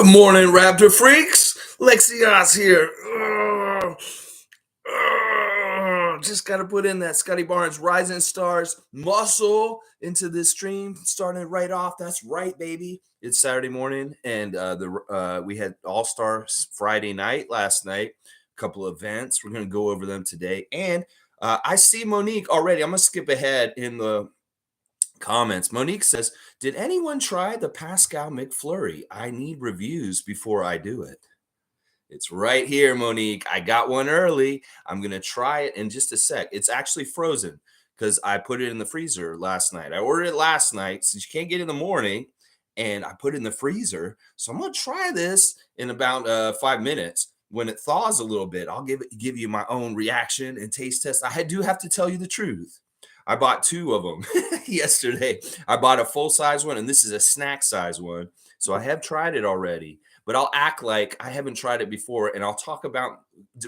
Good morning, Raptor freaks. Lexios here. Just got to put in that Scottie Barnes Rising Stars muscle into this stream, starting right off. That's right, baby. It's Saturday morning, and we had All-Star Friday night last night. A couple of events. We're going to go over them today. And I see Monique already. I'm going to skip ahead in the comments. Monique says, did anyone try the Pascal McFlurry? I need reviews before I do it. It's right here, Monique. I got one early. I'm going to try it in just a sec. It's actually frozen because I put it in the freezer last night. I ordered it last night since you can't get it in the morning, and I put it in the freezer. So I'm going to try this in about 5 minutes. When it thaws a little bit, I'll give you my own reaction and taste test. I do have to tell you the truth. I bought 2 of them yesterday. I bought a full-size one, and this is a snack size one. So I have tried it already, but I'll act like I haven't tried it before, and I'll talk about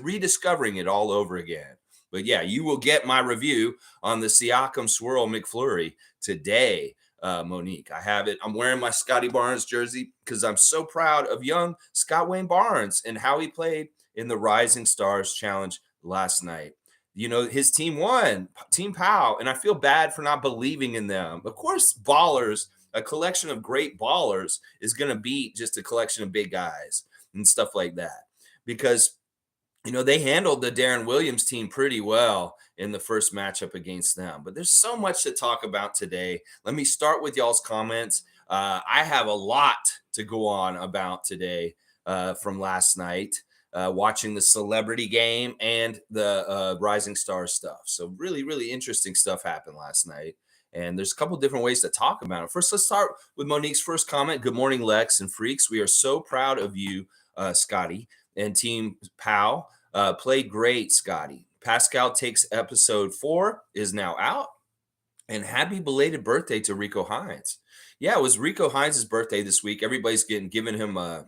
rediscovering it all over again. But yeah, you will get my review on the Siakam Swirl McFlurry today, Monique. I have it. I'm wearing my Scottie Barnes jersey because I'm so proud of young Scott Wayne Barnes and how he played in the Rising Stars Challenge last night. You know, his team won, Team Pow, and I feel bad for not believing in them. Of course, ballers, a collection of great ballers is going to beat just a collection of big guys and stuff like that. Because, you know, they handled the Darren Williams team pretty well in the first matchup against them. But there's so much to talk about today. Let me start with y'all's comments. I have a lot to go on about today from last night. Watching the celebrity game and the Rising Stars stuff. So really, really interesting stuff happened last night. And there's a couple different ways to talk about it. First, let's start with Monique's first comment. Good morning, Lex and freaks. We are so proud of you, Scottie, and Team Pow. Played great, Scottie. Pascal takes episode 4, is now out. And happy belated birthday to Rico Hines. Yeah, it was Rico Hines' birthday this week. Everybody's giving him a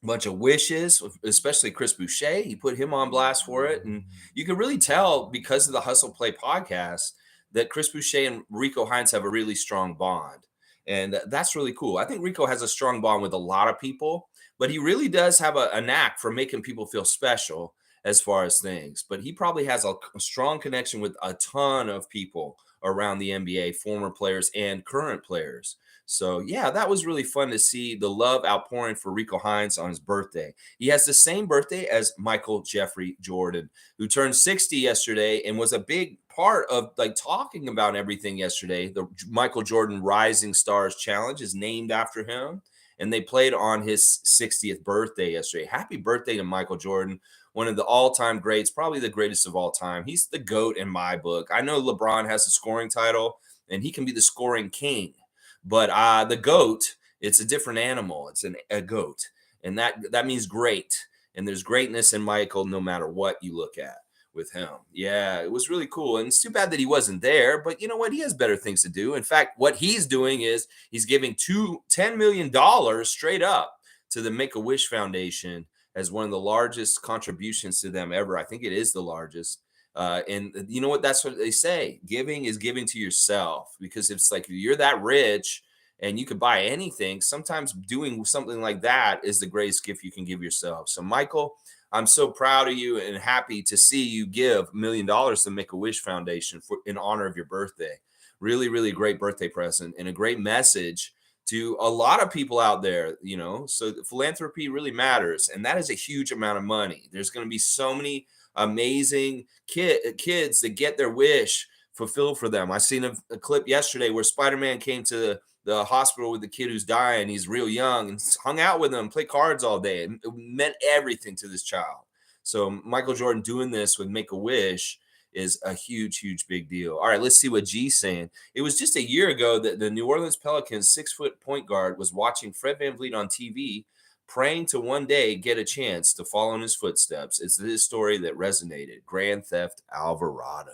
bunch of wishes, especially Chris Boucher. He put him on blast for it. And you can really tell because of the Hustle Play podcast that Chris Boucher and Rico Hines have a really strong bond. And that's really cool. I think Rico has a strong bond with a lot of people, but he really does have a knack for making people feel special as far as things. But he probably has a strong connection with a ton of people around the NBA, former players and current players. So, yeah, that was really fun to see the love outpouring for Rico Hines on his birthday. He has the same birthday as Michael Jeffrey Jordan, who turned 60 yesterday and was a big part of like talking about everything yesterday. The Michael Jordan Rising Stars Challenge is named after him, and they played on his 60th birthday yesterday. Happy birthday to Michael Jordan, one of the all-time greats, probably the greatest of all time. He's the GOAT in my book. I know LeBron has the scoring title, and he can be the scoring king. But the GOAT, it's a different animal. It's a GOAT. And that means great. And there's greatness in Michael no matter what you look at with him. Yeah, it was really cool. And it's too bad that he wasn't there. But you know what? He has better things to do. In fact, what he's doing is he's giving $10 million straight up to the Make-A-Wish Foundation as one of the largest contributions to them ever. I think it is the largest. And you know what? That's what they say. Giving is giving to yourself, because it's like you're that rich and you could buy anything. Sometimes doing something like that is the greatest gift you can give yourself. So, Michael, I'm so proud of you and happy to see you give $1 million to Make-A-Wish Foundation in honor of your birthday. Really, really great birthday present and a great message to a lot of people out there, you know. So philanthropy really matters, and that is a huge amount of money. There's going to be so many amazing kids that get their wish fulfilled for them. I seen a clip yesterday where Spider-Man came to the hospital with the kid who's dying. He's real young and hung out with him, played cards all day. It meant everything to this child. So Michael Jordan doing this with Make-A-Wish is a huge, huge big deal. All right, let's see what G's saying. It was just a year ago that the New Orleans Pelicans 6-foot point guard was watching Fred VanVleet on TV, praying to one day get a chance to follow in his footsteps. It's this story that resonated. Grand Theft Alvarado.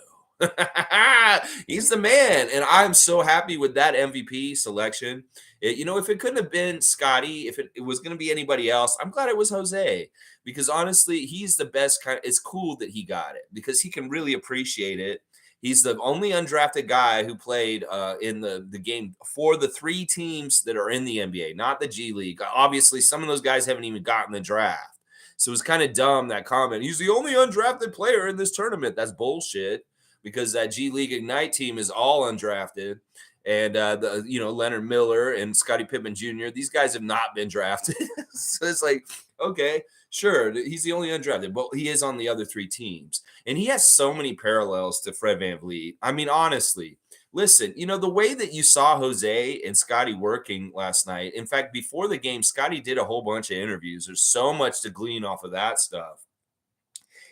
He's the man, and I'm so happy with that MVP selection. You know, if it couldn't have been Scottie, if it was going to be anybody else, I'm glad it was Jose, because honestly, he's the best kind. It's cool that he got it because he can really appreciate it. He's the only undrafted guy who played in the game for the 3 teams that are in the NBA, not the G League. Obviously, some of those guys haven't even gotten the draft. So it's kind of dumb, that comment. He's the only undrafted player in this tournament. That's bullshit, because that G League Ignite team is all undrafted. And Leonard Miller and Scottie Pippen Jr., these guys have not been drafted. So it's like, okay, sure, he's the only undrafted, but he is on the other 3 teams. And he has so many parallels to Fred VanVleet. I mean, honestly, listen, the way that you saw Jose and Scottie working last night, in fact, before the game, Scottie did a whole bunch of interviews. There's so much to glean off of that stuff.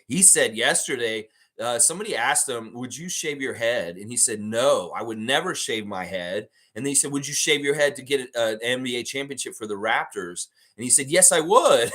He said yesterday, somebody asked him, would you shave your head? And he said, no, I would never shave my head. And then he said, would you shave your head to get an NBA championship for the Raptors? And he said, yes, I would.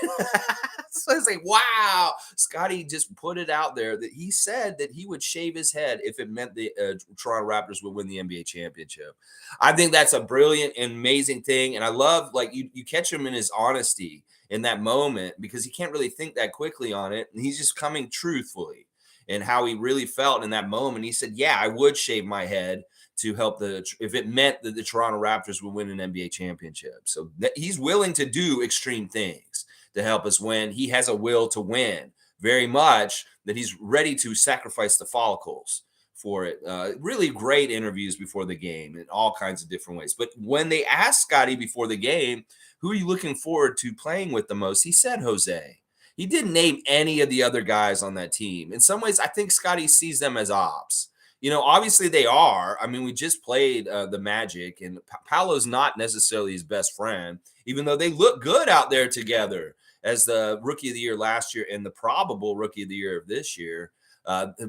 So I was like, wow. Scottie just put it out there that he said that he would shave his head if it meant the Toronto Raptors would win the NBA championship. I think that's a brilliant and amazing thing. And I love, like, you catch him in his honesty in that moment, because he can't really think that quickly on it. And he's just coming truthfully and how he really felt in that moment. He said, yeah, I would shave my head to help if it meant that the Toronto Raptors would win an NBA championship. So he's willing to do extreme things to help us win. He has a will to win very much, that he's ready to sacrifice the follicles for it. Really great interviews before the game in all kinds of different ways. But when they asked Scottie before the game, who are you looking forward to playing with the most? He said Jose. He didn't name any of the other guys on that team. In some ways, I think Scottie sees them as ops. Obviously they are. I mean, we just played the Magic, and Paolo's not necessarily his best friend, even though they look good out there together as the Rookie of the Year last year and the probable Rookie of the Year of this year.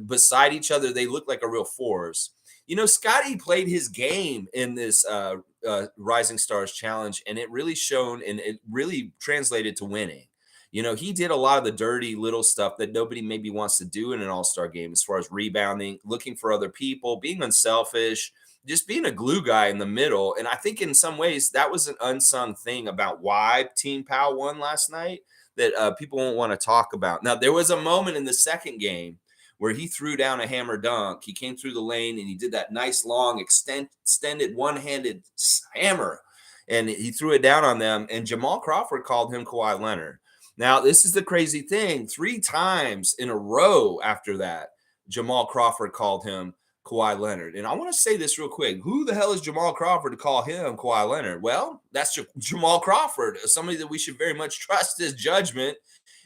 Beside each other, they look like a real force. Scottie played his game in this Rising Stars Challenge, and it really shone, and it really translated to winning. He did a lot of the dirty little stuff that nobody maybe wants to do in an all-star game, as far as rebounding, looking for other people, being unselfish, just being a glue guy in the middle. And I think in some ways that was an unsung thing about why Team Pal won last night that people won't want to talk about. Now, there was a moment in the second game where he threw down a hammer dunk. He came through the lane and he did that nice long extended one-handed hammer, and he threw it down on them. And Jamal Crawford called him Kawhi Leonard. Now, this is the crazy thing. 3 times in a row after that, Jamal Crawford called him Kawhi Leonard. And I want to say this real quick. Who the hell is Jamal Crawford to call him Kawhi Leonard? Well, that's Jamal Crawford, somebody that we should very much trust his judgment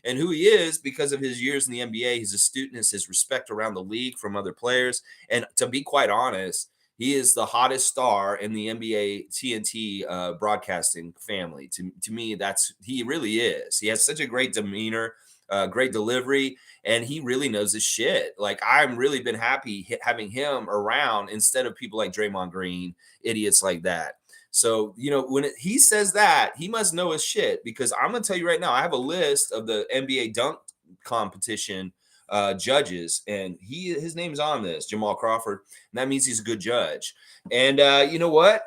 and who he is because of his years in the NBA, his astuteness, his respect around the league from other players. And to be quite honest, he is the hottest star in the NBA TNT broadcasting family. To me, he really is. He has such a great demeanor, great delivery, and he really knows his shit. Like, I'm really been happy having him around instead of people like Draymond Green, idiots like that. So, when he says that, he must know his shit, because I'm going to tell you right now, I have a list of the NBA dunk competition judges, and his name's on this, Jamal Crawford, and that means he's a good judge. And you know what?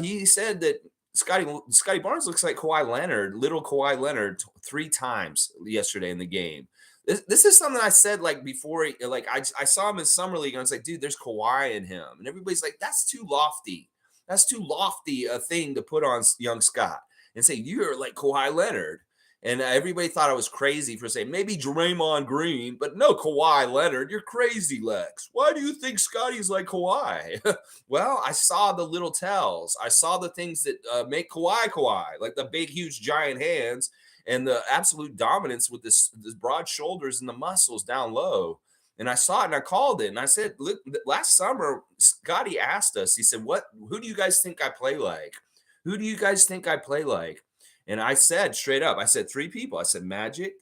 He said that Scottie Barnes looks like Kawhi Leonard, little Kawhi Leonard, 3 times yesterday in the game. This is something I said like before, like I saw him in Summer League, and I was like, dude, there's Kawhi in him. And everybody's like, that's too lofty. That's too lofty a thing to put on young Scott and say, you're like Kawhi Leonard. And everybody thought I was crazy for saying maybe Draymond Green, but no, Kawhi Leonard. You're crazy, Lex. Why do you think Scottie's like Kawhi? Well, I saw the little tells. I saw the things that make Kawhi, like the big, huge, giant hands and the absolute dominance with this broad shoulders and the muscles down low. And I saw it and I called it. And I said, look, last summer, Scottie asked us, he said, who do you guys think I play like? Who do you guys think I play like? And I said straight up, I said 3 people. I said Magic,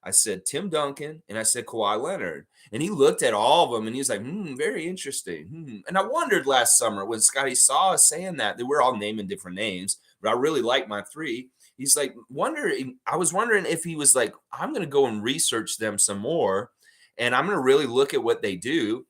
I said Tim Duncan, and I said Kawhi Leonard. And he looked at all of them and he was like, very interesting. And I wondered last summer when Scottie saw us saying that we're all naming different names, but I really like my 3. He's like, I was wondering if he was like, I'm going to go and research them some more. And I'm going to really look at what they do.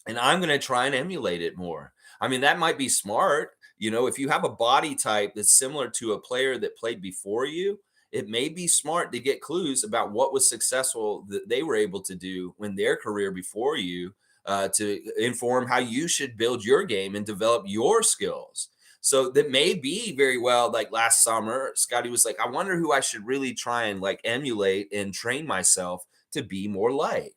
And I'm going to try and emulate it more. I mean, that might be smart. If you have a body type that's similar to a player that played before you, it may be smart to get clues about what was successful that they were able to do when their career before you to inform how you should build your game and develop your skills. So that may be very well like last summer, Scottie was like, I wonder who I should really try and like emulate and train myself to be more like.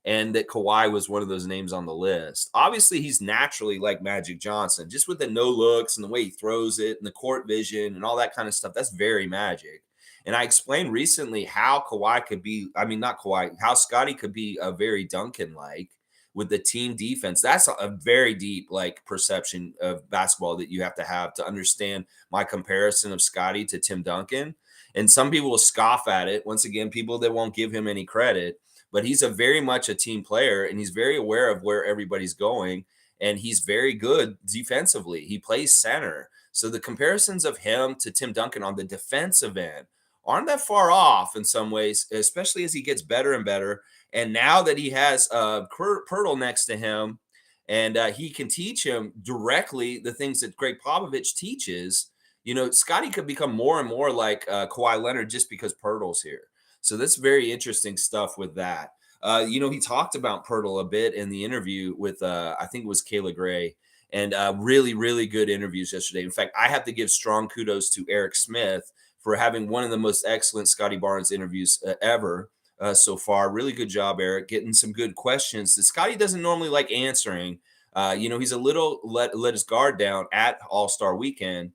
And that Kawhi was one of those names on the list. Obviously, he's naturally like Magic Johnson, just with the no looks and the way he throws it and the court vision and all that kind of stuff. That's very Magic. And I explained recently how Kawhi could be, I mean, not Kawhi, how Scottie could be a very Duncan like with the team defense. That's a very deep like perception of basketball that you have to understand my comparison of Scottie to Tim Duncan. And some people will scoff at it. Once again, people that won't give him any credit, but he's a very much a team player and he's very aware of where everybody's going. And he's very good defensively. He plays center. So the comparisons of him to Tim Duncan on the defensive end aren't that far off in some ways, especially as he gets better and better. And now that he has Pirtle next to him, and he can teach him directly the things that Greg Popovich teaches, you know, Scottie could become more and more like Kawhi Leonard just because Pirtle's here. So that's very interesting stuff with that. You know, he talked about Pirtle a bit in the interview with, I think it was Kayla Gray, and really, really good interviews yesterday. In fact, I have to give strong kudos to Eric Smith for having one of the most excellent Scottie Barnes interviews ever so far. Really good job, Eric, getting some good questions that Scottie doesn't normally like answering. You know, he's a little let his guard down at All-Star Weekend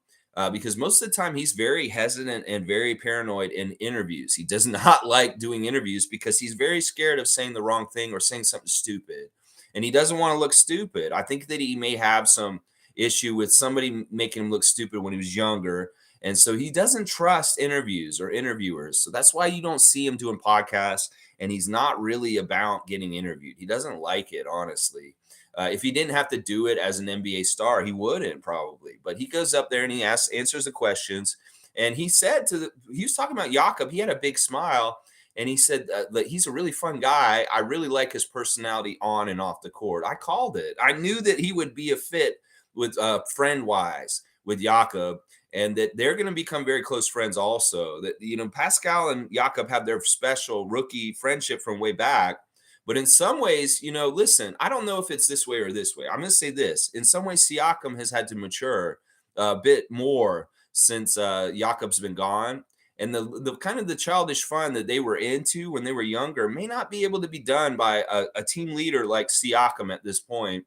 because most of the time he's very hesitant and very paranoid in interviews. He does not like doing interviews because he's very scared of saying the wrong thing or saying something stupid. And he doesn't want to look stupid. I think that he may have some issue with somebody making him look stupid when he was younger. And so he doesn't trust interviews or interviewers. So that's why you don't see him doing podcasts. And he's not really about getting interviewed. He doesn't like it, honestly. If he didn't have to do it as an NBA star, he wouldn't probably. But he goes up there and he answers the questions. And he said he was talking about Jakob. He had a big smile. And he said that he's a really fun guy. I really like his personality on and off the court. I called it. I knew that he would be a fit with friend-wise with Jakob, and that they're going to become very close friends also. That, you know, Pascal and Jakob have their special rookie friendship from way back. But in some ways, you know, listen, I don't know if it's this way or this way. I'm going to say this. In some ways, Siakam has had to mature a bit more since Jakob's been gone. And the kind of the childish fun that they were into when they were younger may not be able to be done by a team leader like Siakam at this point.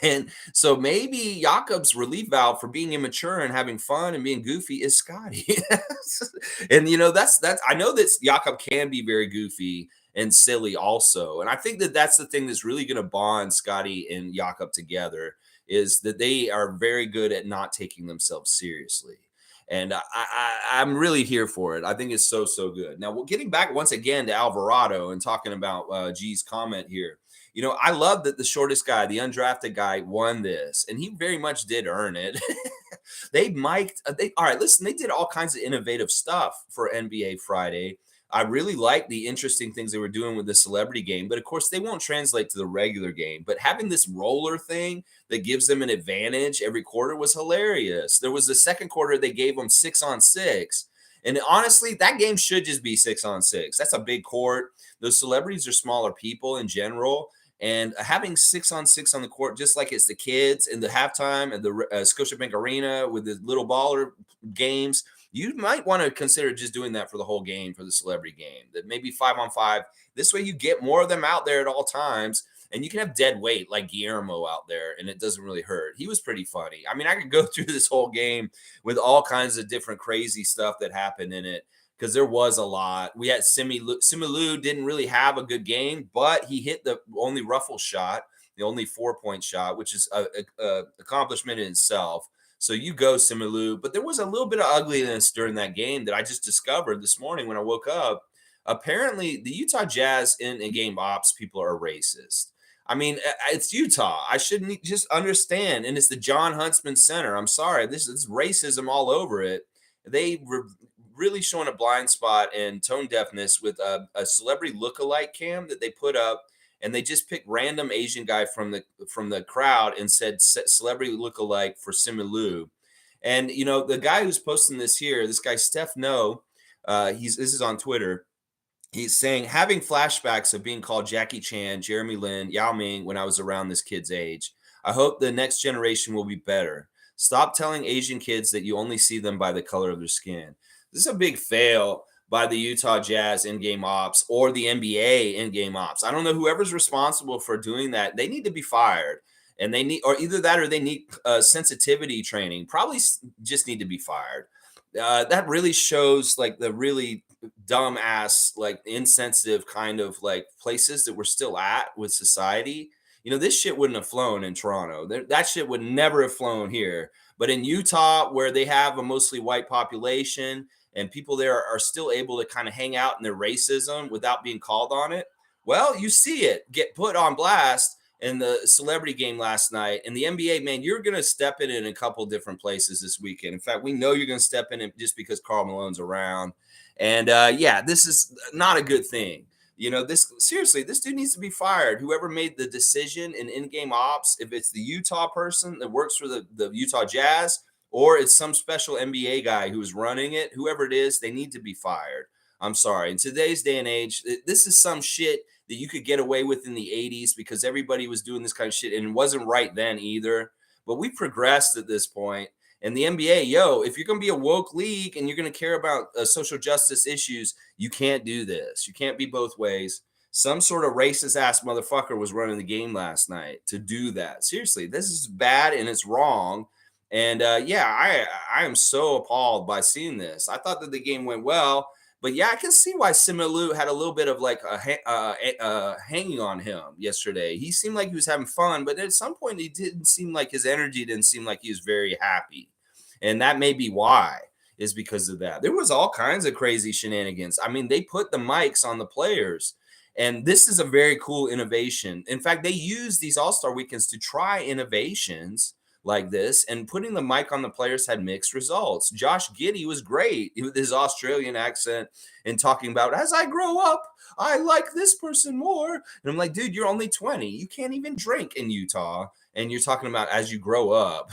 And so maybe Jakob's relief valve for being immature and having fun and being goofy is Scottie. And you know, that's I know that Jakob can be very goofy and silly also. And I think that that's the thing that's really going to bond Scottie and Jakob together, is that they are very good at not taking themselves seriously. And I'm really here for it. I think it's so good. Now, getting back once again to Alvarado and talking about G's comment here. You know, I love that the shortest guy, the undrafted guy, won this, and he very much did earn it. All right, listen, they did all kinds of innovative stuff for NBA Friday. I really like the interesting things they were doing with the celebrity game, but of course they won't translate to the regular game. But having this roller thing that gives them an advantage every quarter was hilarious. There was the second quarter they gave them 6-on-6. And honestly, that game should just be 6-on-6. That's a big court. Those celebrities are smaller people in general. And having 6-on-6 on the court, just like it's the kids in the halftime at the Scotiabank Arena with the little baller games, you might want to consider just doing that for the whole game, for the celebrity game. That maybe 5-on-5. This way you get more of them out there at all times. And you can have dead weight like Guillermo out there, and it doesn't really hurt. He was pretty funny. I mean, I could go through this whole game with all kinds of different crazy stuff that happened in it, because there was a lot. We had Simu Liu didn't really have a good game, but he hit the only ruffle shot, the only 4-point shot, which is a accomplishment in itself. So you go, Simu Liu. But there was a little bit of ugliness during that game that I just discovered this morning when I woke up. Apparently, the Utah Jazz in game ops people are racist. I mean, it's Utah. I shouldn't just understand. And it's the John Huntsman Center. I'm sorry. This is racism all over it. They were really showing a blind spot and tone deafness with a celebrity lookalike cam that they put up. And they just picked random Asian guy from the crowd and said celebrity lookalike for Simu Liu. And, you know, the guy who's posting this here, this guy, Steph No, this is on Twitter. He's saying, having flashbacks of being called Jackie Chan, Jeremy Lin, Yao Ming when I was around this kid's age. I hope the next generation will be better. Stop telling Asian kids that you only see them by the color of their skin. This is a big fail by the Utah Jazz in-game ops or the NBA in-game ops. I don't know whoever's responsible for doing that. They need to be fired, and they need, or either that or they need sensitivity training. Probably just need to be fired. That really shows like the really dumbass, like insensitive kind of like places that we're still at with society. This shit wouldn't have flown in Toronto. That shit would never have flown here. But in Utah, where they have a mostly white population and people there are still able to kind of hang out in their racism without being called on it, well, you see it get put on blast in the celebrity game last night. And the NBA, man, you're going to step in a couple different places this weekend. In fact, we know you're going to step in it just because K.Malone's around. And yeah, this is not a good thing. This seriously, this dude needs to be fired. Whoever made the decision in-game ops, if it's the Utah person that works for the Utah Jazz, or it's some special NBA guy who's running it, whoever it is, they need to be fired. I'm sorry. In today's day and age, this is some shit that you could get away with in the 80s because everybody was doing this kind of shit and it wasn't right then either. But we progressed at this point. And the NBA, if you're going to be a woke league and you're going to care about social justice issues, you can't do this. You can't be both ways. Some sort of racist ass motherfucker was running the game last night to do that. Seriously, this is bad and it's wrong. And yeah, I am so appalled by seeing this. I thought that the game went well. But yeah, I can see why Simu Liu had a little bit of like a hanging on him yesterday. He seemed like he was having fun, but at some point he didn't seem like his energy didn't seem like he was very happy. And that may be why, is because of that. There was all kinds of crazy shenanigans. I mean, they put the mics on the players. And this is a very cool innovation. In fact, they use these All-Star weekends to try innovations like this, and putting the mic on the players had mixed results. Josh Giddey was great with his Australian accent and talking about, as I grow up, I like this person more. And I'm like, dude, you're only 20. You can't even drink in Utah. And you're talking about as you grow up.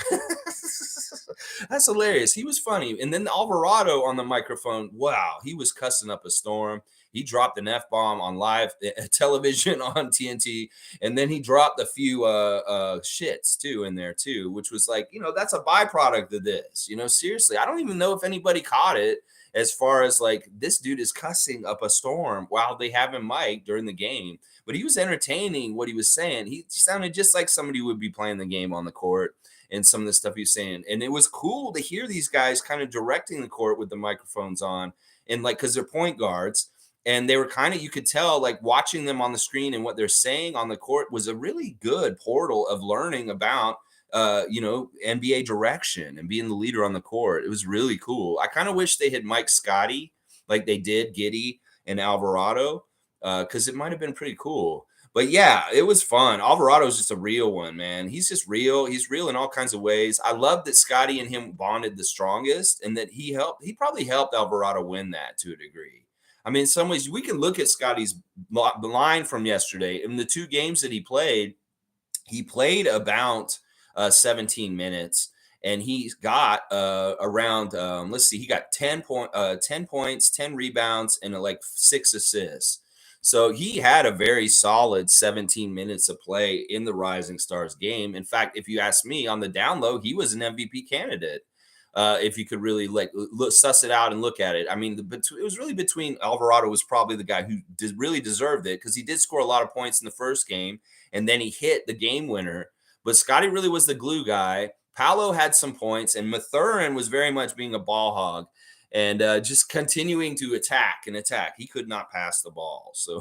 That's hilarious. He was funny. And then Alvarado on the microphone, wow, he was cussing up a storm. He dropped an F-bomb on live television on TNT. And then he dropped a few shits too in there too, which was like, that's a byproduct of this. Seriously, I don't even know if anybody caught it, as far as like this dude is cussing up a storm while they have him mic during the game. But he was entertaining what he was saying. He sounded just like somebody who would be playing the game on the court and some of the stuff he was saying. And it was cool to hear these guys kind of directing the court with the microphones on, and like, because they're point guards. And they were kind of, you could tell, like watching them on the screen and what they're saying on the court was a really good portal of learning about, NBA direction and being the leader on the court. It was really cool. I kind of wish they had Mike Scottie like they did Giddey and Alvarado, because it might have been pretty cool. But yeah, it was fun. Alvarado is just a real one, man. He's just real. He's real in all kinds of ways. I love that Scottie and him bonded the strongest, and that he probably helped Alvarado win that to a degree. I mean, in some ways, we can look at Scottie's line from yesterday. In the two games that he played about 17 minutes, and he's got around, he got 10 points, 10 rebounds, and like 6 assists. So he had a very solid 17 minutes of play in the Rising Stars game. In fact, if you ask me, on the down low, he was an MVP candidate. If you could really suss it out and look at it. I mean, it was really between Alvarado was probably the guy who really deserved it, because he did score a lot of points in the first game, and then he hit the game winner. But Scottie really was the glue guy. Paolo had some points, and Mathurin was very much being a ball hog and just continuing to attack and attack. He could not pass the ball. So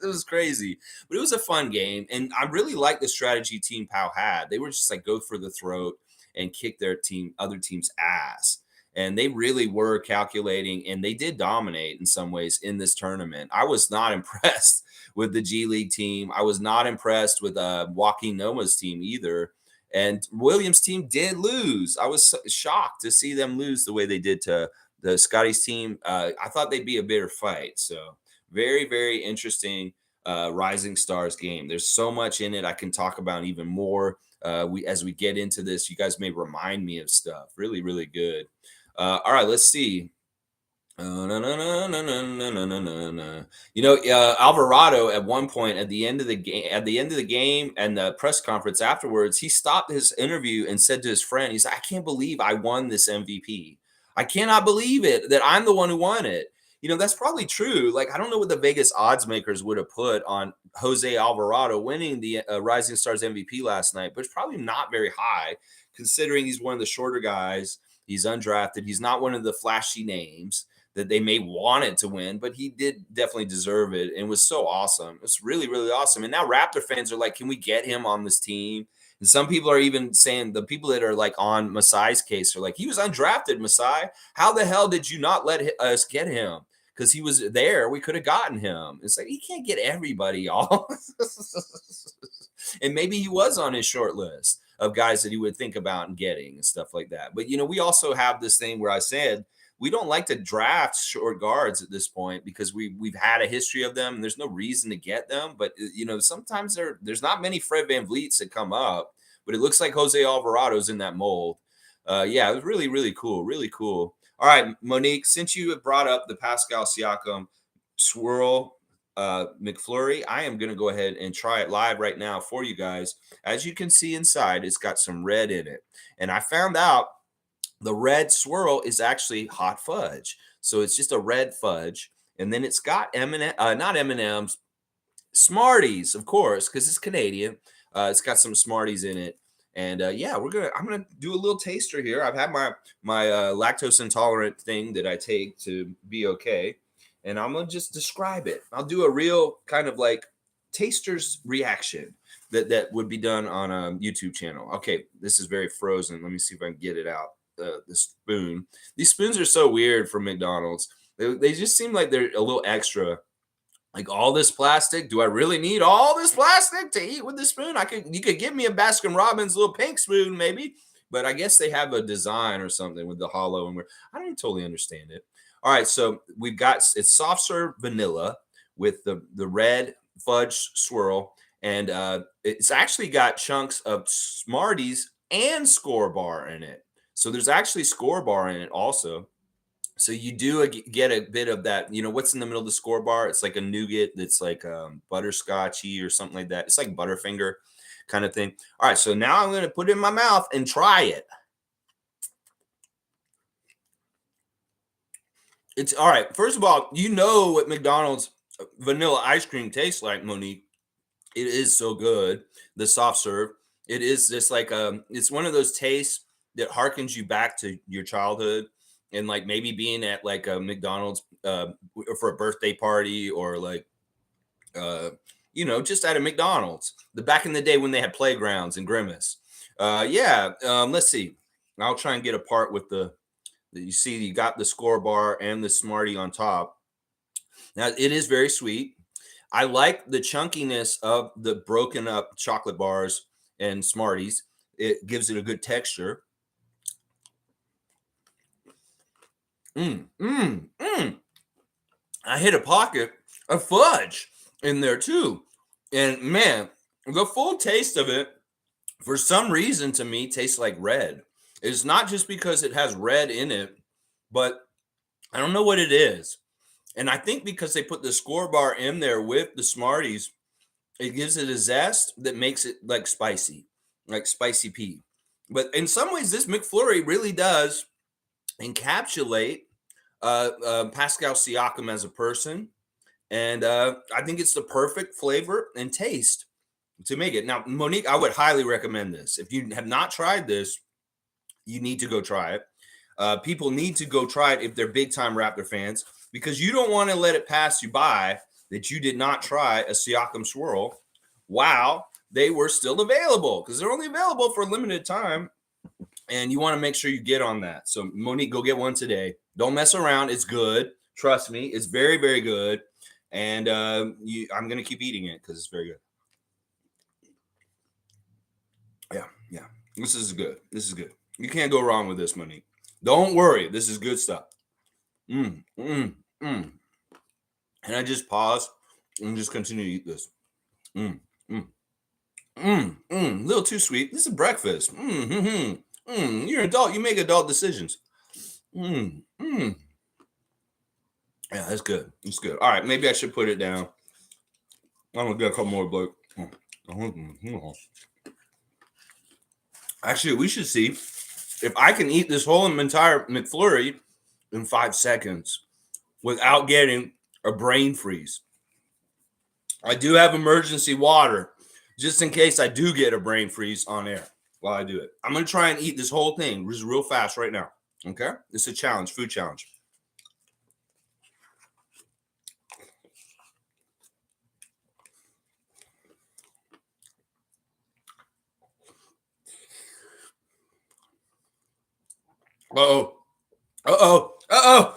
it was crazy. But it was a fun game, and I really liked the strategy Team Pau had. They were just like, go for the throat and kick their other team's ass. And they really were calculating, and they did dominate in some ways in this tournament. I was not impressed with the G League team. I was not impressed with Joaquin Noma's team either. And Williams' team did lose. I was shocked to see them lose the way they did to the Scottie's team. I thought they'd be a better fight. So very, very interesting Rising Stars game. There's so much in it I can talk about even more. As we get into this, you guys may remind me of stuff. Really, really good. All right, let's see. Alvarado at one point at the end of the game and the press conference afterwards, he stopped his interview and said to his friend, he's like, I can't believe I won this MVP. I cannot believe it that I'm the one who won it. That's probably true. Like, I don't know what the Vegas odds makers would have put on Jose Alvarado winning the Rising Stars MVP last night, but it's probably not very high considering he's one of the shorter guys. He's undrafted. He's not one of the flashy names that they may want it to win, but he did definitely deserve it and was so awesome. It's really, really awesome. And now Raptor fans are like, can we get him on this team? And some people are even saying, the people that are like on Masai's case are like, he was undrafted, Masai. How the hell did you not let us get him? Because he was there. We could have gotten him. It's like, he can't get everybody, y'all. And maybe he was on his short list of guys that he would think about and getting and stuff like that. But, we also have this thing where I said, we don't like to draft short guards at this point because we've had a history of them and there's no reason to get them. But sometimes there's not many Fred VanVleets that come up, but it looks like Jose Alvarado's in that mold. Yeah, it was really, really cool. Really cool. All right, Monique, since you have brought up the Pascal Siakam Swirl McFlurry, I am going to go ahead and try it live right now for you guys. As you can see inside, it's got some red in it. And I found out the red swirl is actually hot fudge. So it's just a red fudge. And then it's got not M&Ms, Smarties, of course, because it's Canadian. It's got some Smarties in it. And yeah, I'm gonna do a little taster here. I've had my lactose intolerant thing that I take to be okay. And I'm gonna just describe it. I'll do a real kind of like taster's reaction that would be done on a YouTube channel. Okay, this is very frozen. Let me see if I can get it out. The spoon. These spoons are so weird from McDonald's. They just seem like they're a little extra. Like, all this plastic. Do I really need all this plastic to eat with the spoon? You could give me a Baskin Robbins little pink spoon, maybe. But I guess they have a design or something with the hollow, and I don't totally understand it. All right, so we've got it's soft serve vanilla with the red fudge swirl, and it's actually got chunks of Smarties and Score Bar in it. So there's actually Score Bar in it also. So you do get a bit of that. What's in the middle of the Score Bar? It's like a nougat that's like butterscotchy or something like that. It's like Butterfinger kind of thing. All right, so now I'm going to put it in my mouth and try it. It's all right. First of all, what McDonald's vanilla ice cream tastes like, Monique. It is so good. The soft serve. It is just like it's one of those tastes that harkens you back to your childhood and like maybe being at like a McDonald's for a birthday party or like just at a McDonald's. The back in the day when they had playgrounds and Grimace. Let's see. I'll try and get a part with you see you got the Score Bar and the Smartie on top. Now it is very sweet. I like the chunkiness of the broken up chocolate bars and Smarties. It gives it a good texture. I hit a pocket of fudge in there too. And man, the full taste of it, for some reason to me, tastes like red. It's not just because it has red in it, but I don't know what it is. And I think because they put the Score Bar in there with the Smarties, it gives it a zest that makes it like spicy pea. But in some ways, this McFlurry really does encapsulate Pascal Siakam as a person. And I think it's the perfect flavor and taste to make it. Now, Monique, I would highly recommend this. If you have not tried this, you need to go try it. People need to go try it if they're big time Raptor fans, because you don't want to let it pass you by that you did not try a Siakam swirl while they were still available, because they're only available for a limited time. And you want to make sure you get on that. So Monique, go get one today. Don't mess around. It's good. Trust me. It's very, very good. And I'm going to keep eating it because it's very good. Yeah. This is good. You can't go wrong with this, Monique. Don't worry. This is good stuff. And I just pause and just continue to eat this. A little too sweet. This is breakfast. You're an adult. You make adult decisions. Yeah, that's good. It's good. All right, maybe I should put it down. I'm gonna get a couple more, Blake. Actually, we should see if I can eat this whole entire McFlurry in 5 seconds without getting a brain freeze. I do have emergency water just in case I do get a brain freeze on air while I do it. I'm going to try and eat this whole thing just real fast right now. Okay? It's a challenge, food challenge. Uh-oh. Uh-oh. Uh-oh.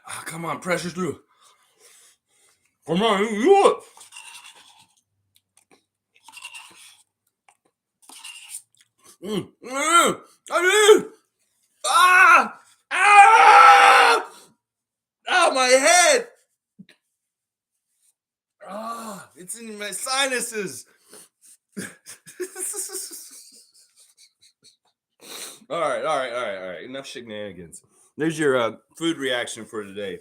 Oh, come on, pressure through. Come on, you do it. I do. Ah! Ah! Oh, my head. Ah, it's in my sinuses. All right. Enough shenanigans. There's your food reaction for today.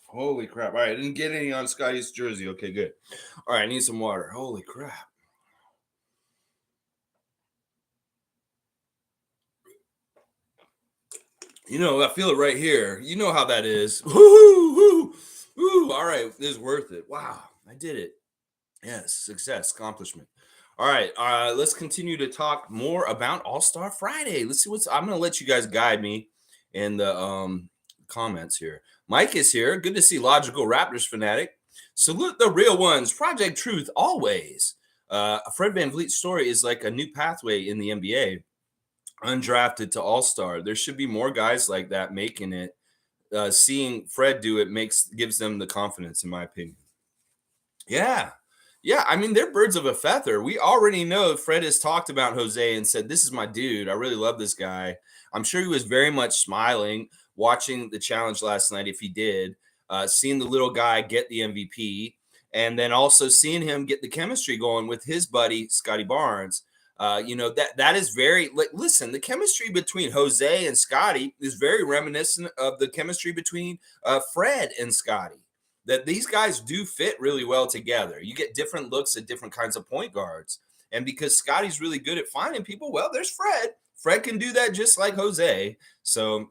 Holy crap. All right, I didn't get any on Scottie's jersey. Okay, good. All right, I need some water. Holy crap. You know, I feel it right here. You know how that is. Woo! All right, this is worth it. Wow, I did it. Yes, success, accomplishment. All right, let's continue to talk more about All-Star Friday. Let's see I'm going to let you guys guide me in the comments here. Mike is here. Good to see Logical Raptors fanatic. Salute the real ones. Project Truth always. Fred VanVleet's story is like a new pathway in the NBA. Undrafted to All-Star. There should be more guys like that making it. Seeing Fred do it gives them the confidence, in my opinion. Yeah. I mean, they're birds of a feather. We already know Fred has talked about Jose and said, this is my dude. I really love this guy. I'm sure he was very much smiling watching the challenge last night, if he did, seeing the little guy get the MVP, and then also seeing him get the chemistry going with his buddy, Scottie Barnes. That is very, listen, the chemistry between Jose and Scottie is very reminiscent of the chemistry between Fred and Scottie. That these guys do fit really well together. You get different looks at different kinds of point guards. And because Scottie's really good at finding people, well, there's Fred. Fred can do that just like Jose. So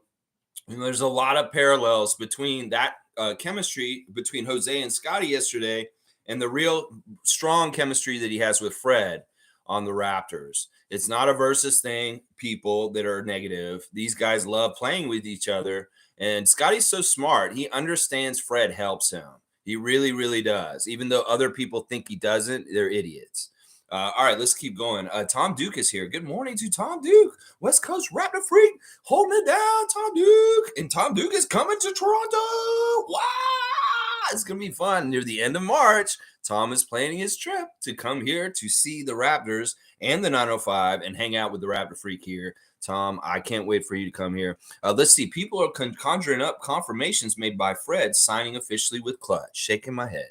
there's a lot of parallels between that chemistry between Jose and Scottie yesterday and the real strong chemistry that he has with Fred on the Raptors. It's not a versus thing, people that are negative. These guys love playing with each other. And Scottie's so smart. He understands Fred helps him. He really, really does. Even though other people think he doesn't, they're idiots. All right, let's keep going. Tom Duke is here. Good morning to Tom Duke, West Coast Raptor freak, holding it down, Tom Duke. And Tom Duke is coming to Toronto. Wow, it's going to be fun. Near the end of March, Tom is planning his trip to come here to see the Raptors and the 905 and hang out with the Raptor freak here. Tom, I can't wait for you to come here. Let's see. People are conjuring up confirmations made by Fred signing officially with Klutch. Shaking my head.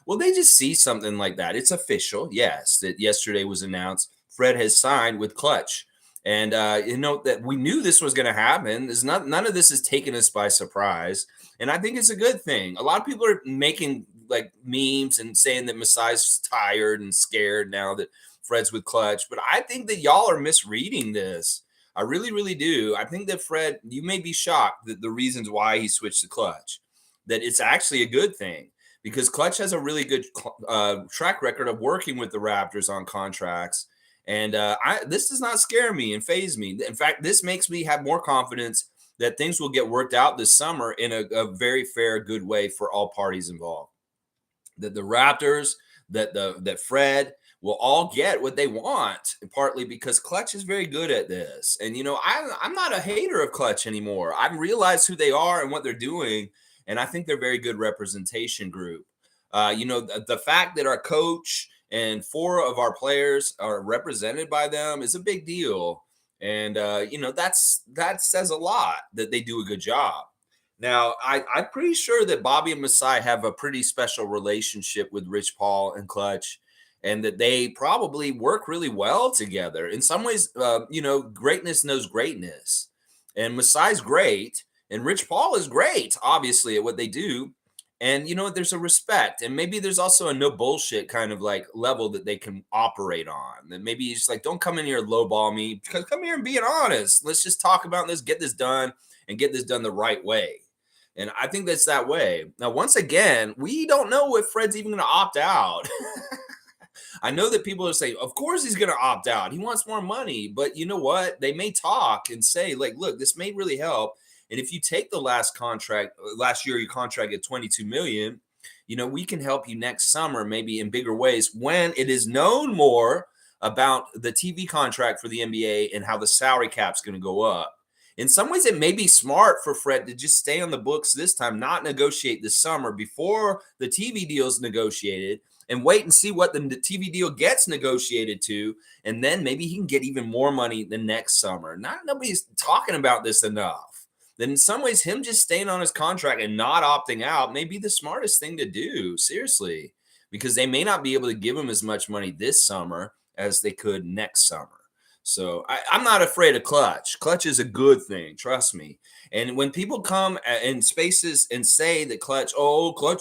Well, they just see something like that. It's official, yes, that yesterday was announced. Fred has signed with Klutch. And, that we knew this was going to happen. None of this has taken us by surprise. And I think it's a good thing. A lot of people are making like memes and saying that Masai's tired and scared now that Fred's with Klutch. But I think that y'all are misreading this. I really, really do. I think that Fred, you may be shocked that the reasons why he switched to Klutch, that it's actually a good thing because Klutch has a really good track record of working with the Raptors on contracts. And this does not scare me and faze me. In fact, this makes me have more confidence that things will get worked out this summer in a very fair, good way for all parties involved. That the Raptors, that Fred will all get what they want, partly because Klutch is very good at this. And, I'm not a hater of Klutch anymore. I've realized who they are and what they're doing, and I think they're a very good representation group. The fact that our coach and 4 of our players are represented by them is a big deal. And, that says a lot that they do a good job. Now, I'm pretty sure that Bobby and Masai have a pretty special relationship with Rich Paul and Klutch, and that they probably work really well together. In some ways, greatness knows greatness. And Masai's great, And Rich Paul is great, obviously, at what they do. And you know what? There's a respect, and maybe there's also a no bullshit kind of like level that they can operate on. That maybe you just like don't come in here and lowball me. Come here and be honest. Let's just talk about this, get this done, and get this done the right way. And I think that's that way. Now, once again, we don't know if Fred's even going to opt out. I know that people are saying, of course he's going to opt out. He wants more money. But you know what? They may talk and say, like, look, this may really help. And if you take the last year, your contract at $22 million, you know, we can help you next summer, maybe in bigger ways when it is known more about the TV contract for the NBA and how the salary cap's going to go up. In some ways, it may be smart for Fred to just stay on the books this time, not negotiate this summer before the TV deal is negotiated, and wait and see what the TV deal gets negotiated to. And then maybe he can get even more money the next summer. Nobody's talking about this enough. Then in some ways, him just staying on his contract and not opting out may be the smartest thing to do, seriously, because they may not be able to give him as much money this summer as they could next summer. So I'm not afraid of Klutch. Klutch is a good thing, trust me. And when people come in spaces and say that Klutch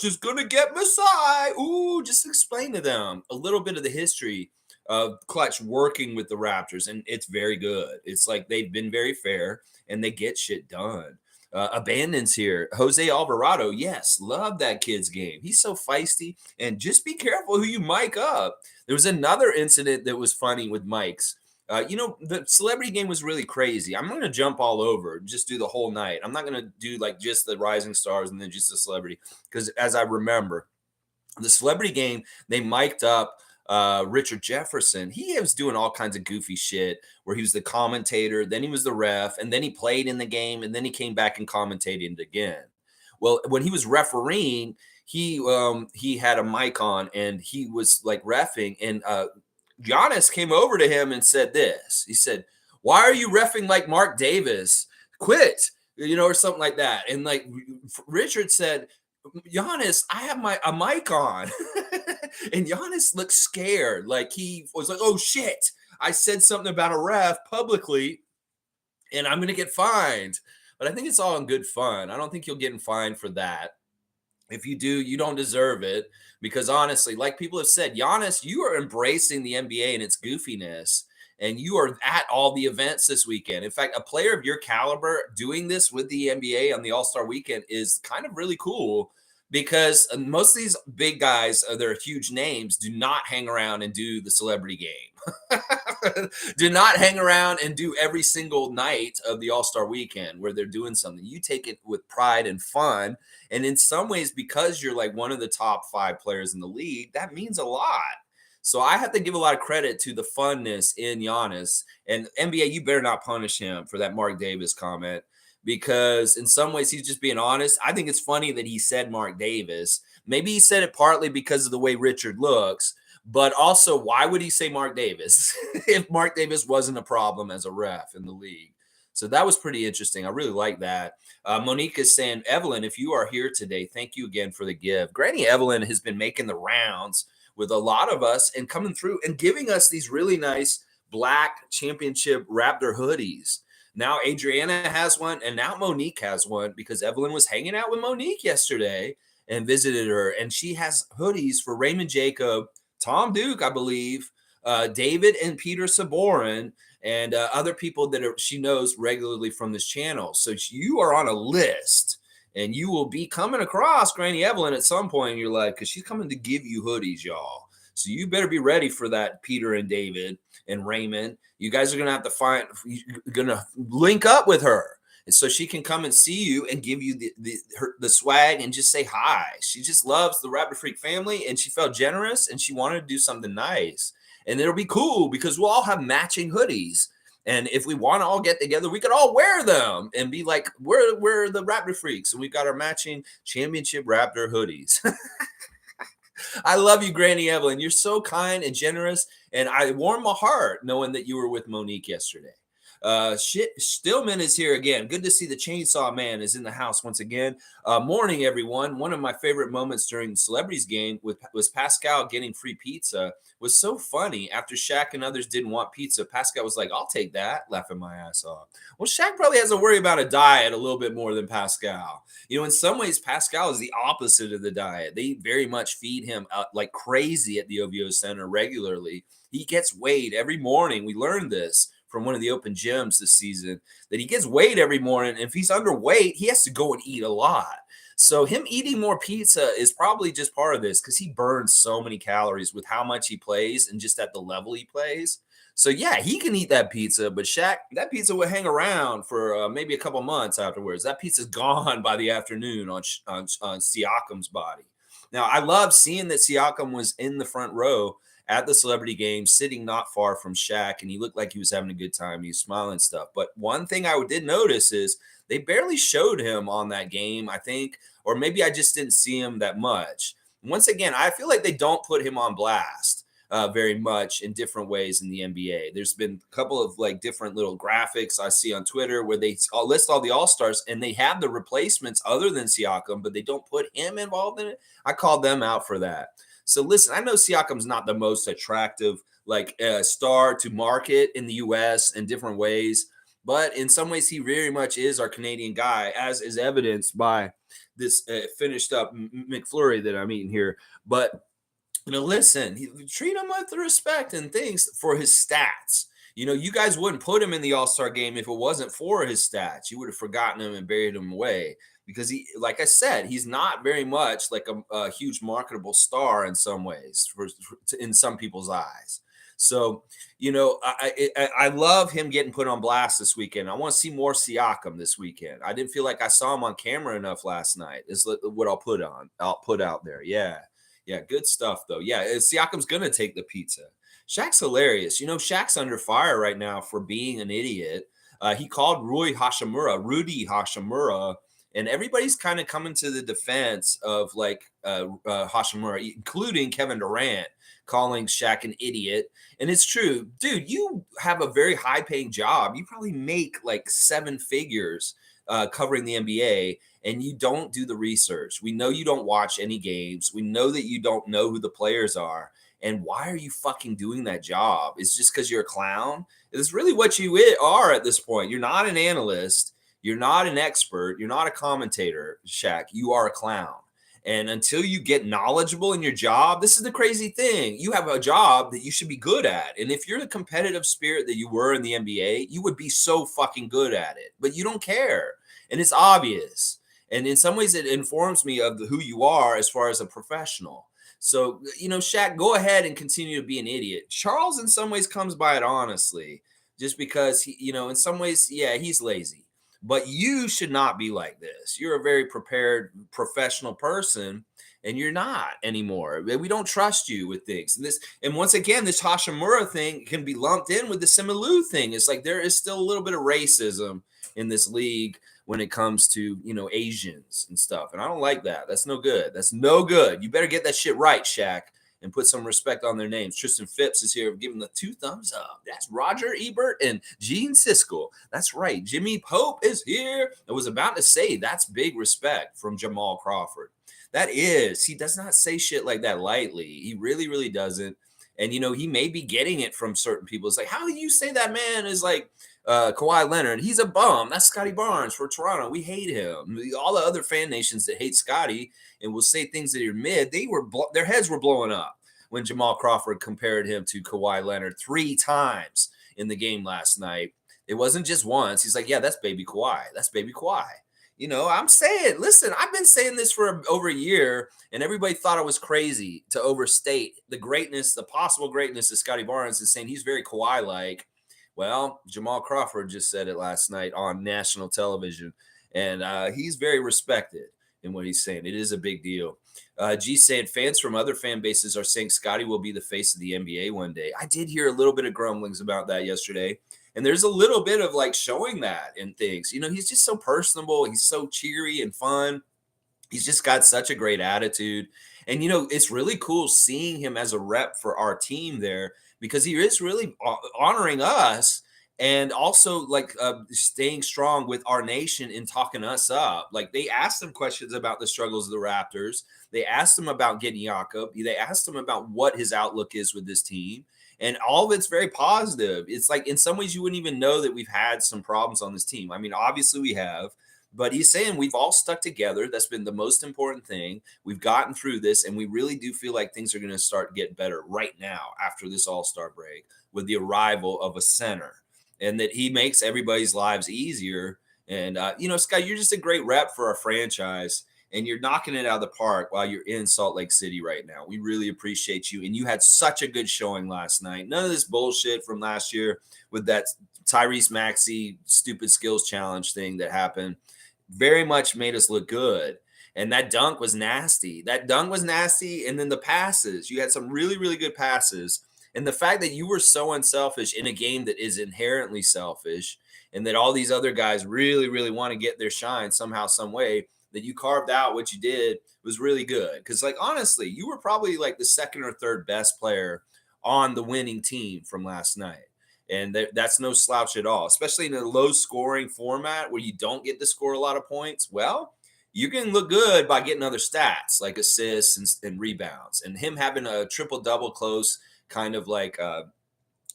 is going to get Masai, just explain to them a little bit of the history of Klutch working with the Raptors. And it's very good. It's like they've been very fair and they get shit done. Abandons here. Jose Alvarado, yes, love that kid's game. He's so feisty. And just be careful who you mic up. There was another incident that was funny with mics. The celebrity game was really crazy. I'm going to jump all over, just do the whole night. I'm not going to do like just the rising stars and then just the celebrity. Because as I remember, the celebrity game, they mic'd up Richard Jefferson. He was doing all kinds of goofy shit where he was the commentator, then he was the ref, and then he played in the game, and then he came back and commentated again. Well, when he was refereeing, he had a mic on and he was like reffing, and Giannis came over to him and said this. He said, "Why are you reffing like Mark Davis? Quit," or something like that. And like Richard said, "Giannis, I have a mic on." And Giannis looked scared. Like he was like, "Oh shit, I said something about a ref publicly and I'm going to get fined." But I think it's all in good fun. I don't think you'll get fined for that. If you do, you don't deserve it. Because honestly, like people have said, Giannis, you are embracing the NBA and its goofiness, and you are at all the events this weekend. In fact, a player of your caliber doing this with the NBA on the All-Star weekend is kind of really cool, because most of these big guys, they're huge names, do not hang around and do the celebrity game. Do not hang around and do every single night of the All-Star weekend where they're doing something. You take it with pride and fun. And in some ways, because you're like one of the top 5 players in the league, that means a lot. So I have to give a lot of credit to the funness in Giannis. And NBA, you better not punish him for that Mark Davis comment, because in some ways he's just being honest. I think it's funny that he said Mark Davis. Maybe he said it partly because of the way Richard looks, but also why would he say Mark Davis if Mark Davis wasn't a problem as a ref in the league? So that was pretty interesting. I really like that. Monique is saying, Evelyn, if you are here today, thank you again for the gift. Granny Evelyn has been making the rounds with a lot of us and coming through and giving us these really nice black championship Raptor hoodies. Now Adriana has one, and now Monique has one, because Evelyn was hanging out with Monique yesterday and visited her. And she has hoodies for Raymond Jacob, Tom Duke, I believe, David and Peter Saborin, and other people that she knows regularly from this channel. So you are on a list, and you will be coming across Granny Evelyn at some point in your life, because she's coming to give you hoodies, y'all. So you better be ready for that, Peter and David and Raymond. You guys are going to link up with her, and so she can come and see you and give you the swag and just say hi. She just loves the Raptor Freak family, and she felt generous, and she wanted to do something nice. And it'll be cool because we'll all have matching hoodies. And if we want to all get together, we could all wear them and be like, we're the Raptor Freaks, and we've got our matching championship Raptor hoodies. I love you, Granny Evelyn. You're so kind and generous, and I warmed my heart knowing that you were with Monique yesterday. Stillman is here again. Good to see the Chainsaw Man is in the house once again. Morning, everyone. One of my favorite moments during the Celebrities game was Pascal getting free pizza. Was so funny. After SHAQ and others didn't want pizza, Pascal was like, "I'll take that," laughing my ass off. Well, SHAQ probably has to worry about a diet a little bit more than Pascal. In some ways, Pascal is the opposite of the diet. They very much feed him like crazy at the OVO Center regularly. He gets weighed every morning. We learned this from one of the open gyms this season, that he gets weighed every morning. And if he's underweight, he has to go and eat a lot. So him eating more pizza is probably just part of this because he burns so many calories with how much he plays and just at the level he plays. So yeah, he can eat that pizza, but SHAQ, that pizza will hang around for maybe a couple months afterwards. That pizza's gone by the afternoon on Siakam's body. Now, I love seeing that Siakam was in the front row at the celebrity game, sitting not far from SHAQ, and he looked like he was having a good time. He was smiling and stuff. But one thing I did notice is they barely showed him on that game, I think, or maybe I just didn't see him that much. Once again, I feel like they don't put him on blast very much in different ways in the NBA. There's been a couple of like different little graphics I see on Twitter where they list all the All-Stars and they have the replacements other than Siakam, but they don't put him involved in it. I called them out for that. So listen, I know Siakam's not the most attractive star to market in the U.S. in different ways, but in some ways he very much is our Canadian guy, as is evidenced by this finished up McFlurry that I'm eating here. But listen, treat him with respect and things for his stats. You guys wouldn't put him in the All-Star game if it wasn't for his stats. You would have forgotten him and buried him away because he, like I said, he's not very much like a huge marketable star in some ways in some people's eyes. So, I love him getting put on blast this weekend. I want to see more Siakam this weekend. I didn't feel like I saw him on camera enough last night. Is what I'll put out there. Yeah. Yeah, good stuff, though. Yeah, Siakam's going to take the pizza. SHAQ's hilarious. SHAQ's under fire right now for being an idiot. He called Rudy Hachimura, and everybody's kind of coming to the defense of Hachimura, including Kevin Durant, calling SHAQ an idiot. And it's true. Dude, you have a very high-paying job. You probably make like 7 figures covering the NBA, and you don't do the research. We know you don't watch any games. We know that you don't know who the players are. And why are you fucking doing that job? It's just because you're a clown? It's really what you are at this point. You're not an analyst. You're not an expert. You're not a commentator, SHAQ. You are a clown. And until you get knowledgeable in your job, this is the crazy thing. You have a job that you should be good at. And if you're the competitive spirit that you were in the NBA, you would be so fucking good at it. But you don't care. And it's obvious. And in some ways, it informs me of who you are as far as a professional. So, SHAQ, go ahead and continue to be an idiot. Charles, in some ways, comes by it honestly, just because, he, in some ways, yeah, he's lazy. But you should not be like this. You're a very prepared professional person, and you're not anymore. We don't trust you with things. And once again, this Hachimura thing can be lumped in with the Simu Liu thing. It's like there is still a little bit of racism in this league when it comes to, Asians and stuff. And I don't like that. That's no good. That's no good. You better get that shit right, SHAQ, and put some respect on their names. Tristan Phipps is here giving the 2 thumbs up. That's Roger Ebert and Gene Siskel. That's right. Jimmy Pope is here. I was about to say that's big respect from Jamal Crawford. That is. He does not say shit like that lightly. He really, really doesn't. And, he may be getting it from certain people. It's like, how do you say that man is like Kawhi Leonard? He's a bum. That's Scottie Barnes for Toronto. We hate him. All the other fan nations that hate Scottie and will say things that are mid, their heads were blowing up when Jamal Crawford compared him to Kawhi Leonard 3 times in the game last night. It wasn't just once. He's like, yeah, that's baby Kawhi. That's baby Kawhi. I'm saying, listen, I've been saying this for over a year, and everybody thought I was crazy to overstate the possible greatness of Scottie Barnes, and saying he's very Kawhi-like. Well, Jamal Crawford just said it last night on national television, and he's very respected in what he's saying. It is a big deal. G saying fans from other fan bases are saying Scottie will be the face of the NBA one day. I did hear a little bit of grumblings about that yesterday. And there's a little bit of showing that in things. He's just so personable. He's so cheery and fun. He's just got such a great attitude. And, it's really cool seeing him as a rep for our team there because he is really honoring us and also like staying strong with our nation and talking us up. Like they asked him questions about the struggles of the Raptors. They asked him about getting Jakob. They asked him about what his outlook is with this team. And all of it's very positive. It's like in some ways you wouldn't even know that we've had some problems on this team. I mean, obviously we have, but he's saying we've all stuck together. That's been the most important thing. We've gotten through this, and we really do feel like things are going to start getting better right now after this All-Star break with the arrival of a center, and that he makes everybody's lives easier. And, Scott, you're just a great rep for our franchise, and you're knocking it out of the park while you're in Salt Lake City right now. We really appreciate you. And you had such a good showing last night. None of this bullshit from last year with that Tyrese Maxey stupid skills challenge thing that happened very much made us look good. And that dunk was nasty. And then the passes, you had some really, really good passes. And the fact that you were so unselfish in a game that is inherently selfish, and that all these other guys really, really want to get their shine somehow, some way, that you carved out what you did was really good. Because, like, honestly, you were probably like the second or third best player on the winning team from last night. And that's no slouch at all, especially in a low scoring format where you don't get to score a lot of points. Well, you can look good by getting other stats like assists and rebounds. And him having a triple double close kind of like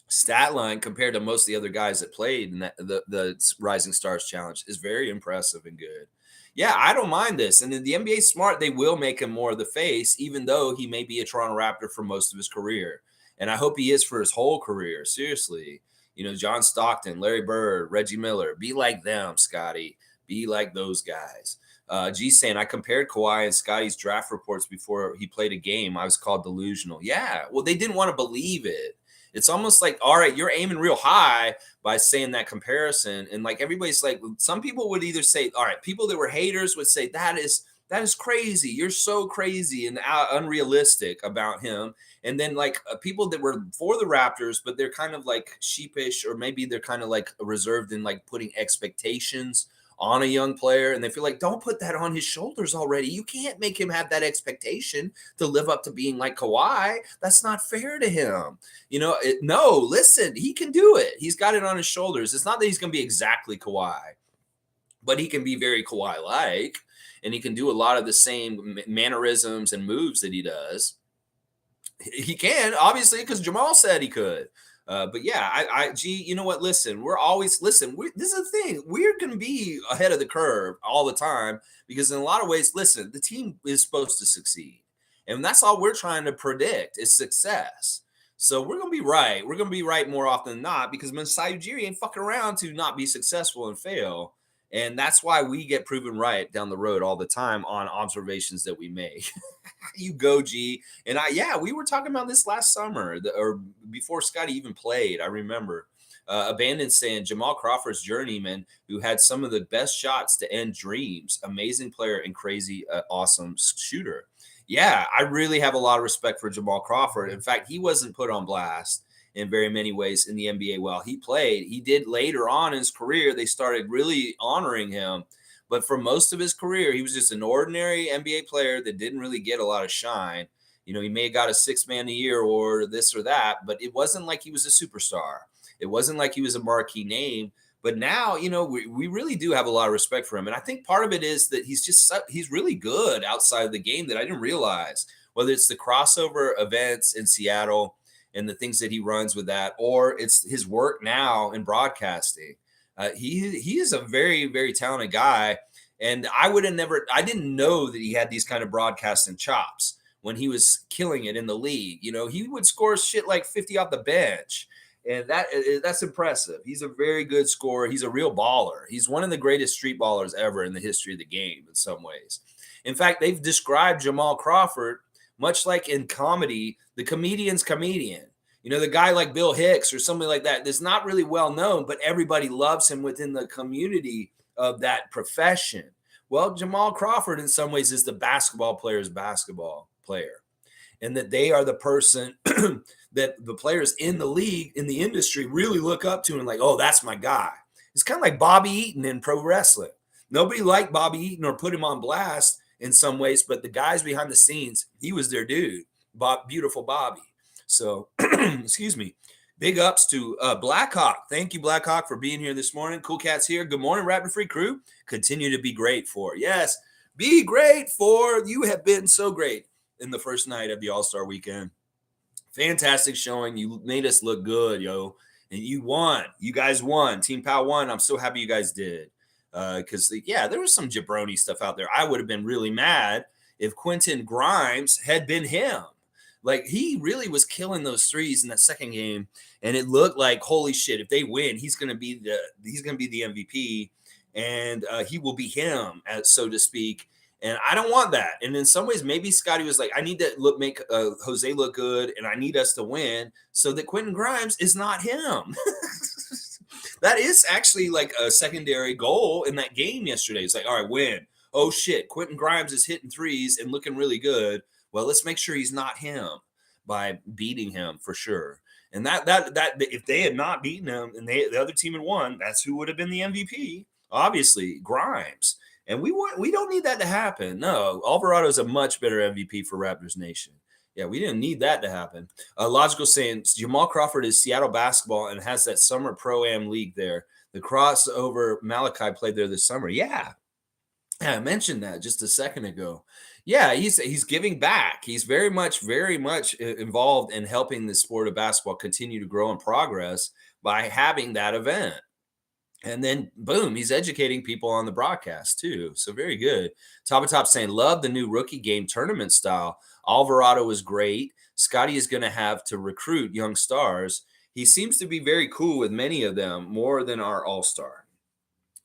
stat line compared to most of the other guys that played in the Rising Stars Challenge is very impressive and good. Yeah, I don't mind this. And the NBA's smart. They will make him more of the face, even though he may be a Toronto Raptor for most of his career. And I hope he is for his whole career. Seriously. John Stockton, Larry Bird, Reggie Miller, be like them, Scottie. Be like those guys. G saying, I compared Kawhi and Scottie's draft reports before he played a game. I was called delusional. Yeah, well, they didn't want to believe it. It's almost like, all right, you're aiming real high by saying that comparison. And like everybody's like, some people would either say, all right, people that were haters would say, that is crazy. You're so crazy and unrealistic about him. And then like people that were for the Raptors, but they're kind of like sheepish, or maybe they're kind of like reserved in like putting expectations on a young player, and they feel like, don't put that on his shoulders already. You can't make him have that expectation to live up to being like Kawhi. That's not fair to him. No, listen, he can do it. He's got it on his shoulders. It's not that he's going to be exactly Kawhi, but he can be very Kawhi-like, and he can do a lot of the same mannerisms and moves that he does. He can, obviously, because Jamal said he could. But yeah, you know what? Listen, this is the thing. We're going to be ahead of the curve all the time because in a lot of ways, listen, the team is supposed to succeed. And that's all we're trying to predict is success. So we're going to be right. We're going to be right more often than not because Masai Ujiri ain't fucking around to not be successful and fail. And that's why we get proven right down the road all the time on observations that we make. You go, G. And we were talking about this last summer or before Scottie even played. I remember Abandon saying Jamal Crawford's journeyman, who had some of the best shots to end dreams, amazing player and crazy, awesome shooter. Yeah, I really have a lot of respect for Jamal Crawford. In fact, he wasn't put on blast in very many ways in the NBA while he played. He did later on in his career. They started really honoring him. But for most of his career, he was just an ordinary NBA player that didn't really get a lot of shine. He may have got a 6 man a year or this or that, but it wasn't like he was a superstar. It wasn't like he was a marquee name. But now, we really do have a lot of respect for him. And I think part of it is that he's really good outside of the game that I didn't realize, whether it's the crossover events in Seattle and the things that he runs with that, or it's his work now in broadcasting. He is a very, very talented guy. And I didn't know that he had these kind of broadcasting chops when he was killing it in the league. He would score shit like 50 off the bench. And that's impressive. He's a very good scorer. He's a real baller. He's one of the greatest street ballers ever in the history of the game in some ways. In fact, they've described Jamal Crawford much like in comedy, the comedian's comedian. The guy like Bill Hicks or somebody like that that's not really well known, but everybody loves him within the community of that profession. Well, Jamal Crawford in some ways is the basketball player's basketball player. And that they are the person that the players in the league, in the industry, really look up to and like, oh, that's my guy. It's kind of like Bobby Eaton in pro wrestling. Nobody liked Bobby Eaton or put him on blast in some ways, but the guys behind the scenes, he was their dude. Beautiful Bobby. So, excuse me. Big ups to Blackhawk. Thank you, Blackhawk, for being here this morning. Cool Cats here. Good morning, Raptor Free crew. Continue to be great for. Yes, be great for. You have been so great in the first night of the All-Star weekend. Fantastic showing. You made us look good, yo. And you won. You guys won. Team Pal won. I'm so happy you guys did. Because, yeah, there was some jabroni stuff out there. I would have been really mad if Quentin Grimes had been him. Like, he really was killing those threes in that second game, and it looked like, holy shit, if they win, he's gonna be the MVP, and he will be him, as so to speak. And I don't want that. And in some ways, maybe Scottie was like, I need to make Jose look good, and I need us to win so that Quentin Grimes is not him. That is actually like a secondary goal in that game yesterday. It's like, all right, win. Oh shit, Quentin Grimes is hitting threes and looking really good. Well, let's make sure he's not him by beating him for sure. And that if they had not beaten him and the other team had won, that's who would have been the MVP. Obviously, Grimes. And we don't need that to happen. No, Alvarado is a much better MVP for Raptors Nation. Yeah, we didn't need that to happen. Logical saying Jamal Crawford is Seattle basketball and has that summer pro-am league there. The crossover Malachi played there this summer. Yeah, I mentioned that just a second ago. Yeah, he's giving back. He's very much involved in helping the sport of basketball continue to grow and progress by having that event. And then boom, he's educating people on the broadcast too. So very good. Top of Top saying, love the new rookie game tournament style. Alvarado is great. Scottie is going to have to recruit young stars. He seems to be very cool with many of them, more than our all-star.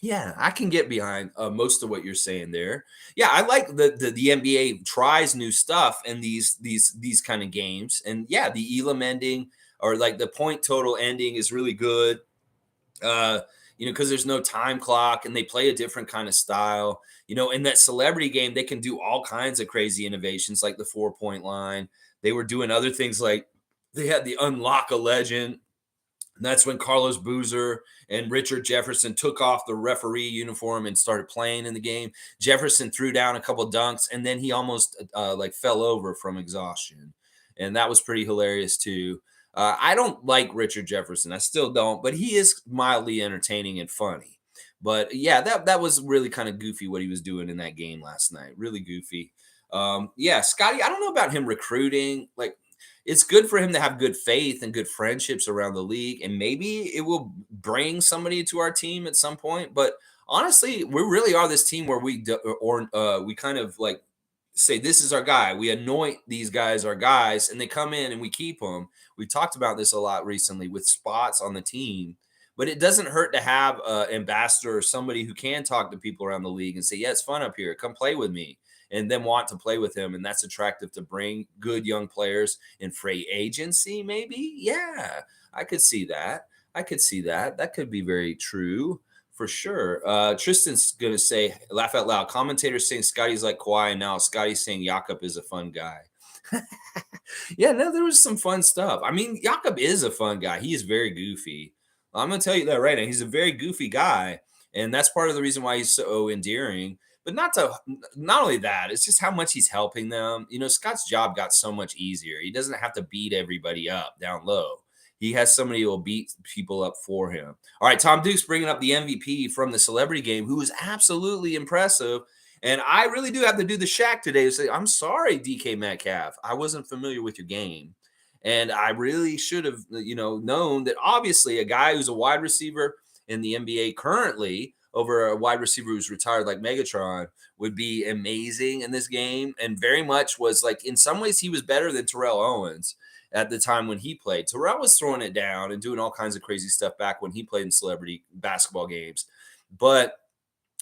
Yeah, I can get behind most of what you're saying there. Yeah, I like the NBA tries new stuff in these kind of games, and yeah, the Elam ending or like the point total ending is really good. Because there's no time clock and they play a different kind of style. In that celebrity game, they can do all kinds of crazy innovations, like the 4-point line. They were doing other things like they had the unlock a legend. And that's when Carlos Boozer and Richard Jefferson took off the referee uniform and started playing in the game. Jefferson threw down a couple dunks, and then he almost fell over from exhaustion. And that was pretty hilarious, too. I don't like Richard Jefferson. I still don't, but he is mildly entertaining and funny. But, yeah, that was really kind of goofy what he was doing in that game last night. Really goofy. Scottie, I don't know about him recruiting. Like, it's good for him to have good faith and good friendships around the league, and maybe it will bring somebody to our team at some point. But honestly, we really are this team where we kind of like say this is our guy. We anoint these guys our guys, and they come in and we keep them. We talked about this a lot recently with spots on the team, but it doesn't hurt to have an ambassador or somebody who can talk to people around the league and say, yeah, it's fun up here. Come play with me. And then want to play with him. And that's attractive to bring good young players in free agency, maybe? Yeah, I could see that. That could be very true for sure. Tristan's going to say, laugh out loud. Commentators saying Scottie's like Kawhi, and now Scottie's saying Jakob is a fun guy. Yeah, no, there was some fun stuff. I mean, Jakob is a fun guy. He is very goofy. I'm going to tell you that right now. He's a very goofy guy. And that's part of the reason why he's so endearing. But not only that, it's just how much he's helping them. Scott's job got so much easier. He doesn't have to beat everybody up down low. He has somebody who will beat people up for him. All right, Tom Duke's bringing up the MVP from the celebrity game, who was absolutely impressive. And I really do have to do the SHAQ today to say, I'm sorry, DK Metcalf. I wasn't familiar with your game. And I really should have, known that obviously a guy who's a wide receiver in the NBA currently over a wide receiver who's retired like Megatron would be amazing in this game, and very much was like, in some ways, he was better than Terrell Owens at the time when he played. Terrell was throwing it down and doing all kinds of crazy stuff back when he played in celebrity basketball games. But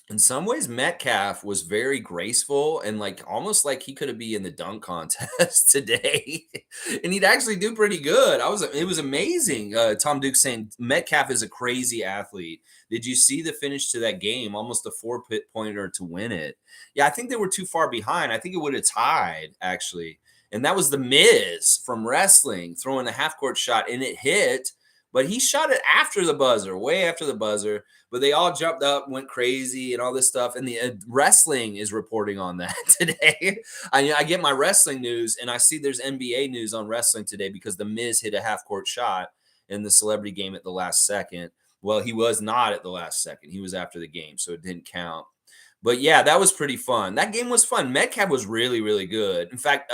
in some ways, Metcalf was very graceful and like almost like he could have been in the dunk contest today, and he'd actually do pretty good. It was amazing. Tom Duke saying Metcalf is a crazy athlete. Did you see the finish to that game? Almost a 4-pointer to win it. Yeah, I think they were too far behind. I think it would have tied actually, and that was the Miz from wrestling throwing a half-court shot, and it hit. But he shot it after the buzzer, way after the buzzer. But they all jumped up, went crazy, and all this stuff. And the wrestling is reporting on that today. I get my wrestling news, and I see there's NBA news on wrestling today because the Miz hit a half-court shot. in the celebrity game at the last second. Well, he was not at the last second. He was after the game, so it didn't count. But yeah, that was pretty fun. That game was fun. Metcalf was really, really good. In fact,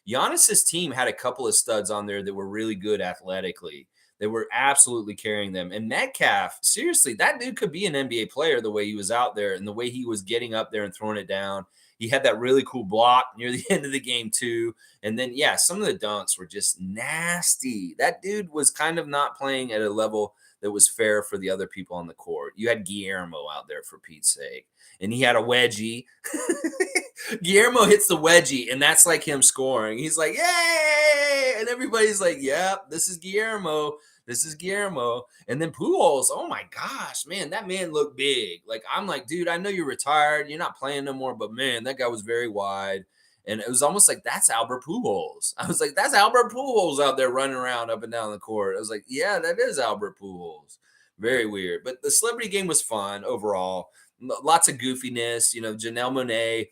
Giannis's team had a couple of studs on there that were really good athletically. They were absolutely carrying them. And Metcalf, seriously, that dude could be an NBA player the way he was out there and the way he was getting up there and throwing it down. He had that really cool block near the end of the game, too. And then, yeah, some of the dunks were just nasty. That dude was kind of not playing at a level that was fair for the other people on the court. You had Guillermo out there, for Pete's sake, and he had a wedgie. Guillermo hits the wedgie, and that's like him scoring. He's like, yay! And everybody's like, yep, this is Guillermo. This is Guillermo. And then Pujols, oh my gosh, man, that man looked big. Like, I'm like, dude, I know you're retired. You're not playing no more, but man, that guy was very wide. And it was almost like, that's Albert Pujols. I was like, that's Albert Pujols out there running around up and down the court. I was like, yeah, that is Albert Pujols. Very weird. But the celebrity game was fun overall. Lots of goofiness. Janelle Monáe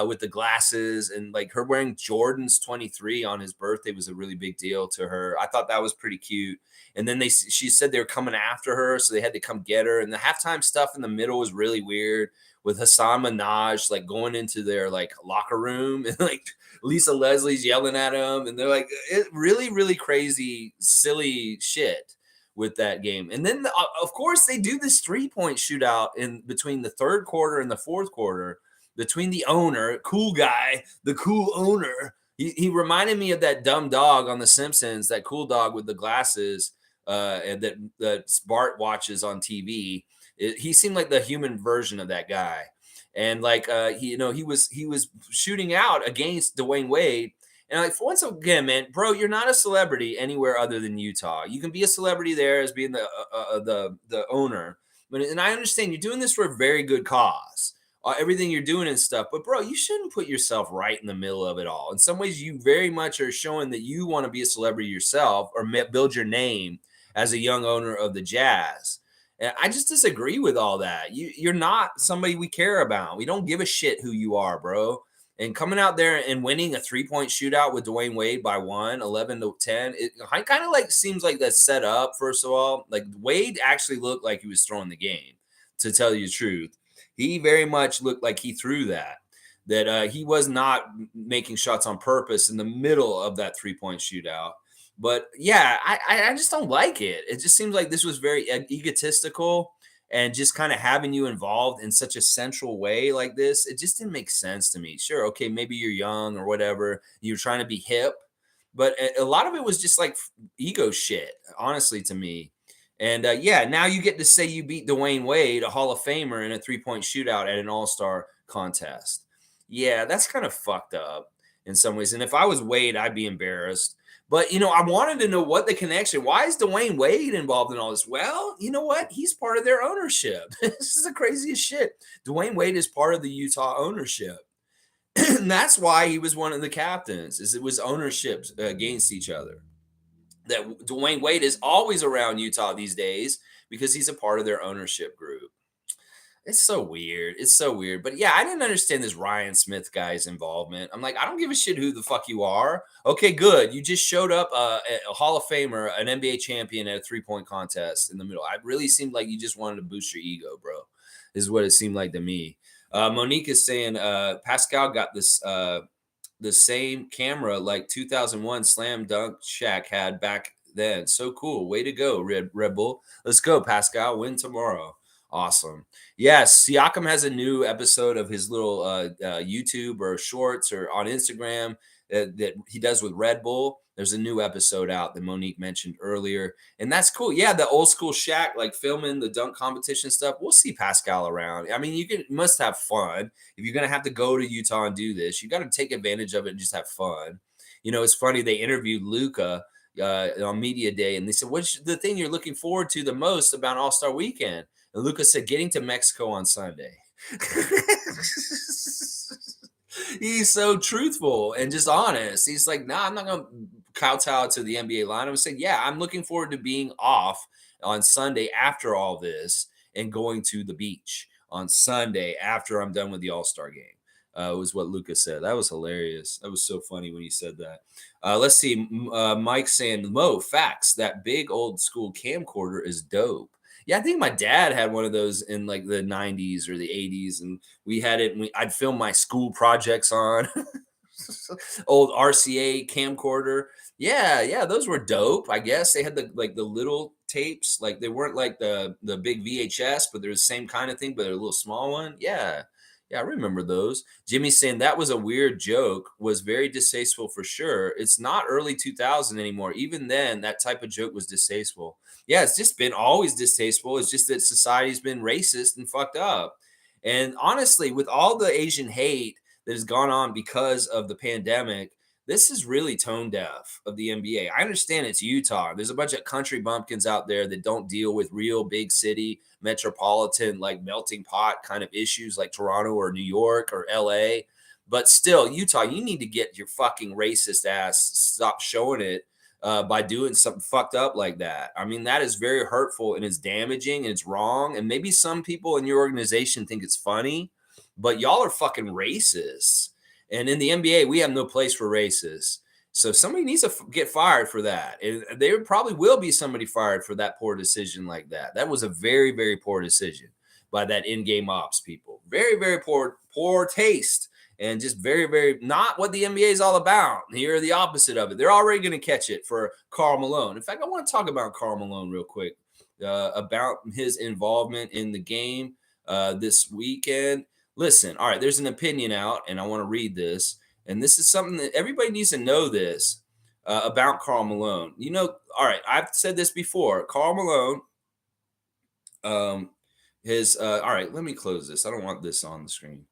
with the glasses and like her wearing Jordan's 23 on his birthday was a really big deal to her. I thought that was pretty cute. And then she said they were coming after her, so they had to come get her. And the halftime stuff in the middle was really weird, with Hassan Minaj like going into their like locker room and like Lisa Leslie's yelling at him, and they're like, it really, really crazy, silly shit with that game. And then of course they do this 3-point shootout in between the third quarter and the fourth quarter between the owner, cool guy, the cool owner. He reminded me of that dumb dog on The Simpsons, that cool dog with the glasses and that Bart watches on TV. He seemed like the human version of that guy. And like he was shooting out against Dwayne Wade. And like, once again, man, bro, you're not a celebrity anywhere other than Utah. You can be a celebrity there as being the owner, and I understand you're doing this for a very good cause. Everything you're doing and stuff, but bro, you shouldn't put yourself right in the middle of it all. In some ways, you very much are showing that you want to be a celebrity yourself or build your name as a young owner of the Jazz. And I just disagree with all that. You're not somebody we care about. We don't give a shit who you are, bro. And coming out there and winning a 3-point shootout with Dwayne Wade by 11-10, it kind of like seems like that's set up, first of all. Like, Wade actually looked like he was throwing the game, to tell you the truth. He very much looked like he threw that he was not making shots on purpose in the middle of that 3-point shootout. But yeah, I just don't like it. It just seems like this was very egotistical and just kind of having you involved in such a central way like this. It just didn't make sense to me. Sure, okay, maybe you're young or whatever. You're trying to be hip. But a lot of it was just like ego shit, honestly, to me. And yeah, now you get to say you beat Dwayne Wade, a Hall of Famer, in a 3-point shootout at an All-Star contest. Yeah, that's kind of fucked up in some ways. And if I was Wade, I'd be embarrassed. But, I wanted to know what the connection. Why is Dwayne Wade involved in all this? Well, you know what? He's part of their ownership. This is the craziest shit. Dwayne Wade is part of the Utah ownership. And that's why he was one of the captains, is it was ownerships against each other. That Dwayne Wade is always around Utah these days because he's a part of their ownership group. It's so weird. It's so weird. But yeah, I didn't understand this Ryan Smith guy's involvement. I'm like, I don't give a shit who the fuck you are. Okay, good. You just showed up a Hall of Famer, an NBA champion at a 3-point contest in the middle. It really seemed like you just wanted to boost your ego, bro, is what it seemed like to me. Monique is saying Pascal got this the same camera like 2001 Slam Dunk SHAQ had back then. So cool. Way to go, Red Bull. Let's go, Pascal. Win tomorrow. Awesome. Yes, Siakam has a new episode of his little YouTube or shorts or on Instagram that he does with Red Bull. There's a new episode out that Monique mentioned earlier, and that's cool. Yeah, the old school SHAQ, like filming the dunk competition stuff. We'll see Pascal around. I mean, you must have fun. If you're going to have to go to Utah and do this, you got to take advantage of it and just have fun. It's funny. They interviewed Luka on Media Day, and they said, what's the thing you're looking forward to the most about All-Star Weekend? And Luka said, getting to Mexico on Sunday. He's so truthful and just honest. He's like, nah, I'm not going to kowtow to the NBA line. I'm saying, yeah, I'm looking forward to being off on Sunday after all this and going to the beach on Sunday after I'm done with the All-Star game. was what Lucas said. That was hilarious. That was so funny when he said that. Let's see. Mike saying, Mo, facts. That big old school camcorder is dope. Yeah, I think my dad had one of those in like the 90s or the 80s, and we had it. And I'd film my school projects on old RCA camcorder. Yeah, those were dope. I guess they had the little tapes, like they weren't like the big VHS, but they're the same kind of thing, but they're a little small one. Yeah, I remember those. Jimmy's saying that was a weird joke, was very distasteful for sure. It's not early 2000 anymore. Even then, that type of joke was distasteful. Yeah, it's just been always distasteful. It's just that society's been racist and fucked up. And honestly, with all the Asian hate that has gone on because of the pandemic, this is really tone deaf of the NBA. I understand it's Utah. There's a bunch of country bumpkins out there that don't deal with real big city, metropolitan, like melting pot kind of issues like Toronto or New York or LA. But still, Utah, you need to get your fucking racist ass, stop showing it by doing something fucked up like that. I mean, that is very hurtful and it's damaging and it's wrong. And maybe some people in your organization think it's funny, but y'all are fucking racist. And in the NBA, we have no place for racists. So somebody needs to get fired for that. And there probably will be somebody fired for that poor decision like that. That was a very, very poor decision by that in-game ops people. Very, very poor taste. And just very, very not what the NBA is all about. Here are the opposite of it. They're already going to catch it for K.Malone. In fact, I want to talk about K.Malone real quick, about his involvement in the game this weekend. Listen, all right, there's an opinion out, and I want to read this. And this is something that everybody needs to know this about K.Malone. You know, all right, I've said this before. K.Malone, all right, let me close this. I don't want this on the screen.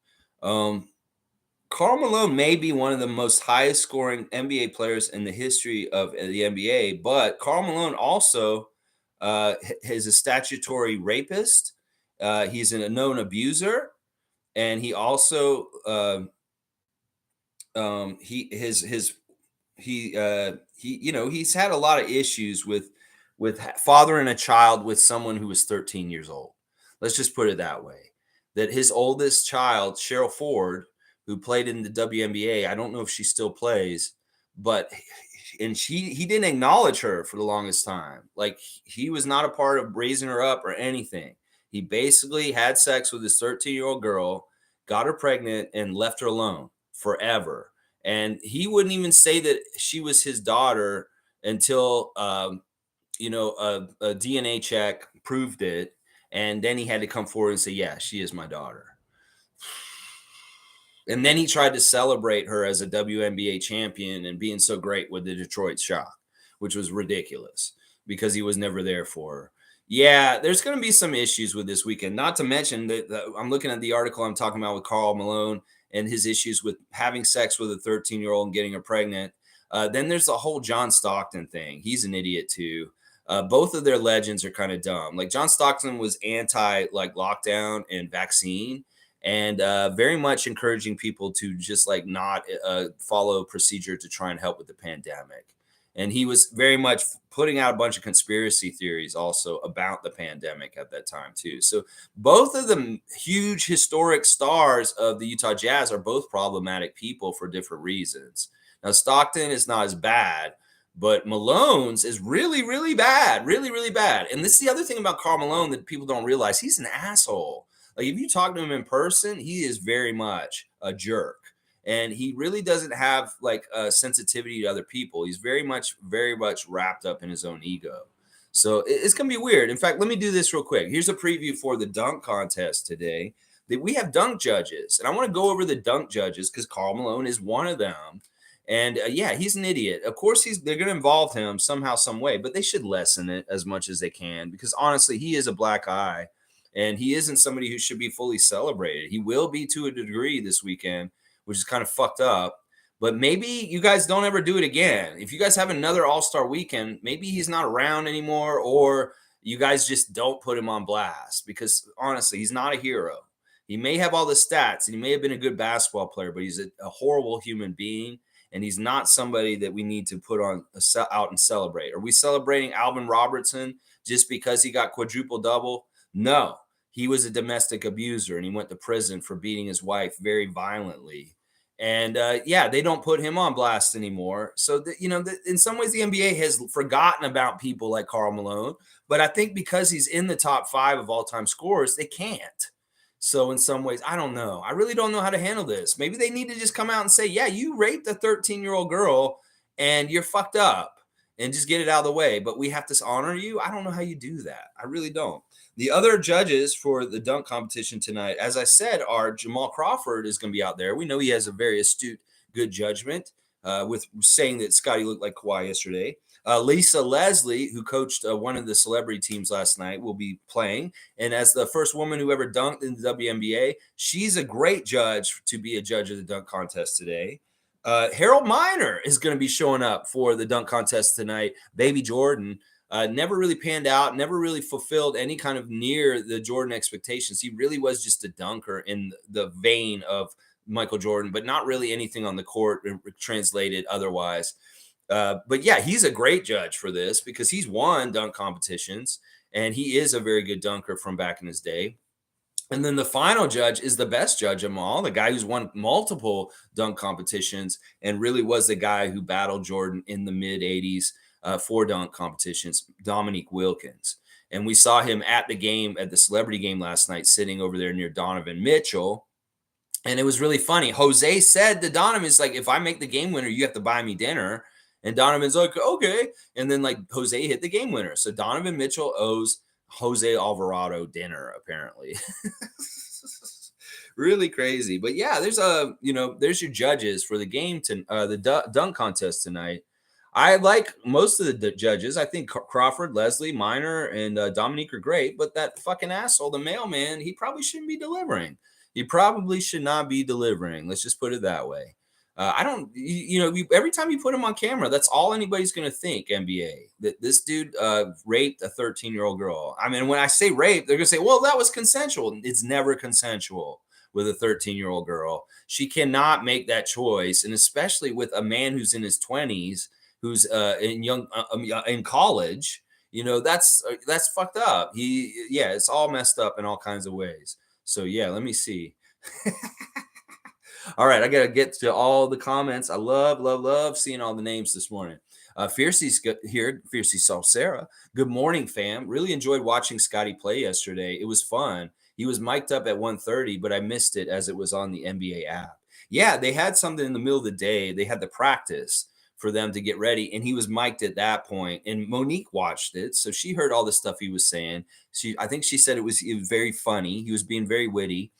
K.Malone may be one of the most highest scoring NBA players in the history of the NBA, but K.Malone also is a statutory rapist. He's a known abuser. And he also he's had a lot of issues with fathering a child with someone who was 13 years old. Let's just put it that way. That his oldest child, Cheryl Ford, who played in the WNBA, I don't know if she still plays, but he didn't acknowledge her for the longest time. Like he was not a part of raising her up or anything. He basically had sex with this 13-year-old girl, got her pregnant, and left her alone forever. And he wouldn't even say that she was his daughter until, a DNA check proved it. And then he had to come forward and say, yeah, she is my daughter. And then he tried to celebrate her as a WNBA champion and being so great with the Detroit SHAQ, which was ridiculous because he was never there for her. Yeah, there's going to be some issues with this weekend. Not to mention that I'm looking at the article I'm talking about with K.Malone and his issues with having sex with a 13-year-old and getting her pregnant. Then there's the whole John Stockton thing. He's an idiot too. Both of their legends are kind of dumb. Like John Stockton was anti lockdown and vaccine, and very much encouraging people to just not follow procedure to try and help with the pandemic. And he was very much putting out a bunch of conspiracy theories also about the pandemic at that time too. So both of the huge historic stars of the Utah Jazz are both problematic people for different reasons. Now, Stockton is not as bad, but Malone's is really, really bad. Really, really bad. And this is the other thing about K.Malone that people don't realize. He's an asshole. Like if you talk to him in person, he is very much a jerk. And he really doesn't have a sensitivity to other people. He's very much wrapped up in his own ego. So it's going to be weird. In fact, let me do this real quick. Here's a preview for the dunk contest today. We have dunk judges. And I want to go over the dunk judges because K.Malone is one of them. And he's an idiot. Of course, they're going to involve him somehow, some way. But they should lessen it as much as they can. Because honestly, he is a black eye. And he isn't somebody who should be fully celebrated. He will be to a degree this weekend, which is kind of fucked up. But maybe you guys don't ever do it again. If you guys have another All-Star weekend, maybe he's not around anymore, or you guys just don't put him on blast because honestly, he's not a hero. He may have all the stats and he may have been a good basketball player, but he's a horrible human being. And he's not somebody that we need to put on out and celebrate. Are we celebrating Alvin Robertson just because he got quadruple double? No. he was a domestic abuser and he went to prison for beating his wife very violently. And yeah, they don't put him on blast anymore. So, in some ways, the NBA has forgotten about people like Karl Malone. But I think because he's in the top 5 of all time scorers, they can't. So, in some ways, I don't know. I really don't know how to handle this. Maybe they need to just come out and say, yeah, you raped a 13-year-old girl and you're fucked up, and just get it out of the way. But we have to honor you. I don't know how you do that. I really don't. The other judges for the dunk competition tonight, as I said, are Jamal Crawford is going to be out there. We know he has a very astute, good judgment with saying that Scottie looked like Kawhi yesterday. Lisa Leslie, who coached one of the celebrity teams last night, will be playing. And as the first woman who ever dunked in the WNBA, she's a great judge to be a judge of the dunk contest today. Harold Miner is going to be showing up for the dunk contest tonight. Baby Jordan. Never really panned out, never really fulfilled any kind of near the Jordan expectations. He really was just a dunker in the vein of Michael Jordan, but not really anything on the court translated otherwise. But yeah, he's a great judge for this because he's won dunk competitions and he is a very good dunker from back in his day. And then the final judge is the best judge of them all, the guy who's won multiple dunk competitions and really was the guy who battled Jordan in the mid 80s. For dunk competitions, Dominique Wilkins. And we saw him at the game, at the celebrity game last night, sitting over there near Donovan Mitchell. And it was really funny. Jose said to Donovan, it's like, if I make the game winner, you have to buy me dinner. And Donovan's like, okay. And then like Jose hit the game winner. So Donovan Mitchell owes Jose Alvarado dinner, apparently. Really crazy. But yeah, there's there's your judges for the game, the dunk contest tonight. I like most of the judges. I think Crawford, Leslie, Miner, and Dominique are great. But that fucking asshole, the mailman, he probably shouldn't be delivering. He probably should not be delivering. Let's just put it that way. I don't, every time you put him on camera, that's all anybody's going to think, NBA, that this dude raped a 13-year-old girl. I mean, when I say rape, they're going to say, well, that was consensual. It's never consensual with a 13-year-old girl. She cannot make that choice. And especially with a man who's in his 20s, who's in college, that's fucked up. It's all messed up in all kinds of ways. So yeah, let me see. All right, I gotta get to all the comments. I love seeing all the names this morning. Fiercey's here. Fiercey Salsera. Good morning, fam. Really enjoyed watching Scottie play yesterday. It was fun. He was mic'd up at 1:30, but I missed it as it was on the NBA app. Yeah, they had something in the middle of the day. They had the practice for them to get ready. And he was mic'd at that point. And Monique watched it. So she heard all the stuff he was saying. I think she said it was very funny. He was being very witty.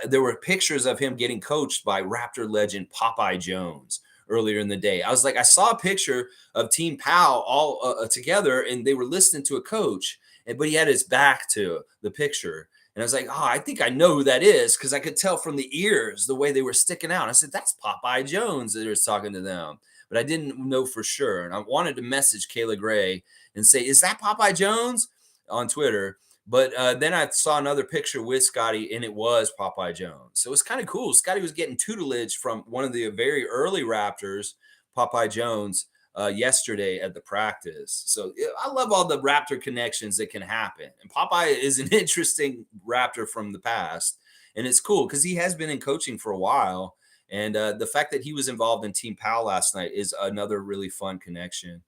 There were pictures of him getting coached by Raptor legend Popeye Jones earlier in the day. I was like, I saw a picture of Team Pal all together and they were listening to a coach, but he had his back to the picture. And I was like, I think I know who that is because I could tell from the ears, the way they were sticking out. I said, that's Popeye Jones that was talking to them. But I didn't know for sure. And I wanted to message Kayla Gray and say, is that Popeye Jones on Twitter? But then I saw another picture with Scottie, and it was Popeye Jones. So it was kind of cool. Scottie was getting tutelage from one of the very early Raptors, Popeye Jones, yesterday at the practice. So I love all the Raptor connections that can happen. And Popeye is an interesting Raptor from the past. And it's cool because he has been in coaching for a while. And the fact that he was involved in Team Pal last night is another really fun connection.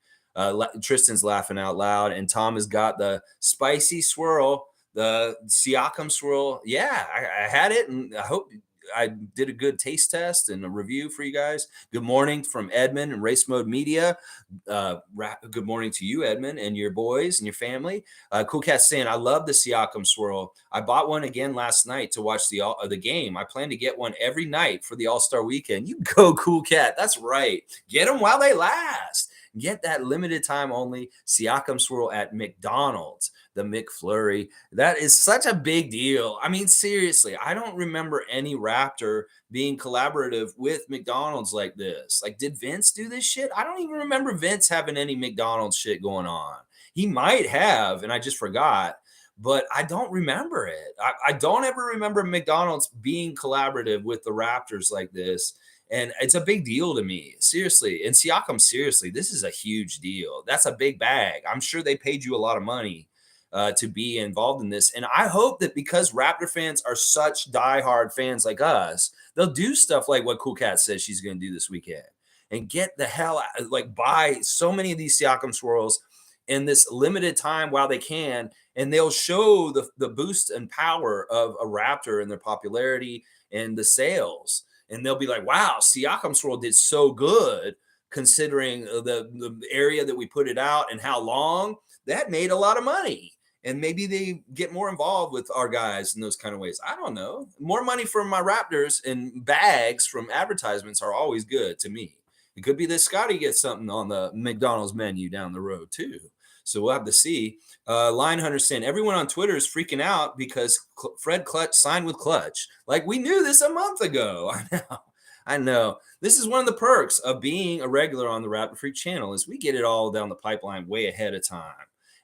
Tristan's laughing out loud, and Tom has got the spicy swirl, the Siakam swirl. Yeah, I had it, and I hope I did a good taste test and a review for you guys. Good morning from Edmund and Race Mode Media. Good morning to you, Edmund, and your boys and your family. Cool Cat saying, I love the Siakam swirl. I bought one again last night to watch the game. I plan to get one every night for the All-Star weekend. You go, Cool Cat. That's right. Get them while they last. Get that limited time only Siakam swirl at McDonald's, the McFlurry. That is such a big deal. I mean, seriously, I don't remember any Raptor being collaborative with McDonald's like this. Like, did Vince do this shit? I don't even remember Vince having any McDonald's shit going on. He might have, and I just forgot, but I don't remember it. I don't ever remember McDonald's being collaborative with the Raptors like this. And it's a big deal to me, seriously. And Siakam, seriously, this is a huge deal. That's a big bag. I'm sure they paid you a lot of money to be involved in this. And I hope that because Raptor fans are such diehard fans like us, they'll do stuff like what Cool Cat says she's going to do this weekend and get the hell out, like buy so many of these Siakam swirls in this limited time while they can. And they'll show the boost and power of a Raptor and their popularity and the sales. And they'll be like, wow, Siakam swirl did so good considering the area that we put it out and how long that made a lot of money. And maybe they get more involved with our guys in those kind of ways. I don't know. More money from my Raptors and bags from advertisements are always good to me. It could be that Scottie gets something on the McDonald's menu down the road too. So we'll have to see. Line Hunter saying everyone on Twitter is freaking out because Fred Klutch signed with Klutch. Like we knew this a month ago. I know. This is one of the perks of being a regular on the Raptor Freak channel is we get it all down the pipeline way ahead of time.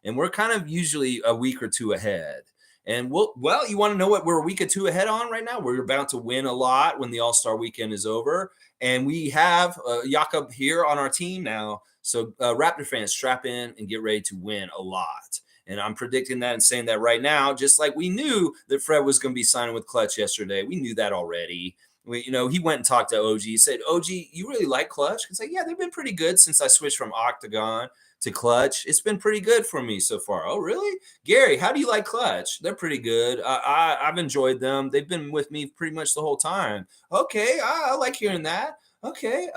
And we're kind of usually a week or two ahead. And well, you want to know what we're a week or two ahead on right now? We're about to win a lot when the All-Star weekend is over. And we have Jakob here on our team now. So Raptor fans, strap in and get ready to win a lot. And I'm predicting that and saying that right now, just like we knew that Fred was going to be signing with Klutch yesterday. We knew that already. He went and talked to OG. He said, OG, you really like Klutch? I said, yeah, they've been pretty good since I switched from Octagon to Klutch. It's been pretty good for me so far. Oh, really? Gary, how do you like Klutch? They're pretty good. I've enjoyed them. They've been with me pretty much the whole time. Okay, I like hearing that. Okay.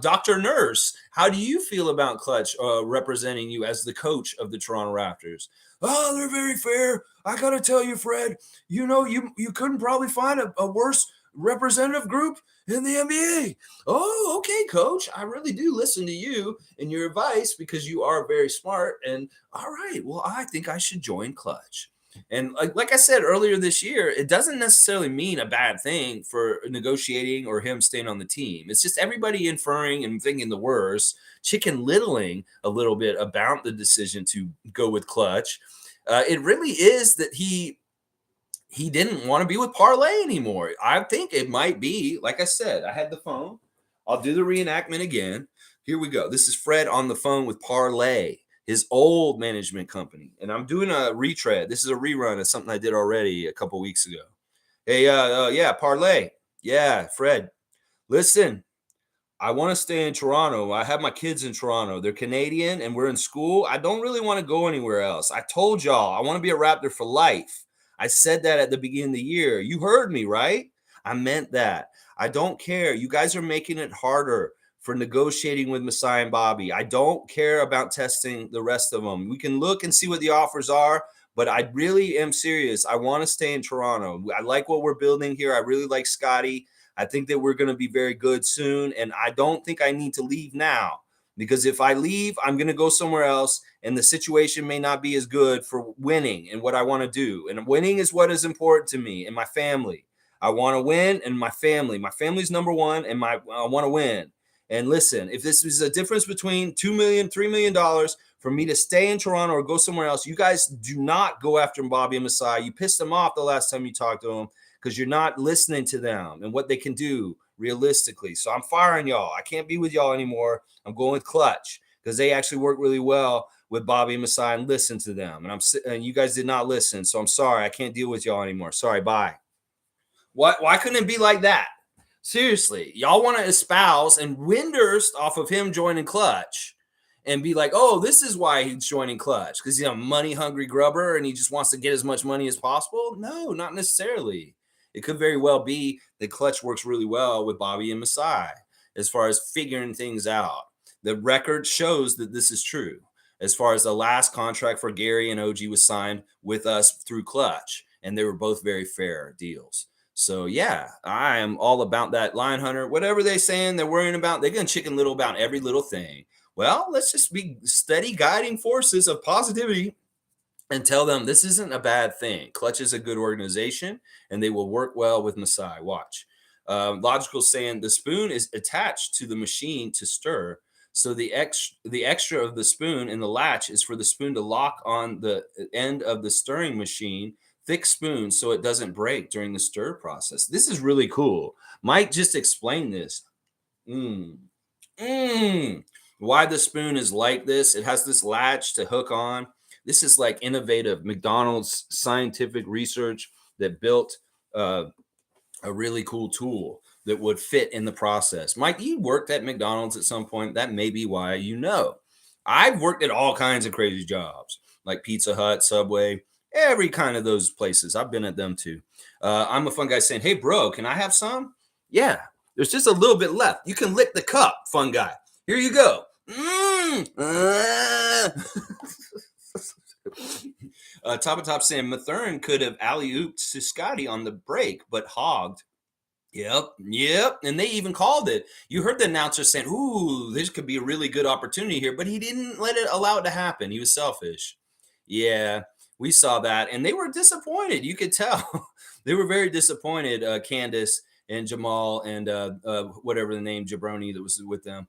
Dr. Nurse, how do you feel about Klutch representing you as the coach of the Toronto Raptors? Oh, they're very fair. I got to tell you, Fred, you couldn't probably find a worse representative group in the NBA. Oh, okay, coach. I really do listen to you and your advice because you are very smart. And all right, well, I think I should join Klutch. And like I said earlier this year, it doesn't necessarily mean a bad thing for negotiating or him staying on the team. It's just everybody inferring and thinking the worst, chicken littling a little bit about the decision to go with Klutch. It really is that he didn't want to be with Parlay anymore. I think it might be, like I said, I had the phone. I'll do the reenactment again. Here we go. This is Fred on the phone with Parlay, his old management company. And I'm doing a retread. This is a rerun of something I did already a couple weeks ago. Hey, yeah, Parlay. Yeah, Fred. Listen, I want to stay in Toronto. I have my kids in Toronto. They're Canadian and we're in school. I don't really want to go anywhere else. I told y'all I want to be a Raptor for life. I said that at the beginning of the year. You heard me, right? I meant that. I don't care. You guys are making it harder for negotiating with Masai and Bobby. I don't care about testing the rest of them. We can look and see what the offers are, but I really am serious. I want to stay in Toronto. I like what we're building here. I really like Scottie. I think that we're going to be very good soon, and I don't think I need to leave now. Because if I leave, I'm going to go somewhere else, and the situation may not be as good for winning and what I want to do. And winning is what is important to me and my family. I want to win, and my family's number one, and I want to win. And listen, if this is a difference between $2 million, $3 million for me to stay in Toronto or go somewhere else, you guys do not go after Bobby and Masai. You pissed them off the last time you talked to them because you're not listening to them and what they can do realistically. So I'm firing y'all. I can't be with y'all anymore. I'm going with Klutch because they actually work really well with Bobby and Masai and listen to them. And you guys did not listen. So I'm sorry. I can't deal with y'all anymore. Sorry. Bye. Why couldn't it be like that? Seriously, y'all want to espouse and Windhurst off of him joining Klutch and be like, oh, this is why he's joining Klutch because he's a money-hungry grubber and he just wants to get as much money as possible? No, not necessarily. It could very well be that Klutch works really well with Bobby and Masai as far as figuring things out. The record shows that this is true. As far as the last contract for Gary and OG was signed with us through Klutch, and they were both very fair deals. So, yeah, I am all about that. Lion Hunter, whatever they're saying, they're worrying about, they're going to chicken little about every little thing. Well, let's just be steady guiding forces of positivity and tell them this isn't a bad thing. Klutch is a good organization, and they will work well with Masai. Watch. Logical saying the spoon is attached to the machine to stir. So the extra of the spoon in the latch is for the spoon to lock on the end of the stirring machine. Thick spoon so it doesn't break during the stir process. This is really cool. Mike just explained this. Why the spoon is like this. It has this latch to hook on. This is like innovative McDonald's scientific research that built a really cool tool that would fit in the process. Mike, you worked at McDonald's at some point. That may be why you know. I've worked at all kinds of crazy jobs like Pizza Hut, Subway, every kind of those places. I've been at them too. I'm a fun guy saying, hey, bro, can I have some? Yeah, there's just a little bit left. You can lick the cup, fun guy. Here you go. Top of Top saying Mathurin could have alley-ooped to Scottie on the break, but hogged. Yep. And they even called it. You heard the announcer saying, ooh, this could be a really good opportunity here, but he didn't allow it to happen. He was selfish. Yeah, we saw that. And they were disappointed. You could tell. They were very disappointed, Candace and Jamal and whatever the name, Jabroni, that was with them.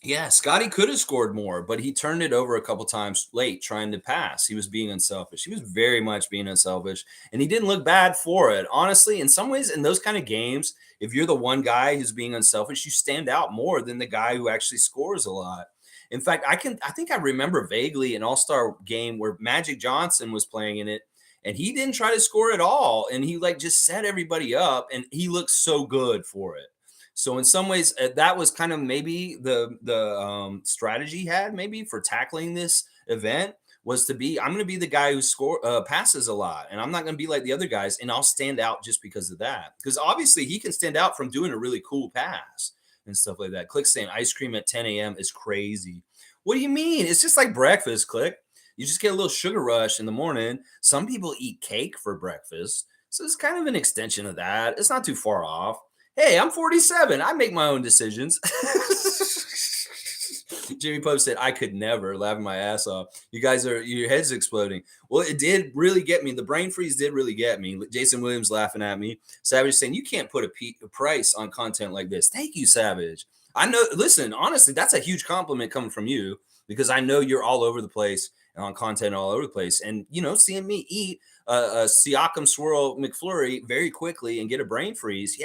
Yeah, Scottie could have scored more, but he turned it over a couple times late trying to pass. He was being unselfish. He was very much being unselfish, and he didn't look bad for it. Honestly, in some ways, in those kind of games, if you're the one guy who's being unselfish, you stand out more than the guy who actually scores a lot. In fact, I think I remember vaguely an All-Star game where Magic Johnson was playing in it, and he didn't try to score at all, and he like just set everybody up, and he looked so good for it. So in some ways, that was kind of maybe the strategy he had maybe for tackling this event was to be, I'm going to be the guy who passes a lot, and I'm not going to be like the other guys, and I'll stand out just because of that. Because obviously he can stand out from doing a really cool pass and stuff like that. Click saying ice cream at 10 a.m. is crazy. What do you mean? It's just like breakfast, Click. You just get a little sugar rush in the morning. Some people eat cake for breakfast. So it's kind of an extension of that. It's not too far off. Hey, I'm 47. I make my own decisions. Jimmy Pope said, I could never, laughing my ass off. You guys your head's exploding. Well, it did really get me. The brain freeze did really get me. Jason Williams laughing at me. Savage saying, you can't put a price on content like this. Thank you, Savage. I know, listen, honestly, that's a huge compliment coming from you because I know you're all over the place and on content all over the place. And, seeing me eat a Siakam Swirl McFlurry very quickly and get a brain freeze.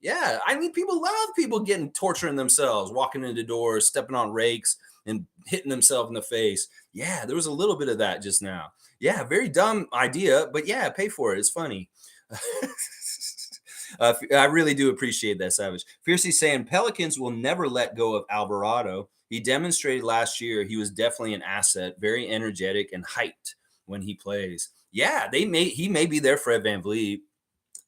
Yeah, I mean, people love people torturing themselves, walking into doors, stepping on rakes, and hitting themselves in the face. Yeah, there was a little bit of that just now. Yeah, very dumb idea, but yeah, pay for it. It's funny. I really do appreciate that, Savage. Fiercely saying Pelicans will never let go of Alvarado. He demonstrated last year he was definitely an asset, very energetic and hyped when he plays. Yeah, he may be their Fred VanVleet.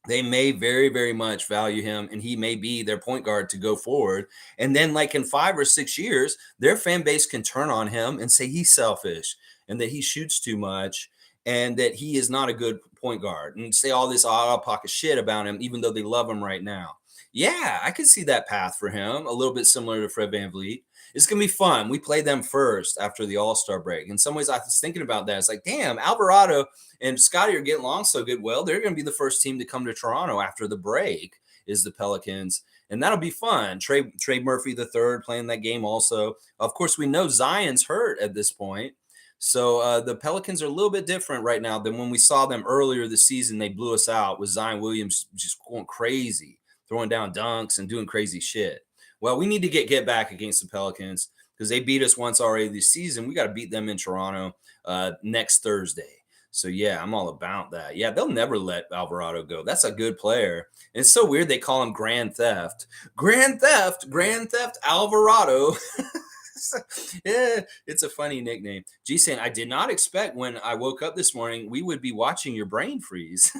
They may very, very much value him, and he may be their point guard to go forward. And then, like in 5 or 6 years, their fan base can turn on him and say he's selfish and that he shoots too much and that he is not a good point guard and say all this out-of-pocket shit about him, even though they love him right now. Yeah, I could see that path for him, a little bit similar to Fred VanVleet. It's going to be fun. We play them first after the All-Star break. In some ways, I was thinking about that. It's like, damn, Alvarado and Scottie are getting along so good. Well, they're going to be the first team to come to Toronto after the break is the Pelicans. And that'll be fun. Trey Murphy III playing that game also. Of course, we know Zion's hurt at this point. So the Pelicans are a little bit different right now than when we saw them earlier this season. They blew us out with Zion Williams just going crazy, throwing down dunks and doing crazy shit. Well, we need to get back against the Pelicans because they beat us once already this season. We got to beat them in Toronto next Thursday. So, yeah, I'm all about that. Yeah, they'll never let Alvarado go. That's a good player. And it's so weird they call him Grand Theft. Grand Theft Alvarado. Yeah, it's a funny nickname. G saying, I did not expect when I woke up this morning we would be watching your brain freeze.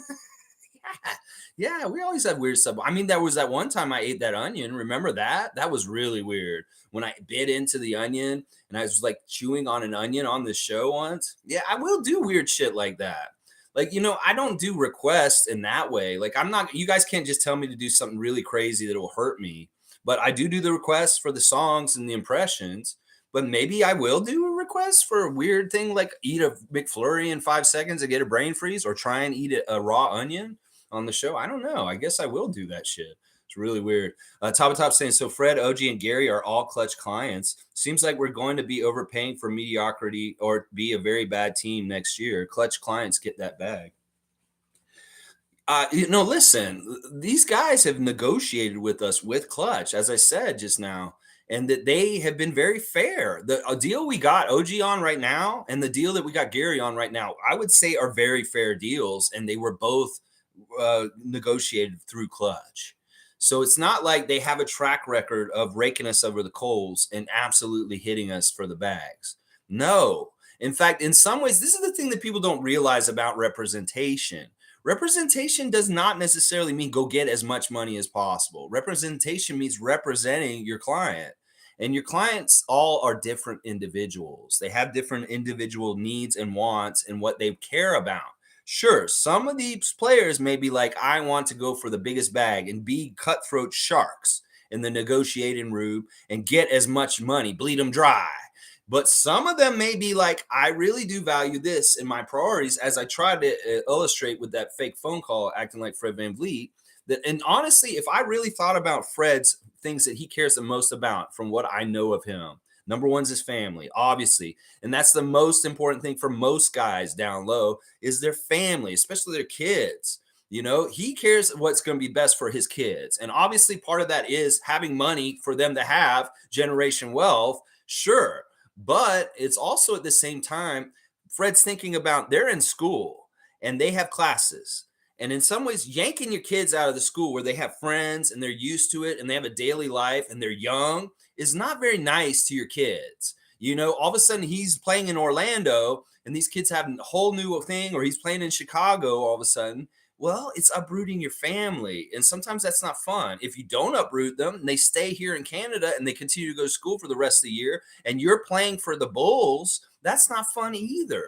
Yeah, we always have weird stuff. I mean, there was that one time I ate that onion. Remember that? That was really weird. When I bit into the onion and I was like chewing on an onion on the show once. Yeah, I will do weird shit like that. Like, I don't do requests in that way. Like, you guys can't just tell me to do something really crazy that will hurt me. But I do the requests for the songs and the impressions. But maybe I will do a request for a weird thing like eat a McFlurry in 5 seconds and get a brain freeze or try and eat a raw onion on the show. I don't know. I guess I will do that shit. It's really weird. Top saying, so Fred, OG, and Gary are all Klutch clients. Seems like we're going to be overpaying for mediocrity or be a very bad team next year. Klutch clients get that bag. Listen, these guys have negotiated with us with Klutch, as I said just now. and that they have been very fair. The deal we got OG on right now and the deal that we got Gary on right now, I would say are very fair deals, and they were both negotiated through Klutch. So it's not like they have a track record of raking us over the coals and absolutely hitting us for the bags. No. In fact, in some ways, this is the thing that people don't realize about representation. Representation does not necessarily mean go get as much money as possible. Representation means representing your client. And your clients all are different individuals. They have different individual needs and wants and what they care about. Sure, some of these players may be like, I want to go for the biggest bag and be cutthroat sharks in the negotiating room and get as much money, bleed them dry. But some of them may be like, I really do value this in my priorities, as I tried to illustrate with that fake phone call acting like Fred VanVleet. That, and honestly, if I really thought about Fred's things that he cares the most about from what I know of him, number one is his family, obviously. And that's the most important thing for most guys down low is their family, especially their kids. You know, he cares what's going to be best for his kids. And obviously part of that is having money for them to have generation wealth. Sure. But it's also at the same time, Fred's thinking about they're in school and they have classes. And in some ways, yanking your kids out of the school where they have friends and they're used to it and they have a daily life and they're young is not very nice to your kids. You know, all of a sudden he's playing in Orlando and these kids have a whole new thing, or he's playing in Chicago all of a sudden. Well, it's uprooting your family. And sometimes that's not fun. If you don't uproot them and they stay here in Canada and they continue to go to school for the rest of the year and you're playing for the Bulls, that's not fun either.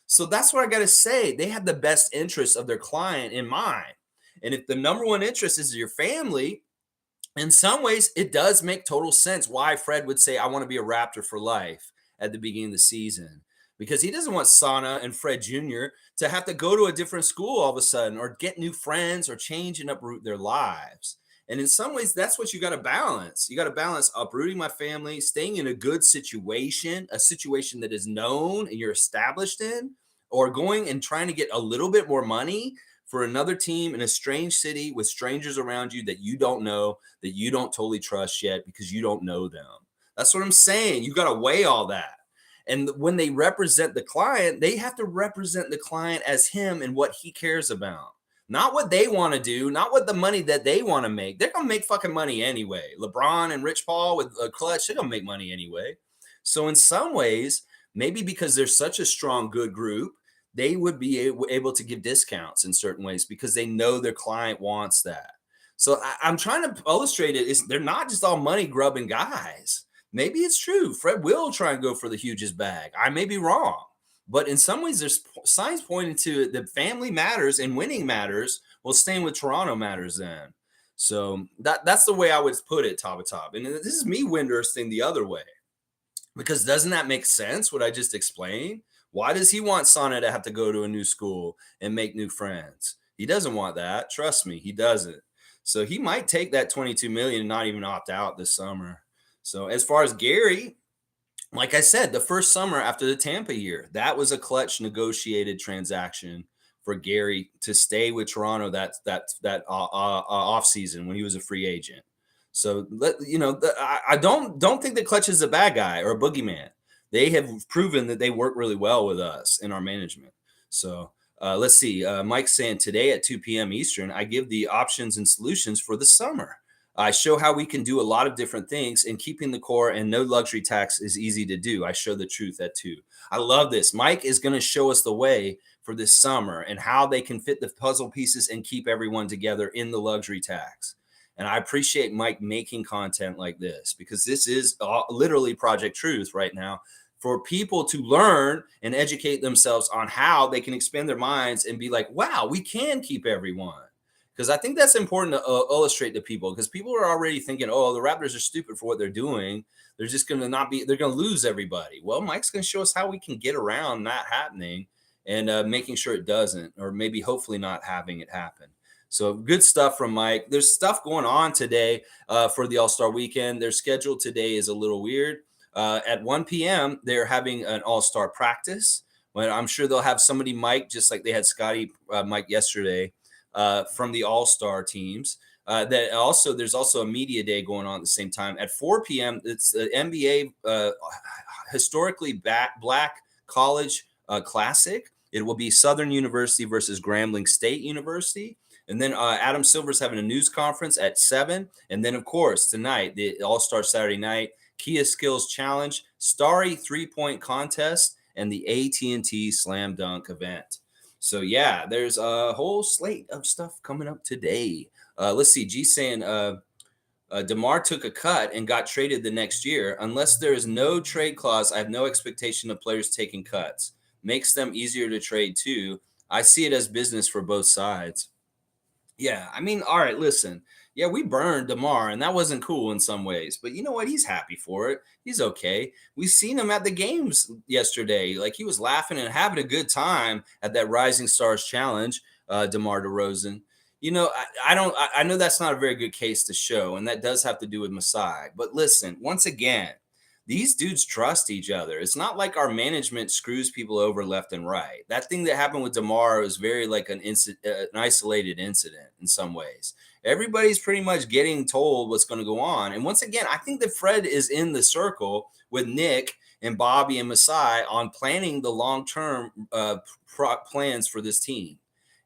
So that's what I got to say. They have the best interests of their client in mind. And if the number one interest is your family, in some ways, it does make total sense why Fred would say, I want to be a Raptor for life at the beginning of the season. Because he doesn't want Sana and Fred Jr. to have to go to a different school all of a sudden or get new friends or change and uproot their lives. And in some ways, that's what you got to balance. You got to balance uprooting my family, staying in a good situation, a situation that is known and you're established in, or going and trying to get a little bit more money for another team in a strange city with strangers around you that you don't know, that you don't totally trust yet because you don't know them. That's what I'm saying. You got to weigh all that. And when they represent the client, they have to represent the client as him and what he cares about. Not what they want to do, not what the money that they want to make. They're going to make fucking money anyway. LeBron and Rich Paul with Klutch, they're going to make money anyway. So in some ways, maybe because they're such a strong, good group, they would be able to give discounts in certain ways because they know their client wants that. So I'm trying to illustrate it. They're not just all money grubbing guys. Maybe it's true. Fred will try and go for the hugest bag. I may be wrong. But in some ways, there's signs pointing to that family matters and winning matters. Well, staying with Toronto matters then. So that's the way I would put it, top of top. And this is me Winders thing the other way. Because doesn't that make sense, what I just explained? Why does he want Sana to have to go to a new school and make new friends? He doesn't want that. Trust me, he doesn't. So he might take that $22 million and not even opt out this summer. So as far as Gary, like I said, the first summer after the Tampa year, that was a Klutch negotiated transaction for Gary to stay with Toronto that off season when he was a free agent. So I don't think that Klutch is a bad guy or a boogeyman. They have proven that they work really well with us in our management. So let's see. Mike's saying today at 2 p.m. Eastern, I give the options and solutions for the summer. I show how we can do a lot of different things, and keeping the core and no luxury tax is easy to do. I show the truth at 2. I love this. Mike is going to show us the way for this summer and how they can fit the puzzle pieces and keep everyone together in the luxury tax. And I appreciate Mike making content like this because this is literally Project Truth right now for people to learn and educate themselves on how they can expand their minds and be like, wow, we can keep everyone. Because I think that's important to illustrate to people because people are already thinking, oh, the Raptors are stupid for what they're doing. They're just going to they're going to lose everybody. Well, Mike's going to show us how we can get around that happening and making sure it doesn't, or maybe hopefully not having it happen. So good stuff from Mike. There's stuff going on today for the All-Star weekend. Their schedule today is a little weird. At 1 p.m., they're having an All-Star practice. Well, I'm sure they'll have somebody mic, just like they had Scottie mic yesterday, from the All-Star teams. that also there's also a media day going on at the same time at 4 p.m. It's the NBA historically black college classic. It will be Southern University versus Grambling State University. And then Adam Silver's having a news conference at 7. And then, of course, tonight, the All-Star Saturday night, Kia Skills Challenge, Starry three-point contest, and the AT&T Slam Dunk event. So, yeah, there's a whole slate of stuff coming up today. Let's see. G saying DeMar took a cut and got traded the next year. Unless there is no trade clause, I have no expectation of players taking cuts. Makes them easier to trade, too. I see it as business for both sides. Yeah, I mean, all right, listen. Yeah, we burned DeMar, and that wasn't cool in some ways. But you know what? He's happy for it. He's okay. We've seen him at the games yesterday. Like, he was laughing and having a good time at that Rising Stars Challenge, DeMar DeRozan. You know, I know that's not a very good case to show, and that does have to do with Masai. But listen, once again, these dudes trust each other. It's not like our management screws people over left and right. That thing that happened with DeMar was very like an isolated incident in some ways. Everybody's pretty much getting told what's going to go on. And once again, I think that Fred is in the circle with Nick and Bobby and Masai on planning the long-term plans for this team,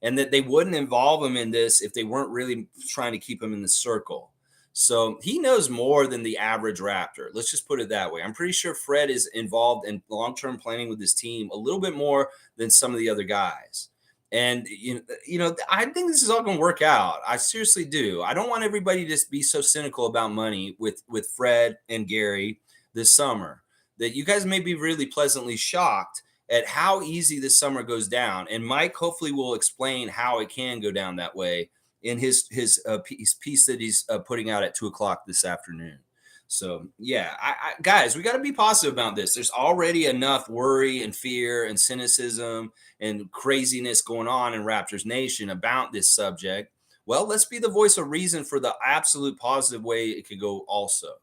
and that they wouldn't involve him in this if they weren't really trying to keep him in the circle. So he knows more than the average Raptor. Let's just put it that way. I'm pretty sure Fred is involved in long-term planning with his team a little bit more than some of the other guys. And, you know, I think this is all going to work out. I seriously do. I don't want everybody to be so cynical about money with Fred and Gary this summer, that you guys may be really pleasantly shocked at how easy this summer goes down. And Mike hopefully will explain how it can go down that way in his piece that he's putting out at 2:00 this afternoon. So, yeah, guys, we got to be positive about this. There's already enough worry and fear and cynicism and craziness going on in Raptors Nation about this subject. Well, let's be the voice of reason for the absolute positive way it could go also.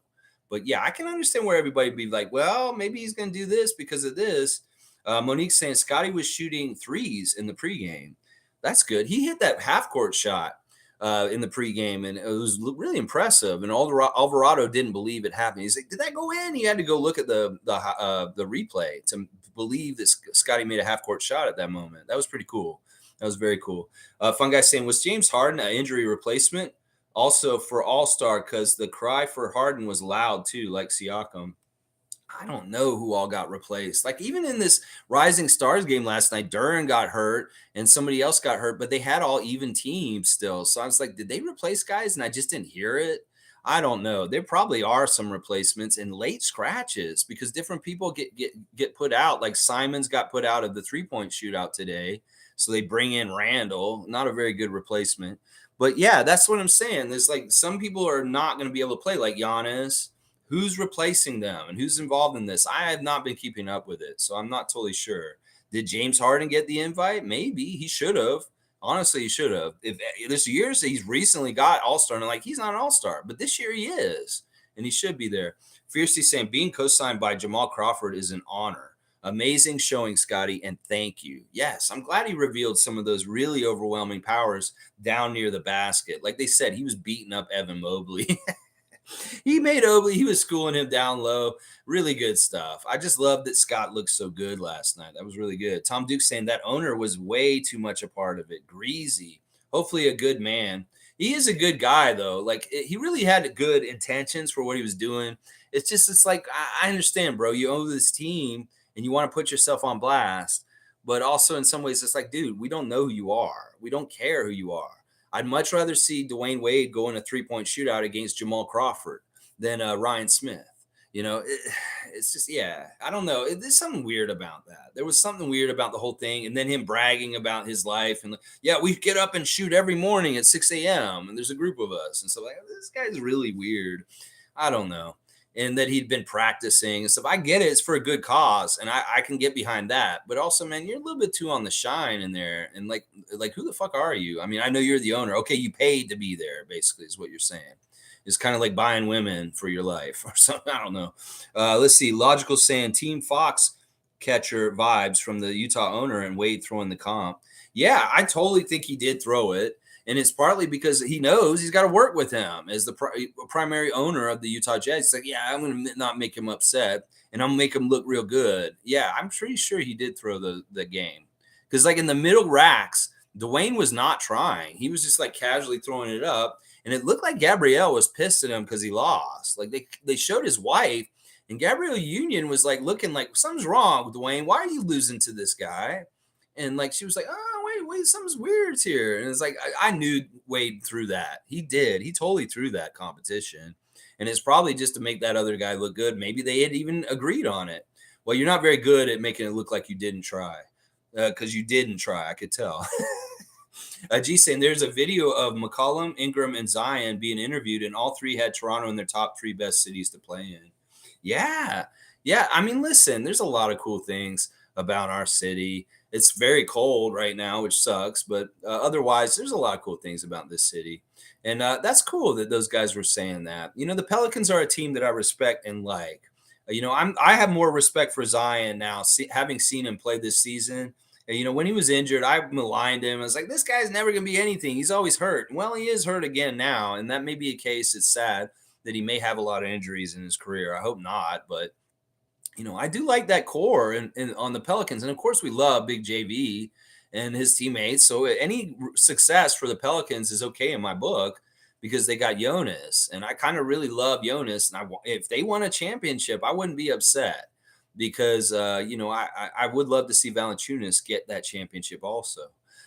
But, yeah, I can understand where everybody be like, well, maybe he's going to do this because of this. Monique saying Scottie was shooting threes in the pregame. That's good. He hit that half-court shot in the pregame, and it was really impressive. And Alvarado didn't believe it happened. He's like, "Did that go in?" He had to go look at the replay to believe that Scottie made a half court shot at that moment. That was pretty cool. That was very cool. Fun guy saying, was James Harden an injury replacement? Also for All-Star, because the cry for Harden was loud too, like Siakam. I don't know who all got replaced. Like, even in this Rising Stars game last night, Duran got hurt and somebody else got hurt, but they had all even teams still. So I was like, did they replace guys? And I just didn't hear it. I don't know. There probably are some replacements and late scratches because different people get put out. Like Simons got put out of the 3-point shootout today. So they bring in Randall, not a very good replacement. But yeah, that's what I'm saying. There's like some people are not going to be able to play, like Giannis. Who's replacing them and who's involved in this? I have not been keeping up with it, so I'm not totally sure. Did James Harden get the invite? Maybe. He should have. Honestly, he should have. If this year he's recently got All-Star, and like, he's not an All-Star, but this year he is, and he should be there. Fiercely saying being co-signed by Jamal Crawford is an honor. Amazing showing, Scottie, and thank you. Yes, I'm glad he revealed some of those really overwhelming powers down near the basket. Like they said, he was beating up Evan Mobley. He was schooling him down low. Really good stuff. I just love that Scott looked so good last night. That was really good. Tom Duke saying that owner was way too much a part of it. Greasy. Hopefully a good man. He is a good guy, though. Like, he really had good intentions for what he was doing. It's like, I understand, bro. You own this team and you want to put yourself on blast. But also in some ways, it's like, dude, we don't know who you are. We don't care who you are. I'd much rather see Dwayne Wade go in a 3-point shootout against Jamal Crawford than Ryan Smith. You know, it's just, yeah, I don't know. There's something weird about that. There was something weird about the whole thing. And then him bragging about his life. And yeah, we get up and shoot every morning at 6 a.m. And there's a group of us. And so like, this guy's really weird. I don't know. And that he'd been practicing and stuff. I get it. It's for a good cause. And I can get behind that. But also, man, you're a little bit too on the shine in there. And like, who the fuck are you? I mean, I know you're the owner. Okay, you paid to be there, basically, is what you're saying. It's kind of like buying women for your life or something. I don't know. Let's see. Logical saying Team Fox catcher vibes from the Utah owner and Wade throwing the comp. Yeah, I totally think he did throw it. And it's partly because he knows he's got to work with him as the primary owner of the Utah Jazz. He's like, yeah, I'm going to not make him upset, and I'm going to make him look real good. Yeah, I'm pretty sure he did throw the game. Because, like, in the middle racks, Dwayne was not trying. He was just, like, casually throwing it up. And it looked like Gabrielle was pissed at him because he lost. Like, they showed his wife, and Gabrielle Union was, like, looking like, something's wrong with Dwayne. Why are you losing to this guy? And, like, she was like, oh, wait, something's weird here. And it's like, I knew Wade threw that. He did. He totally threw that competition. And it's probably just to make that other guy look good. Maybe they had even agreed on it. Well, you're not very good at making it look like you didn't try. Because you didn't try, I could tell. G saying there's a video of McCollum, Ingram, and Zion being interviewed, and all three had Toronto in their top 3 best cities to play in. Yeah. I mean, listen, there's a lot of cool things about our city. It's very cold right now, which sucks, but otherwise, there's a lot of cool things about this city. And that's cool that those guys were saying that. You know, the Pelicans are a team that I respect and like. You know, I have more respect for Zion now, having seen him play this season. And, you know, when he was injured, I maligned him. I was like, this guy's never going to be anything. He's always hurt. Well, he is hurt again now, and that may be a case. It's sad that he may have a lot of injuries in his career. I hope not, but you know, I do like that core and on the Pelicans. And of course, we love Big JV and his teammates. So any success for the Pelicans is okay in my book because they got Jonas. And I kind of really love Jonas. And if they won a championship, I wouldn't be upset because, you know, I would love to see Valanciunas get that championship also.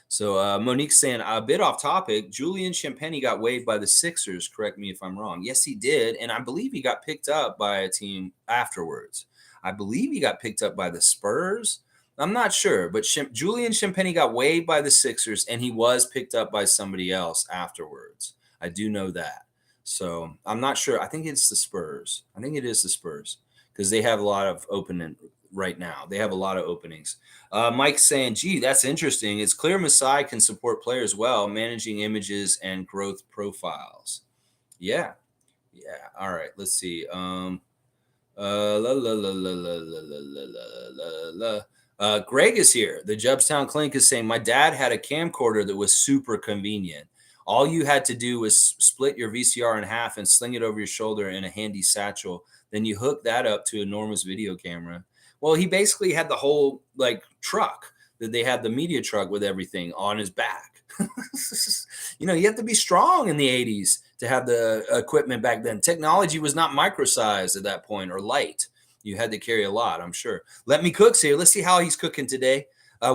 So Monique's saying, a bit off topic, Julian Champagnie got waived by the Sixers. Correct me if I'm wrong. Yes, he did. And I believe he got picked up by a team afterwards. I believe he got picked up by the Spurs. I'm not sure, but Julian Champagnie got waived by the Sixers, and he was picked up by somebody else afterwards. I do know that. So I'm not sure. I think it's the Spurs. I think it is the Spurs because they have a lot of opening right now. They have a lot of openings. Mike's saying, gee, that's interesting. It's clear Masai can support players well, managing images and growth profiles. Yeah. All right. Let's see. Greg is here. The Jubstown Clink is saying, my dad had a camcorder that was super convenient. All you had to do was split your VCR in half and sling it over your shoulder in a handy satchel. Then you hook that up to an enormous video camera. Well, he basically had the whole like truck that they had, the media truck with everything on his back. You know, you have to be strong in the 80s to have the equipment back then. Technology was not micro-sized at that point or light. You had to carry a lot, I'm sure. Let Me Cook's here. Let's see how he's cooking today.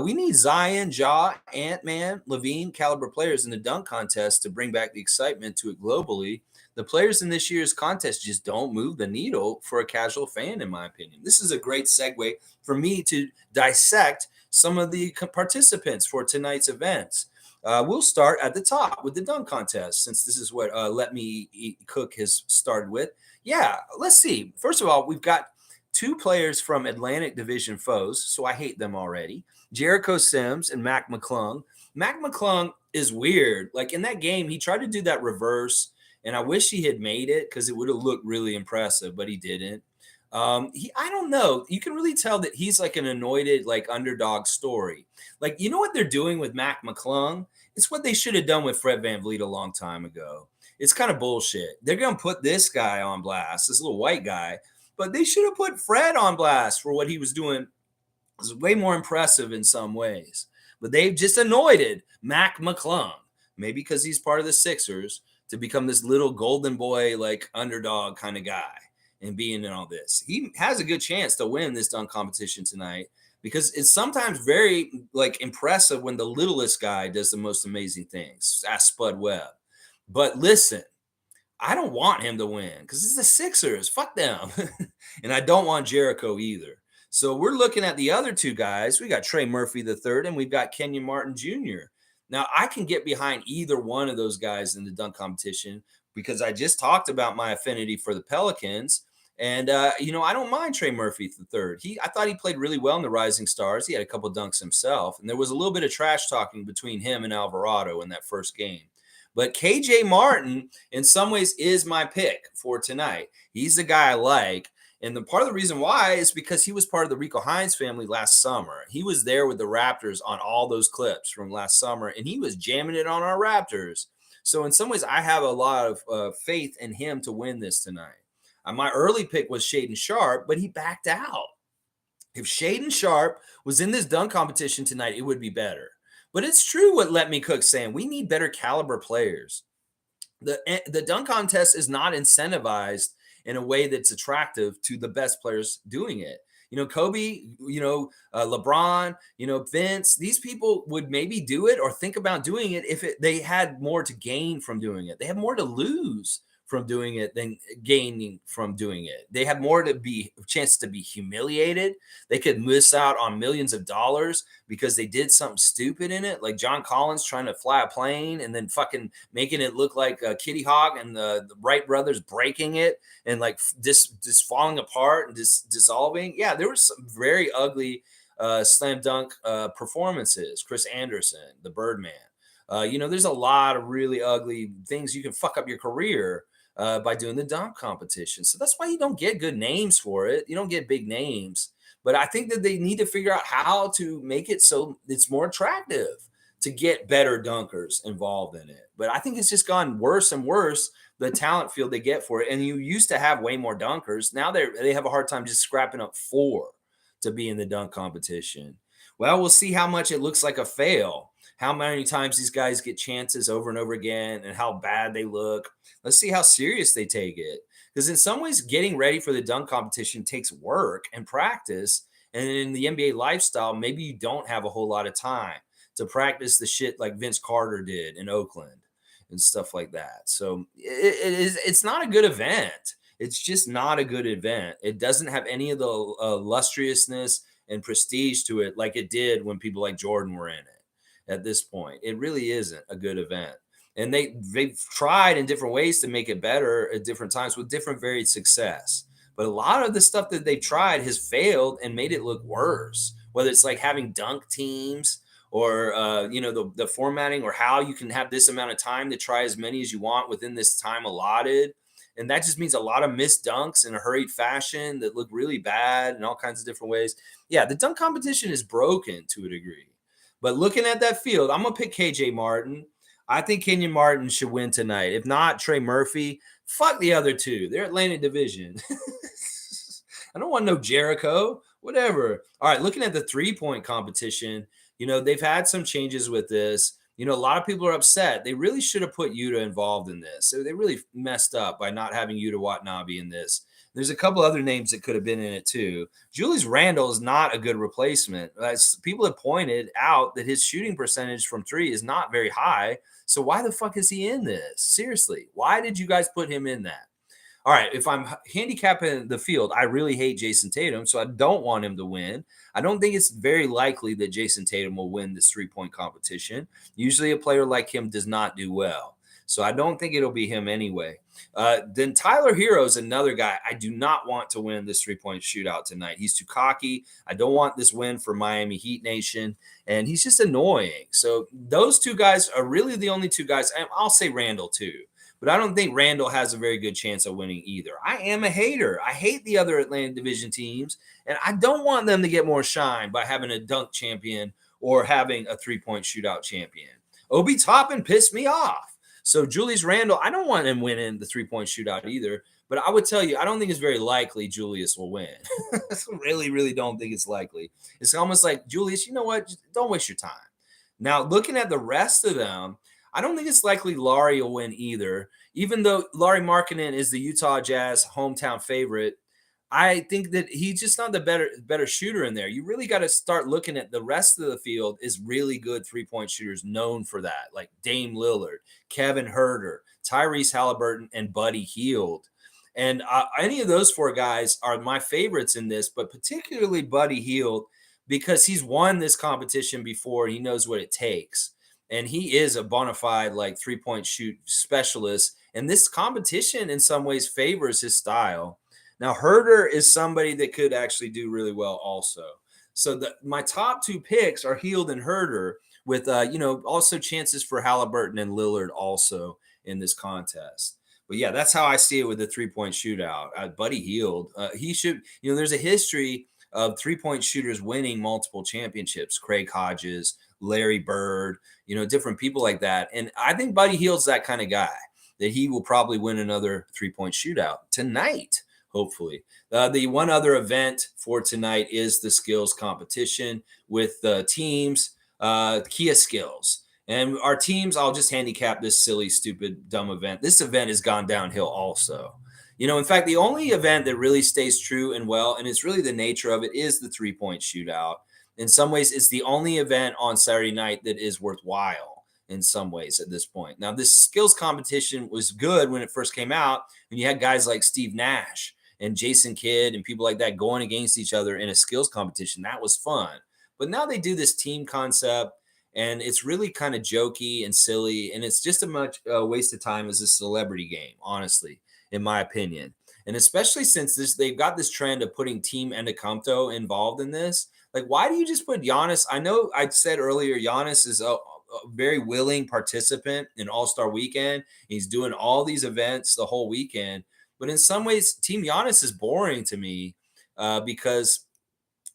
We need Zion, Ja, Ant-Man, Levine caliber players in the dunk contest to bring back the excitement to it globally. The players in this year's contest just don't move the needle for a casual fan, in my opinion. This is a great segue for me to dissect some of the participants for tonight's events. We'll start at the top with the dunk contest, since this is what Let Me Cook has started with. Yeah, let's see. First of all, we've got 2 players from Atlantic Division foes, so I hate them already. Jericho Sims and Mac McClung. Mac McClung is weird. Like in that game, he tried to do that reverse, and I wish he had made it because it would have looked really impressive, but he didn't. I don't know. You can really tell that he's like an anointed, like underdog story. Like, you know what they're doing with Mac McClung? It's what they should have done with Fred VanVleet a long time ago. It's kind of bullshit. They're going to put this guy on blast, this little white guy, but they should have put Fred on blast for what he was doing. It was way more impressive in some ways, but they've just anointed Mac McClung, maybe because he's part of the Sixers, to become this little golden boy, like underdog kind of guy. And being in all this, he has a good chance to win this dunk competition tonight because it's sometimes very like impressive when the littlest guy does the most amazing things. Ask Spud Webb. But listen, I don't want him to win because it's the Sixers. Fuck them. And I don't want Jericho either. So we're looking at the other 2 guys. We got Trey Murphy III and we've got Kenyon Martin Jr. Now I can get behind either one of those guys in the dunk competition because I just talked about my affinity for the Pelicans. And, you know, I don't mind Trey Murphy III. I thought he played really well in the Rising Stars. He had a couple dunks himself. And there was a little bit of trash talking between him and Alvarado in that first game. But KJ Martin, in some ways, is my pick for tonight. He's the guy I like. And the part of the reason why is because he was part of the Rico Hines family last summer. He was there with the Raptors on all those clips from last summer, and he was jamming it on our Raptors. So in some ways, I have a lot of faith in him to win this tonight. My early pick was Shaden Sharp, but he backed out. If Shaden Sharp was in this dunk competition tonight, it would be better. But it's true what Let Me Cook's saying. We need better caliber players. The dunk contest is not incentivized in a way that's attractive to the best players doing it. Kobe, LeBron, Vince, these people would maybe do it or think about doing it if they had more to gain from doing it. They have more to lose from doing it than gaining from doing it. They have more to be chance to be humiliated. They could miss out on millions of dollars because they did something stupid in it, like John Collins trying to fly a plane and then fucking making it look like a Kitty Hawk and the Wright brothers breaking it and like just falling apart and just dissolving. Yeah, there was some very ugly slam dunk performances. Chris Anderson, the Birdman. There's a lot of really ugly things you can fuck up your career by doing the dunk competition. So that's why you don't get good names for it. You don't get big names. But I think that they need to figure out how to make it so it's more attractive to get better dunkers involved in it. But I think it's just gone worse and worse, the talent field they get for it. And you used to have way more dunkers. Now they have a hard time just scrapping up 4 to be in the dunk competition. Well, we'll see how much it looks like a fail. How many times these guys get chances over and over again and how bad they look. Let's see how serious they take it. Because in some ways, getting ready for the dunk competition takes work and practice. And in the NBA lifestyle, maybe you don't have a whole lot of time to practice the shit like Vince Carter did in Oakland and stuff like that. So it's not a good event. It's just not a good event. It doesn't have any of the illustriousness and prestige to it like it did when people like Jordan were in it. At this point, it really isn't a good event. And they've tried in different ways to make it better at different times with different varied success. But a lot of the stuff that they've tried has failed and made it look worse, whether it's like having dunk teams or, the formatting or how you can have this amount of time to try as many as you want within this time allotted. And that just means a lot of missed dunks in a hurried fashion that look really bad in all kinds of different ways. Yeah, the dunk competition is broken to a degree. But looking at that field, I'm going to pick KJ Martin. I think Kenyon Martin should win tonight. If not, Trey Murphy. Fuck the other two. They're Atlantic Division. I don't want no Jericho. Whatever. All right, looking at the three-point competition, they've had some changes with this. A lot of people are upset. They really should have put Yuta involved in this. So they really messed up by not having Yuta Watanabe in this. There's a couple other names that could have been in it too. Julius Randle is not a good replacement. As people have pointed out that his shooting percentage from 3 is not very high. So why the fuck is he in this? Seriously, why did you guys put him in that? All right, if I'm handicapping the field, I really hate Jason Tatum, so I don't want him to win. I don't think it's very likely that Jason Tatum will win this three-point competition. Usually a player like him does not do well. So I don't think it'll be him anyway. Then Tyler Hero is another guy. I do not want to win this three-point shootout tonight. He's too cocky. I don't want this win for Miami Heat Nation. And he's just annoying. So those two guys are really the only two guys. I'll say Randall too. But I don't think Randall has a very good chance of winning either. I am a hater. I hate the other Atlantic Division teams. And I don't want them to get more shine by having a dunk champion or having a three-point shootout champion. Obi Toppin pissed me off. So Julius Randle, I don't want him winning the three-point shootout either. But I would tell you, I don't think it's very likely Julius will win. Really, really don't think it's likely. It's almost like, Julius, you know what? Just don't waste your time. Now, looking at the rest of them, I don't think it's likely Larry will win either. Even though Larry Markkinen is the Utah Jazz hometown favorite, I think that he's just not the better shooter in there. You really got to start looking at the rest of the field is really good three-point shooters known for that, like Dame Lillard, Kevin Huerter, Tyrese Halliburton, and Buddy Hield. And any of those 4 guys are my favorites in this, but particularly Buddy Hield because he's won this competition before. He knows what it takes. And he is a bona fide like three-point shoot specialist. And this competition in some ways favors his style. Now, Huerter is somebody that could actually do really well also. So my top 2 picks are Hield and Huerter with, also chances for Halliburton and Lillard also in this contest. But yeah, that's how I see it with the 3-point shootout. Buddy Hield, he should, there's a history of 3-point shooters winning multiple championships. Craig Hodges, Larry Bird, different people like that. And I think Buddy Hield's that kind of guy that he will probably win another 3-point shootout tonight, hopefully. The one other event for tonight is the skills competition with the teams, Kia Skills. And our teams, I'll just handicap this silly, stupid, dumb event. This event has gone downhill also. In fact, the only event that really stays true and well, and it's really the nature of it, is the 3-point shootout. In some ways, it's the only event on Saturday night that is worthwhile in some ways at this point. Now, this skills competition was good when it first came out, when you had guys like Steve Nash and Jason Kidd and people like that going against each other in a skills competition. That was fun. But now they do this team concept, and it's really kind of jokey and silly, and it's just as much a waste of time as a celebrity game, honestly, in my opinion. And especially since they've got this trend of putting Team Endocampo involved in this. Like, why do you just put Giannis? I know I said earlier, Giannis is a very willing participant in All-Star Weekend. He's doing all these events the whole weekend. But in some ways, Team Giannis is boring to me because,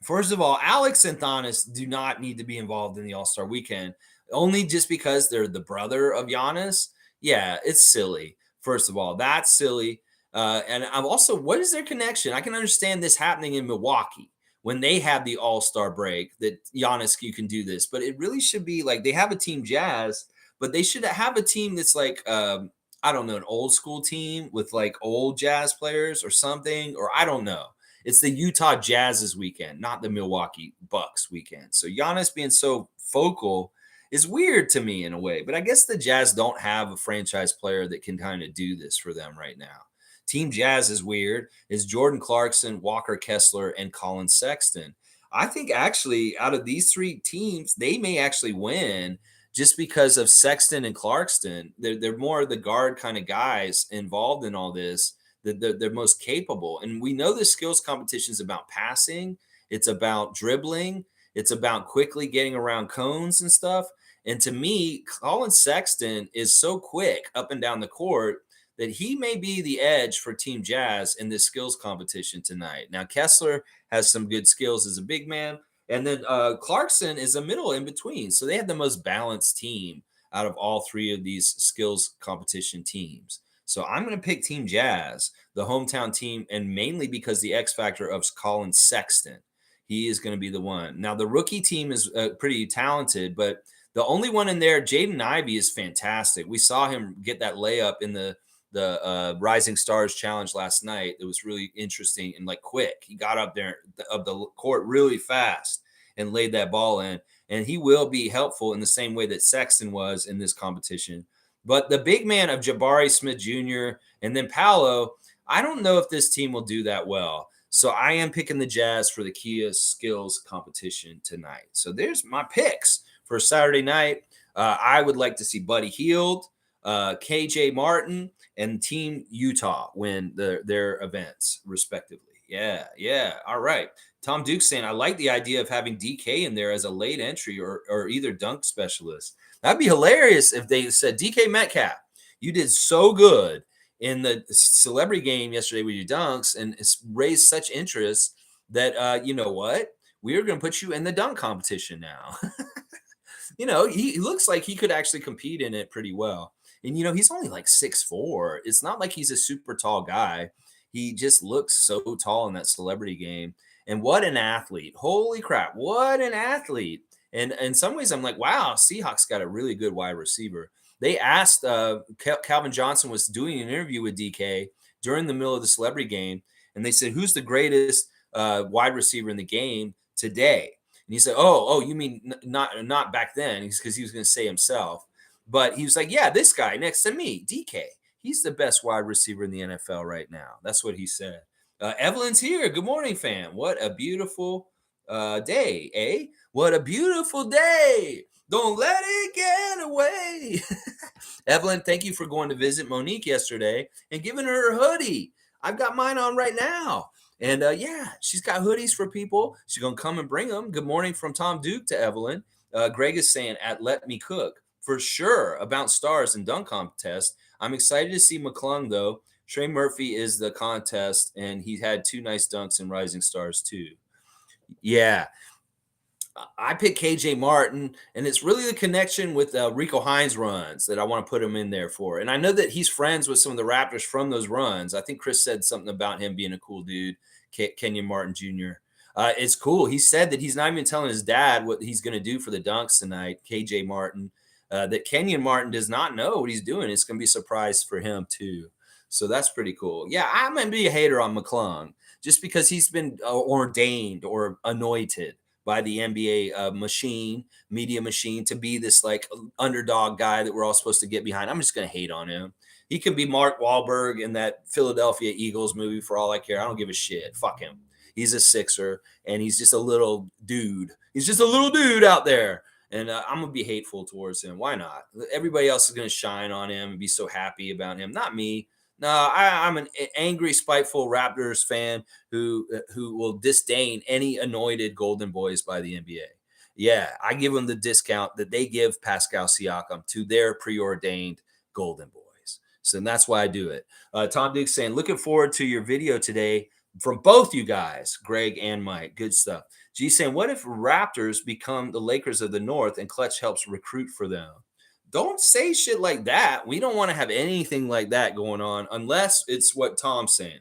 first of all, Alex and Giannis do not need to be involved in the All-Star Weekend, only just because they're the brother of Giannis. Yeah, it's silly. First of all, that's silly. And I'm also, what is their connection? I can understand this happening in Milwaukee when they have the All-Star break, that Giannis, you can do this. But it really should be like they have a Team Jazz, but they should have a team that's like, I don't know, an old school team with like old Jazz players or something, or I don't know. It's the Utah Jazz's weekend, not the Milwaukee Bucks weekend. So Giannis being so focal is weird to me in a way. But I guess the Jazz don't have a franchise player that can kind of do this for them right now. Team Jazz is weird. It's Jordan Clarkson, Walker Kessler, and Colin Sexton. I think actually out of these three teams, they may actually win just because of Sexton and Clarkson. They're more the guard kind of guys involved in all this. They're most capable. And we know the skills competition is about passing. It's about dribbling. It's about quickly getting around cones and stuff. And to me, Colin Sexton is so quick up and down the court that he may be the edge for Team Jazz in this skills competition tonight. Now, Kessler has some good skills as a big man. And then Clarkson is a middle in between. So they have the most balanced team out of all three of these skills competition teams. So I'm going to pick Team Jazz, the hometown team, and mainly because the X factor of Colin Sexton. He is going to be the one. Now, the rookie team is pretty talented, but the only one in there, Jaden Ivey, is fantastic. We saw him get that layup in the Rising Stars Challenge last night. It was really interesting and like quick. He got up there of the court really fast and laid that ball in. And he will be helpful in the same way that Sexton was in this competition. But the big man of Jabari Smith Jr. and then Paolo, I don't know if this team will do that well. So I am picking the Jazz for the Kia skills competition tonight. So there's my picks for Saturday night. I would like to see Buddy Hield, KJ Martin, and Team Utah win their events respectively. Yeah. All right. Tom Duke saying, I like the idea of having DK in there as a late entry or either dunk specialist. That'd be hilarious if they said, DK Metcalf, you did so good in the celebrity game yesterday with your dunks, and it's raised such interest that, you know what? We are going to put you in the dunk competition now. He looks like he could actually compete in it pretty well. And, he's only like 6'4". It's not like he's a super tall guy. He just looks so tall in that celebrity game. And what an athlete. Holy crap. What an athlete. And in some ways, I'm like, wow, Seahawks got a really good wide receiver. They asked Calvin Johnson was doing an interview with DK during the middle of the celebrity game. And they said, who's the greatest wide receiver in the game today? And he said, oh, you mean not back then, because he was going to say himself. But he was like, yeah, this guy next to me, DK. He's the best wide receiver in the NFL right now. That's what he said. Evelyn's here. Good morning, fam. What a beautiful day, eh? What a beautiful day. Don't let it get away. Evelyn, thank you for going to visit Monique yesterday and giving her a hoodie. I've got mine on right now. And she's got hoodies for people. She's going to come and bring them. Good morning from Tom Duke to Evelyn. Greg is saying at Let Me Cook. For sure, about stars and dunk contest. I'm excited to see McClung, though. Trey Murphy is the contest, and he had 2 nice dunks in Rising Stars, too. Yeah. I picked KJ Martin, and it's really the connection with Rico Hines runs that I want to put him in there for. And I know that he's friends with some of the Raptors from those runs. I think Chris said something about him being a cool dude, Kenyon Martin Jr. It's cool. He said that he's not even telling his dad what he's going to do for the dunks tonight, KJ Martin, that Kenyon Martin does not know what he's doing. It's going to be a surprise for him, too. So that's pretty cool. Yeah, I'm going to be a hater on McClung just because he's been ordained or anointed by the NBA media machine, to be this like underdog guy that we're all supposed to get behind. I'm just going to hate on him. He could be Mark Wahlberg in that Philadelphia Eagles movie for all I care. I don't give a shit. Fuck him. He's a Sixer, and he's just a little dude. He's just a little dude out there. And I'm going to be hateful towards him. Why not? Everybody else is going to shine on him and be so happy about him. Not me. No, I'm an angry, spiteful Raptors fan who will disdain any anointed golden boys by the NBA. Yeah, I give them the discount that they give Pascal Siakam to their preordained golden boys. So that's why I do it. Tom Diggs saying, looking forward to your video today from both you guys, Greg and Mike. Good stuff. G saying, what if Raptors become the Lakers of the North and Klutch helps recruit for them? Don't say shit like that. We don't want to have anything like that going on unless it's what Tom's saying.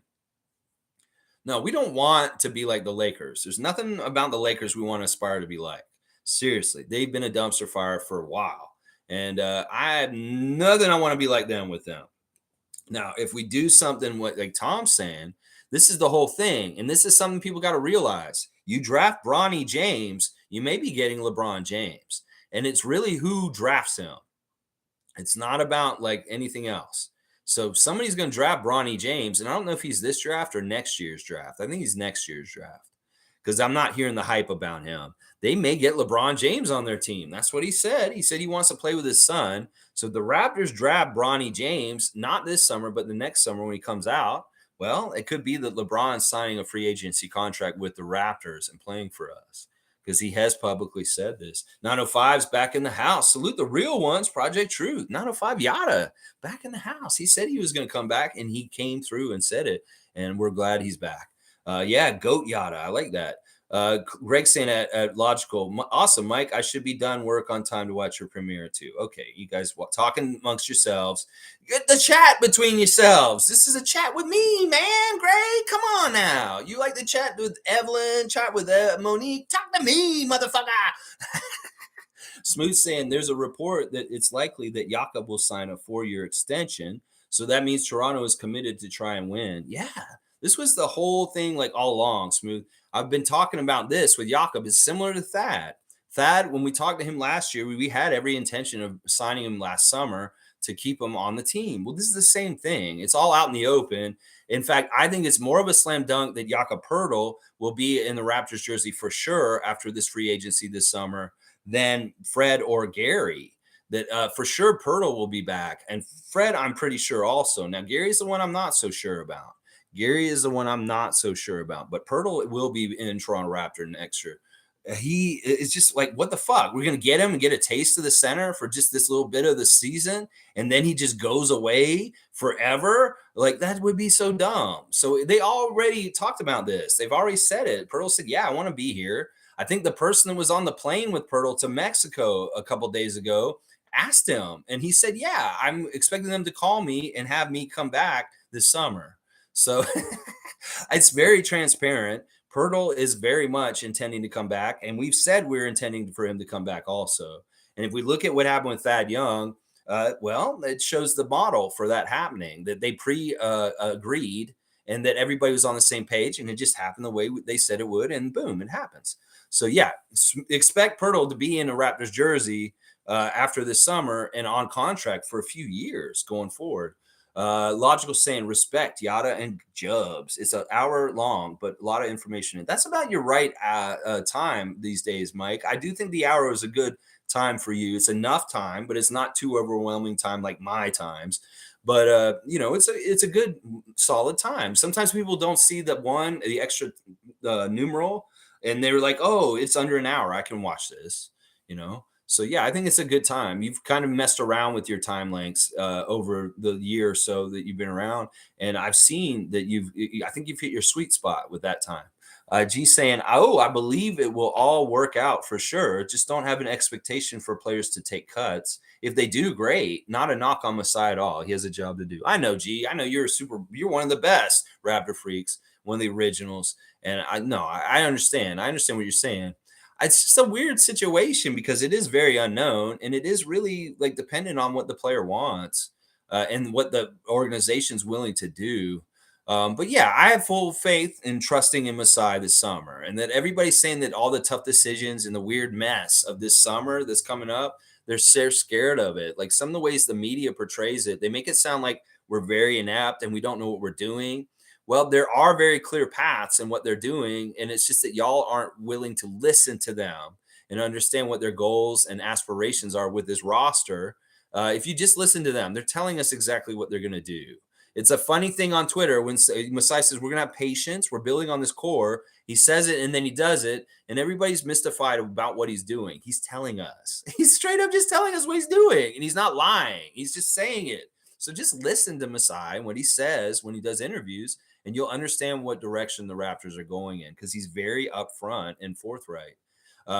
No, we don't want to be like the Lakers. There's nothing about the Lakers we want to aspire to be like. Seriously, they've been a dumpster fire for a while. And I have nothing I want to be like them with them. Now, if we do something like Tom's saying, this is the whole thing. And this is something people got to realize. You draft Bronny James, you may be getting LeBron James. And it's really who drafts him. It's not about like anything else. So somebody's going to draft Bronny James, and I don't know if he's this draft or next year's draft. I think he's next year's draft because I'm not hearing the hype about him. They may get LeBron James on their team. That's what he said. He said he wants to play with his son. So the Raptors draft Bronny James, not this summer, but the next summer when he comes out. Well, it could be that LeBron's signing a free agency contract with the Raptors and playing for us, because he has publicly said this. 905's back in the house. Salute the real ones, Project Truth. 905 Yada back in the house. He said he was going to come back, and he came through and said it, and we're glad he's back. Yeah, Goat Yada. I like that. Greg saying at Logical, awesome, Mike. I should be done work on time to watch your premiere too. Okay, you guys talking amongst yourselves. Get the chat between yourselves. This is a chat with me, man. Greg, come on now. You like to chat with Evelyn, chat with Monique. Talk to me, motherfucker. Smooth saying there's a report that it's likely that Jakob will sign a 4-year extension. So that means Toronto is committed to try and win. Yeah, this was the whole thing like all along, Smooth. I've been talking about this with Jakob. It's similar to Thad. Thad, when we talked to him last year, we had every intention of signing him last summer to keep him on the team. Well, this is the same thing. It's all out in the open. In fact, I think it's more of a slam dunk that Jakob Poeltl will be in the Raptors jersey for sure after this free agency this summer than Fred or Gary. That for sure Poeltl will be back. And Fred, I'm pretty sure also. Now, Gary's the one I'm not so sure about. Gary is the one I'm not so sure about, but Poeltl will be in Toronto Raptor next year. He is just like, what the fuck? We're going to get him and get a taste of the center for just this little bit of the season, and then he just goes away forever? Like, that would be so dumb. So they already talked about this. They've already said it. Poeltl said, yeah, I want to be here. I think the person that was on the plane with Poeltl to Mexico a couple days ago asked him, and he said, yeah, I'm expecting them to call me and have me come back this summer. So it's very transparent. Poeltl is very much intending to come back, and we've said we're intending for him to come back also. And if we look at what happened with Thad Young, well, it shows the model for that happening, that they agreed and that everybody was on the same page, and it just happened the way they said it would, and boom, it happens. So yeah, expect Poeltl to be in a Raptors jersey after this summer and on contract for a few years going forward. Logical saying respect Yada and Jubs. It's an hour long, but a lot of information. That's about your right time these days, Mike. I do think the hour is a good time for you. It's enough time, but it's not too overwhelming time like my times. But it's a good solid time. Sometimes people don't see the extra numeral, and they're like, oh, it's under an hour. I can watch this, So yeah, I think it's a good time. You've kind of messed around with your time lengths over the year or so that you've been around, and I've seen that I think you've hit your sweet spot with that time. G saying, "Oh, I believe it will all work out for sure. Just don't have an expectation for players to take cuts. If they do, great. Not a knock on Masai at all. He has a job to do. I know, G. I know you're one of the best Raptor freaks, one of the originals, and I know I understand. I understand what you're saying." It's just a weird situation because it is very unknown and it is really like dependent on what the player wants and what the organization's willing to do. But yeah, I have full faith in trusting in Masai this summer, and that everybody's saying that all the tough decisions and the weird mess of this summer that's coming up, they're so scared of it. Like some of the ways the media portrays it, they make it sound like we're very inept and we don't know what we're doing. Well, there are very clear paths in what they're doing, and it's just that y'all aren't willing to listen to them and understand what their goals and aspirations are with this roster. If you just listen to them, they're telling us exactly what they're going to do. It's a funny thing on Twitter when Masai says we're going to have patience, we're building on this core. He says it and then he does it, and everybody's mystified about what he's doing. He's telling us. He's straight up just telling us what he's doing, and he's not lying. He's just saying it. So just listen to Masai and what he says when he does interviews, and you'll understand what direction the Raptors are going in because he's very upfront and forthright.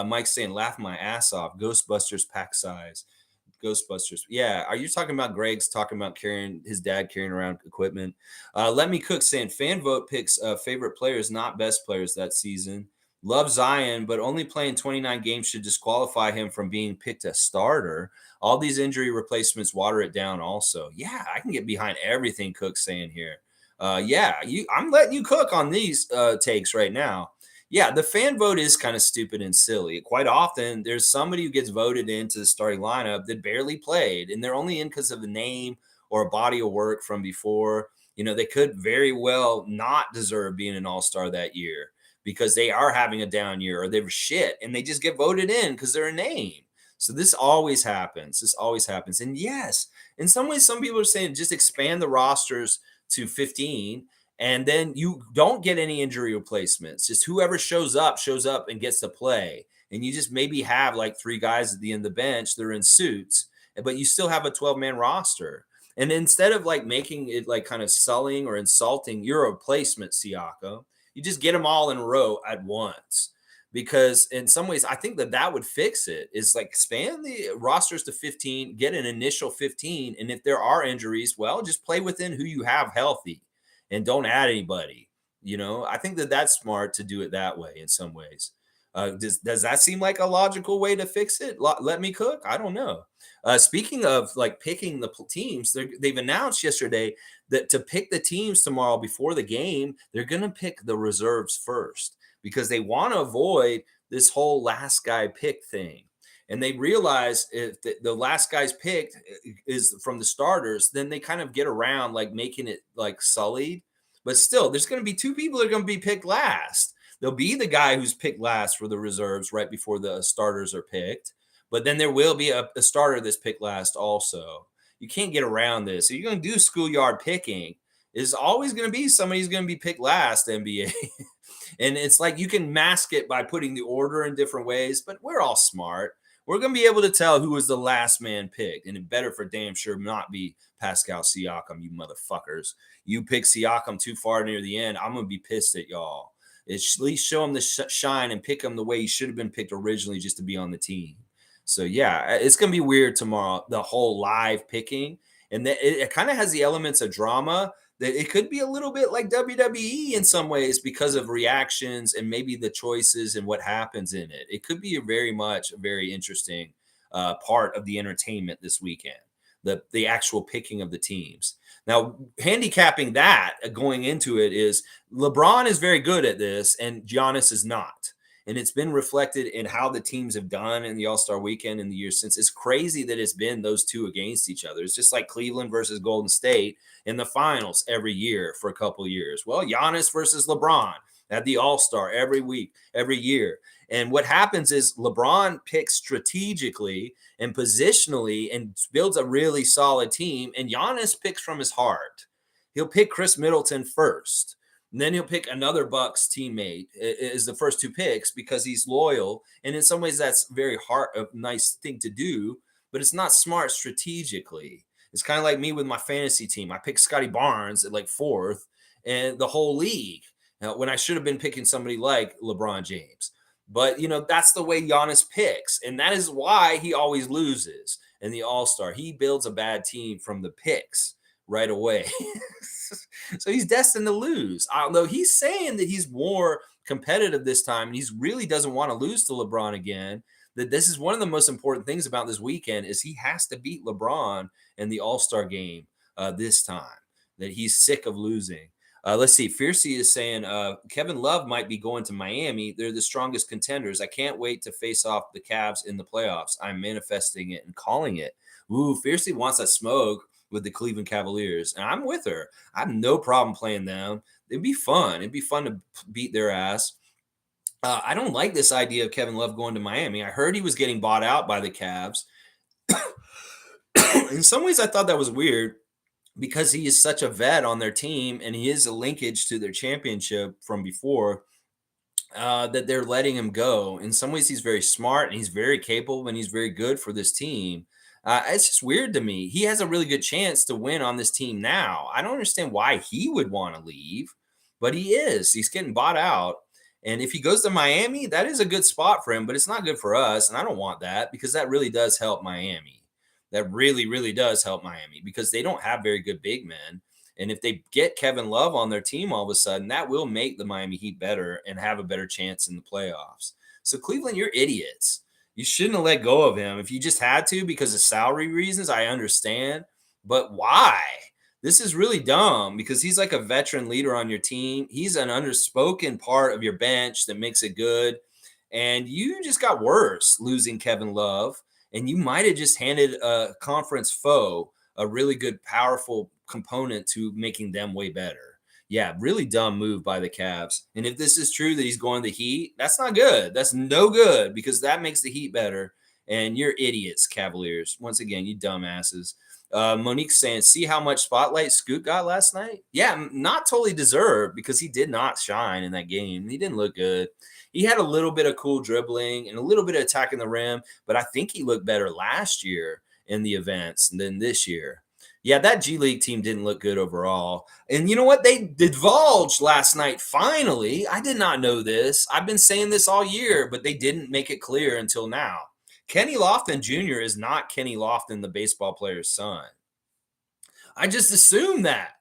Mike's saying, laugh my ass off. Ghostbusters pack size. Ghostbusters. Yeah. Are you talking about Greg's talking about his dad carrying around equipment? Let me cook saying fan vote picks favorite players, not best players that season. Love Zion, but only playing 29 games should disqualify him from being picked a starter. All these injury replacements water it down also. Yeah, I can get behind everything Cook's saying here. Yeah, I'm letting you cook on these takes right now. Yeah, the fan vote is kind of stupid and silly. Quite often, there's somebody who gets voted into the starting lineup that barely played, and they're only in because of a name or a body of work from before. They could very well not deserve being an all-star that year because they are having a down year or they're shit, and they just get voted in because they're a name. So this always happens. This always happens. And yes, in some ways, some people are saying just expand the rosters to 15 and then you don't get any injury replacements. Just whoever shows up and gets to play. And you just maybe have like three guys at the end of the bench. They're in suits, but you still have a 12-man roster. And instead of like making it like kind of sullying or insulting your replacement, Siakam, you just get them all in a row at once. Because in some ways, I think that would fix it. Is like expand the rosters to 15, get an initial 15, and if there are injuries, well, just play within who you have healthy and don't add anybody. I think that's smart to do it that way in some ways. Does that seem like a logical way to fix it? Let me cook. I don't know. Speaking of like picking the teams, they've announced yesterday that to pick the teams tomorrow before the game, they're going to pick the reserves first because they want to avoid this whole last guy pick thing. And they realize if the last guy's picked is from the starters, then they kind of get around like making it like sullied. But still, there's going to be two people that are going to be picked last. There'll be the guy who's picked last for the reserves right before the starters are picked. But then there will be a starter that's picked last also. You can't get around this. If you're going to do schoolyard picking, is always going to be somebody's going to be picked last, NBA. And it's like you can mask it by putting the order in different ways, but we're all smart. We're going to be able to tell who was the last man picked, and it better for damn sure not be Pascal Siakam, you motherfuckers. You pick Siakam too far near the end, I'm going to be pissed at y'all. At least show him the shine and pick him the way he should have been picked originally just to be on the team. So, yeah, it's going to be weird tomorrow, the whole live picking. And it kind of has the elements of drama that it could be a little bit like WWE in some ways because of reactions and maybe the choices and what happens in it. It could be a very interesting part of the entertainment this weekend, the actual picking of the teams. Now, handicapping that going into it is LeBron is very good at this and Giannis is not. And it's been reflected in how the teams have done in the All-Star weekend in the years since. It's crazy that it's been those two against each other. It's just like Cleveland versus Golden State in the finals every year for a couple of years. Well, Giannis versus LeBron at the All-Star every week, every year. And what happens is LeBron picks strategically and positionally and builds a really solid team. And Giannis picks from his heart. He'll pick Chris Middleton first. And then he'll pick another Bucks teammate is the first 2 picks because he's loyal. And in some ways, that's very hard, a nice thing to do, but it's not smart strategically. It's kind of like me with my fantasy team. I picked Scottie Barnes at like 4th, and the whole league when I should have been picking somebody like LeBron James. But that's the way Giannis picks, and that is why he always loses in the All-Star. He builds a bad team from the picks right away. So he's destined to lose. Although he's saying that he's more competitive this time and he really doesn't want to lose to LeBron again. That this is one of the most important things about this weekend is he has to beat LeBron in the All-Star game this time. That he's sick of losing. Let's see. Fiercey is saying Kevin Love might be going to Miami. They're the strongest contenders. I can't wait to face off the Cavs in the playoffs. I'm manifesting it and calling it. Ooh, Fiercey wants that smoke with the Cleveland Cavaliers, and I'm with her. I have no problem playing them. It'd be fun. It'd be fun to beat their ass. I don't like this idea of Kevin Love going to Miami. I heard he was getting bought out by the Cavs. In some ways, I thought that was weird because he is such a vet on their team and he is a linkage to their championship from before that they're letting him go. In some ways, he's very smart and he's very capable and he's very good for this team. It's just weird to me. He has a really good chance to win on this team now. I don't understand why he would want to leave, but he is. He's getting bought out. And if he goes to Miami, that is a good spot for him, but it's not good for us. And I don't want that because that really does help Miami. That really, really does help Miami because they don't have very good big men. And if they get Kevin Love on their team all of a sudden, that will make the Miami Heat better and have a better chance in the playoffs. So Cleveland, you're idiots. You shouldn't have let go of him. If you just had to because of salary reasons, I understand. But why? This is really dumb because he's like a veteran leader on your team. He's an underspoken part of your bench that makes it good. And you just got worse losing Kevin Love. And you might have just handed a conference foe a really good, powerful component to making them way better. Yeah, really dumb move by the Cavs. And if this is true that he's going to the Heat, that's not good. That's no good because that makes the Heat better. And you're idiots, Cavaliers. Once again, you dumbasses. Monique's saying, see how much spotlight Scoot got last night? Yeah, not totally deserved because he did not shine in that game. He didn't look good. He had a little bit of cool dribbling and a little bit of attacking the rim, but I think he looked better last year in the events than this year. Yeah, that G League team didn't look good overall. And you know what? They divulged last night, finally. I did not know this. I've been saying this all year, but they didn't make it clear until now. Kenny Lofton Jr. is not Kenny Lofton, the baseball player's son. I just assumed that.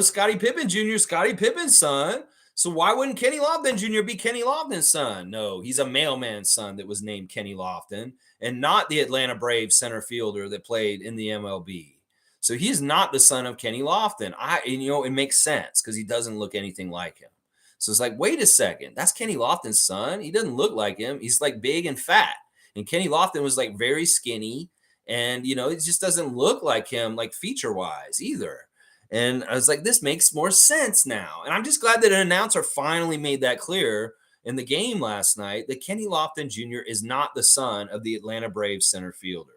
Scottie Pippen Jr. is Scottie Pippen's son. So why wouldn't Kenny Lofton Jr. be Kenny Lofton's son? No, he's a mailman's son that was named Kenny Lofton and not the Atlanta Braves center fielder that played in the MLB. So he's not the son of Kenny Lofton. It makes sense because he doesn't look anything like him. So it's like, wait a second, that's Kenny Lofton's son. He doesn't look like him. He's like big and fat. And Kenny Lofton was like very skinny. And, it just doesn't look like him, like feature wise either. And I was like, this makes more sense now. And I'm just glad that an announcer finally made that clear in the game last night that Kenny Lofton Jr. is not the son of the Atlanta Braves center fielder.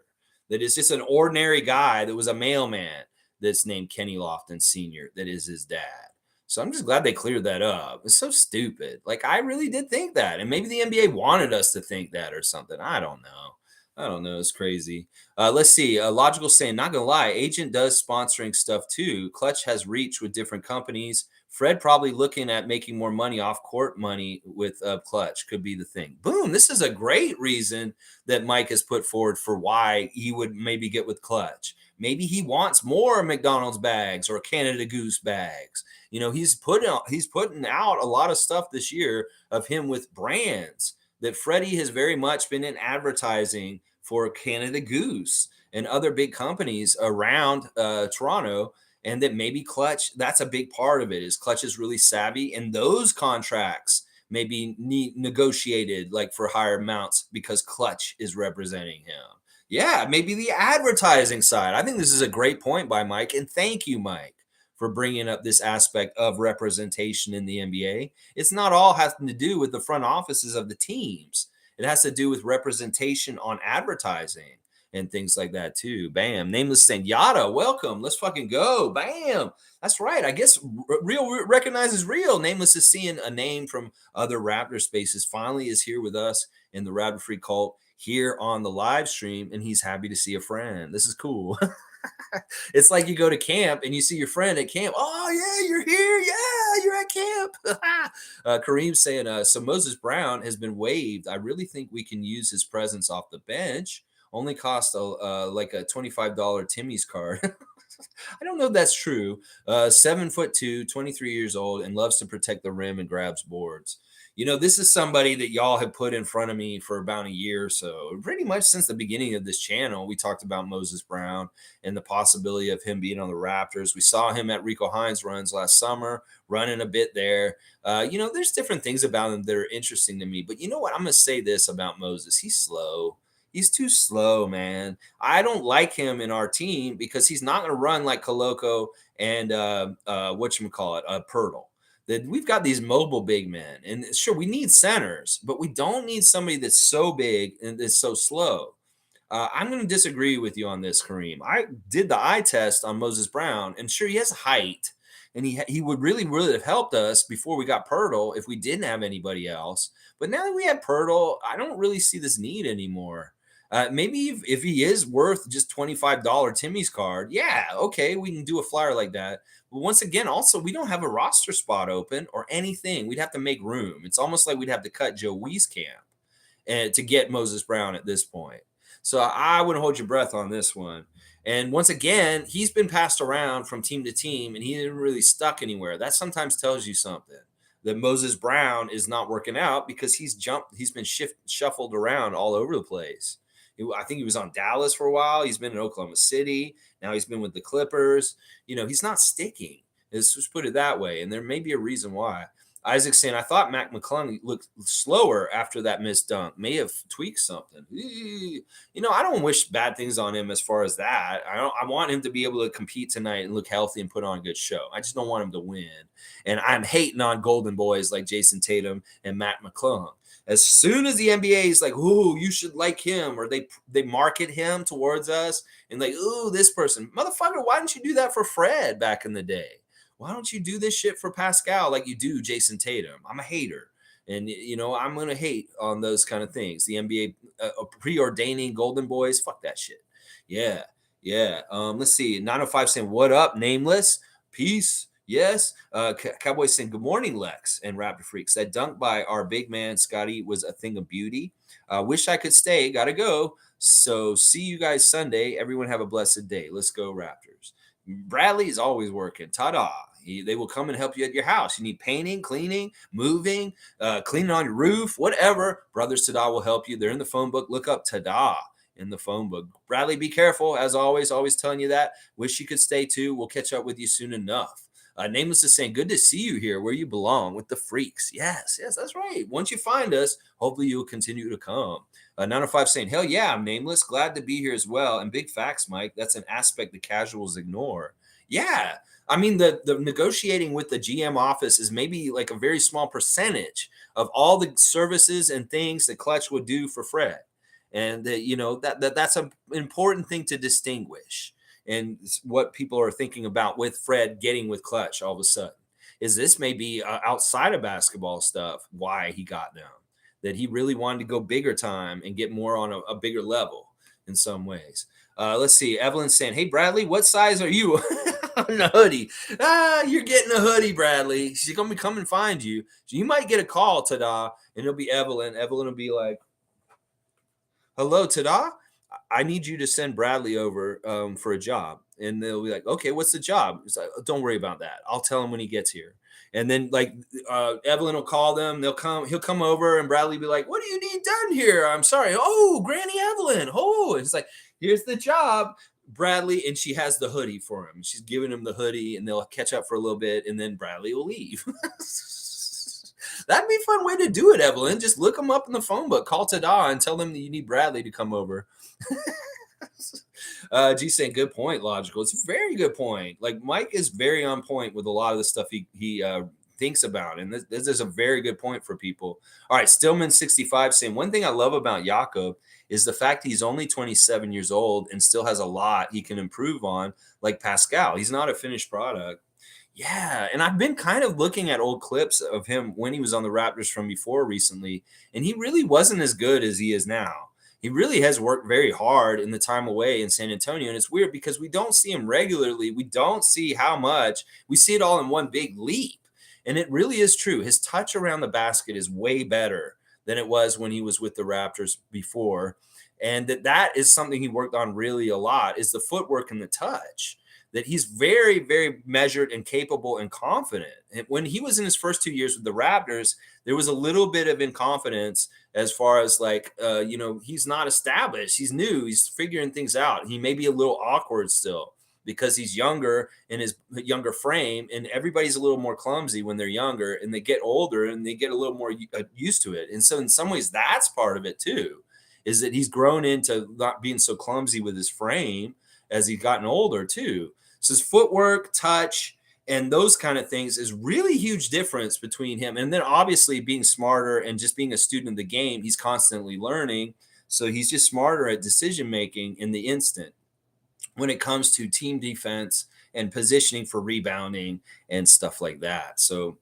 That is just an ordinary guy that was a mailman that's named Kenny Lofton Sr. that is his dad. So I'm just glad they cleared that up. It's so stupid. Like, I really did think that. And maybe the NBA wanted us to think that or something. I don't know. It's crazy. Let's see. Logical saying, not going to lie, Agent does sponsoring stuff too. Klutch has reach with different companies. Fred probably looking at making more money off court money with Klutch could be the thing. Boom. This is a great reason that Mike has put forward for why he would maybe get with Klutch. Maybe he wants more McDonald's bags or Canada Goose bags. He's putting out a lot of stuff this year of him with brands that Freddie has very much been in advertising for Canada Goose and other big companies around Toronto. And that maybe Klutch, that's a big part of it, is Klutch is really savvy. And those contracts may be negotiated like for higher amounts because Klutch is representing him. Yeah, maybe the advertising side. I think this is a great point by Mike. And thank you, Mike, for bringing up this aspect of representation in the NBA. It's not all having to do with the front offices of the teams. It has to do with representation on advertising. and things like that too. Bam. Nameless saying, Yada, welcome. Let's fucking go. Bam. That's right. I guess real recognizes real. Nameless is seeing a name from other Raptor spaces. Finally is here with us in the Raptor Free Cult here on the live stream, and he's happy to see a friend. This is cool. It's like you go to camp and you see your friend at camp. Oh yeah, you're here. Yeah, you're at camp. Kareem's saying, so Moses Brown has been waived. I really think we can use his presence off the bench. Only cost like a $25 Timmy's card. I don't know if that's true. 7'2", 23 years old, and loves to protect the rim and grabs boards. You know, this is somebody that y'all have put in front of me for about a year or so. Pretty much since the beginning of this channel, we talked about Moses Brown and the possibility of him being on the Raptors. We saw him at Rico Hines runs last summer, running a bit there. You know, there's different things about him that are interesting to me. But you know what? I'm going to say this about Moses. He's slow. He's too slow, man. I don't like him in our team because he's not going to run like Koloko and Pirtle. That we've got these mobile big men, and sure, we need centers, but we don't need somebody that's so big and that's so slow. I'm going to disagree with you on this, Kareem. I did the eye test on Moses Brown, and sure, he has height, and he would really have helped us before we got Pirtle if we didn't have anybody else. But now that we have Pirtle, I don't really see this need anymore. Maybe if he is worth just $25 Timmy's card, yeah, okay, we can do a flyer like that. But once again, also, we don't have a roster spot open or anything. We'd have to make room. It's almost like we'd have to cut Joe Wieskamp and to get Moses Brown at this point. So I wouldn't hold your breath on this one. And once again, he's been passed around from team to team, and he didn't really stuck anywhere. That sometimes tells you something. That Moses Brown is not working out because he's been shuffled around all over the place. I think he was on Dallas for a while. He's been in Oklahoma City. Now he's been with the Clippers. You know, he's not sticking. Let's just put it that way. And there may be a reason why. Isaac's saying, I thought Mac McClung looked slower after that missed dunk. May have tweaked something. You know, I don't wish bad things on him as far as that. I want him to be able to compete tonight and look healthy and put on a good show. I just don't want him to win. And I'm hating on golden boys like Jason Tatum and Mac McClung. As soon as the NBA is like, ooh, you should like him, or they market him towards us and like, ooh, this person. Motherfucker, why didn't you do that for Fred back in the day? Why don't you do this shit for Pascal like you do Jason Tatum? I'm a hater. And, you know, I'm going to hate on those kind of things. The NBA preordaining golden boys, fuck that shit. Yeah. Let's see. 905 saying, what up, nameless? Peace. Yes. Cowboy saying, good morning, Lex and Raptor Freaks. That dunk by our big man, Scottie, was a thing of beauty. Wish I could stay. Got to go. So see you guys Sunday. Everyone have a blessed day. Let's go, Raptors. Bradley is always working. Ta-da. They will come and help you at your house. You need painting, cleaning, moving, cleaning on your roof, whatever. Brothers Tada will help you. They're in the phone book. Look up Tada in the phone book. Bradley, be careful. As always telling you that. Wish you could stay too. We'll catch up with you soon enough. Nameless is saying, good to see you here where you belong with the freaks. Yes, that's right. Once you find us, hopefully you'll continue to come. 905 saying, hell yeah, I'm Nameless. Glad to be here as well. And big facts, Mike. That's an aspect the casuals ignore. Yeah. I mean, the negotiating with the GM office is maybe like a very small percentage of all the services and things that Klutch would do for Fred. And, you know, that's an important thing to distinguish. And what people are thinking about with Fred getting with Klutch all of a sudden is this may be outside of basketball stuff, why he got them, that he really wanted to go bigger time and get more on a bigger level in some ways. Let's see. Evelyn's saying, hey, Bradley, what size are you on the hoodie? You're getting a hoodie, Bradley. She's going to come and find you. So you might get a call, Tada, and it'll be Evelyn. Evelyn will be like, hello, Tada. I need you to send Bradley over for a job. And they'll be like, okay, what's the job? It's like, don't worry about that. I'll tell him when he gets here. And then like Evelyn will call them. He'll come over and Bradley will be like, what do you need done here? I'm sorry. Oh, Granny Evelyn. Oh, it's like, here's the job, Bradley. And she has the hoodie for him. She's giving him the hoodie and they'll catch up for a little bit. And then Bradley will leave. That'd be a fun way to do it, Evelyn. Just look them up in the phone book. Call Tada and tell them that you need Bradley to come over. G saying, good point, logical. It's a very good point. Like Mike is very on point with a lot of the stuff he thinks about. And this is a very good point for people. All right, Stillman65 saying, one thing I love about Jakob is the fact he's only 27 years old and still has a lot he can improve on, like Pascal. He's not a finished product. Yeah, and I've been kind of looking at old clips of him when he was on the Raptors from before recently, and he really wasn't as good as he is now. He really has worked very hard in the time away in San Antonio, and it's weird because we don't see him regularly. We don't see how much. We see it all in one big leap, and it really is true. His touch around the basket is way better than it was when he was with the Raptors before, and that is something he worked on really a lot, is the footwork and the touch. That he's very, very measured and capable and confident. And when he was in his first 2 years with the Raptors, there was a little bit of inconfidence as far as he's not established. He's new. He's figuring things out. He may be a little awkward still because he's younger in his younger frame, and everybody's a little more clumsy when they're younger, and they get older and they get a little more used to it. And so in some ways, that's part of it too, is that he's grown into not being so clumsy with his frame as he's gotten older too. So his footwork, touch, and those kind of things is really huge difference between him. And then obviously being smarter and just being a student of the game, he's constantly learning. So he's just smarter at decision-making in the instant when it comes to team defense and positioning for rebounding and stuff like that. So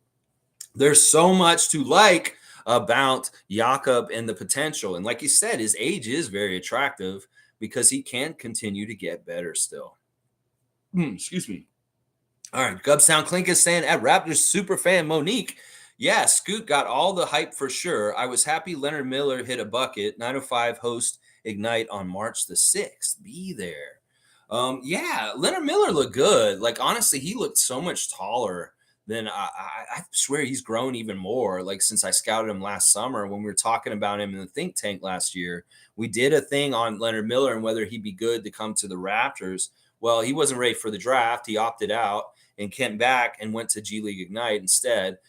there's so much to like about Jakob and the potential. And like you said, his age is very attractive because he can continue to get better still. Excuse me. All right. Gubstown Clink is saying, at Raptors super fan Monique, yeah, Scoot got all the hype for sure. I was happy Leonard Miller hit a bucket. 905 host Ignite on March the 6th. Be there. Yeah, Leonard Miller looked good. Like, honestly, he looked so much taller than I swear he's grown even more. Like, since I scouted him last summer when we were talking about him in the think tank last year, we did a thing on Leonard Miller and whether he'd be good to come to the Raptors. Well, he wasn't ready for the draft. He opted out and came back and went to G League Ignite instead.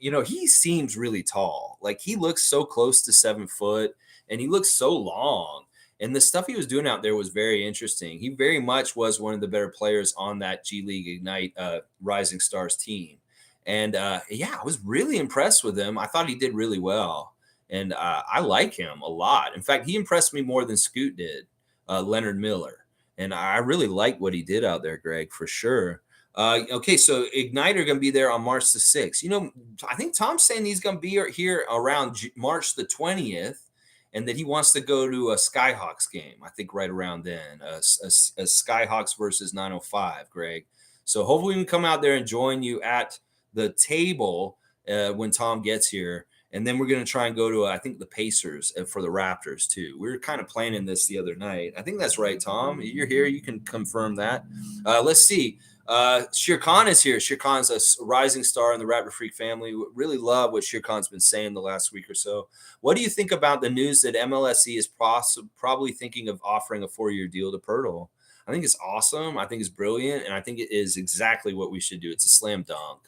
He seems really tall. Like, he looks so close to 7 foot and he looks so long. And the stuff he was doing out there was very interesting. He very much was one of the better players on that G League Ignite Rising Stars team. And I was really impressed with him. I thought he did really well. And I like him a lot. In fact, he impressed me more than Scoot did, Leonard Miller. And I really like what he did out there, Greg, for sure. Okay, so Ignite are going to be there on March the 6th. I think Tom's saying he's going to be here around March the 20th, and that he wants to go to a Skyhawks game, I think right around then, a Skyhawks versus 905, Greg. So hopefully we can come out there and join you at the table when Tom gets here. And then we're going to try and go to, I think, the Pacers for the Raptors, too. We were kind of planning this the other night. I think that's right, Tom. You're here. You can confirm that. Let's see. Shirkan is here. Shirkan's a rising star in the Raptor Freak family. We really love what Shirkan's been saying the last week or so. What do you think about the news that MLSE is probably thinking of offering a 4-year deal to Pirtle? I think it's awesome. I think it's brilliant. And I think it is exactly what we should do. It's a slam dunk.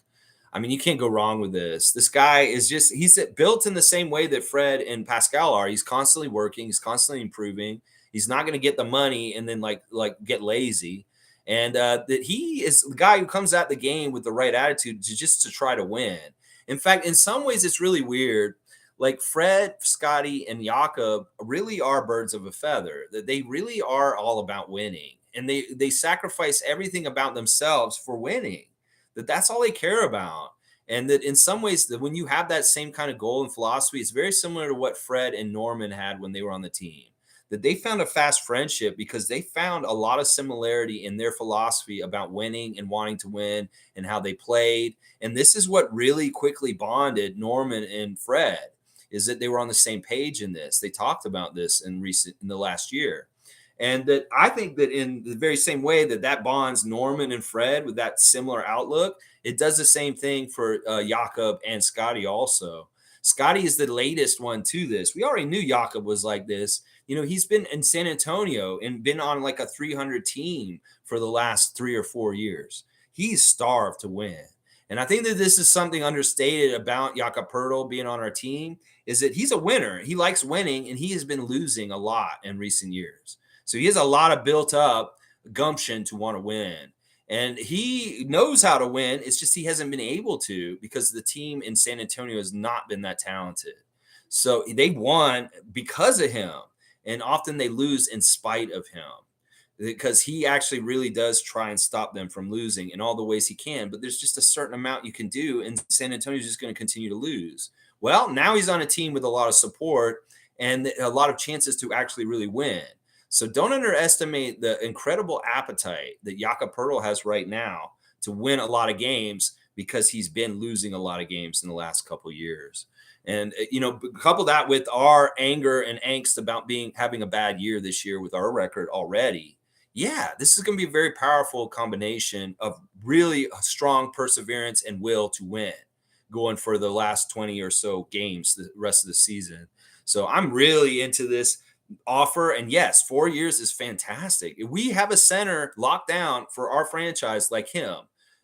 I mean, you can't go wrong with this. This guy is he's built in the same way that Fred and Pascal are. He's constantly working. He's constantly improving. He's not going to get the money and then like get lazy. And that he is the guy who comes at the game with the right attitude to try to win. In fact, in some ways, it's really weird. Like Fred, Scottie, and Jakob really are birds of a feather. That they really are all about winning. And they sacrifice everything about themselves for winning. That's all they care about. And that in some ways, that when you have that same kind of goal and philosophy, it's very similar to what Fred and Norman had when they were on the team. That they found a fast friendship because they found a lot of similarity in their philosophy about winning and wanting to win and how they played. And this is what really quickly bonded Norman and Fred, is that they were on the same page in this. They talked about this in the last year. And that I think that in the very same way that bonds Norman and Fred with that similar outlook, it does the same thing for Jakob and Scottie also. Scottie is the latest one to this. We already knew Jakob was like this. He's been in San Antonio and been on like a 300 team for the last 3 or 4 years. He's starved to win. And I think that this is something understated about Jakob Poeltl being on our team, is that he's a winner. He likes winning, and he has been losing a lot in recent years. So he has a lot of built up gumption to want to win. And he knows how to win. It's just he hasn't been able to because the team in San Antonio has not been that talented. So they won because of him. And often they lose in spite of him because he actually really does try and stop them from losing in all the ways he can. But there's just a certain amount you can do, and San Antonio's just going to continue to lose. Well, now he's on a team with a lot of support and a lot of chances to actually really win. So don't underestimate the incredible appetite that Jakob has right now to win a lot of games because he's been losing a lot of games in the last couple of years. And couple that with our anger and angst about having a bad year this year with our record already. Yeah, this is going to be a very powerful combination of really strong perseverance and will to win going for the last 20 or so games the rest of the season. So I'm really into this offer. And yes, 4 years is fantastic. If we have a center locked down for our franchise like him,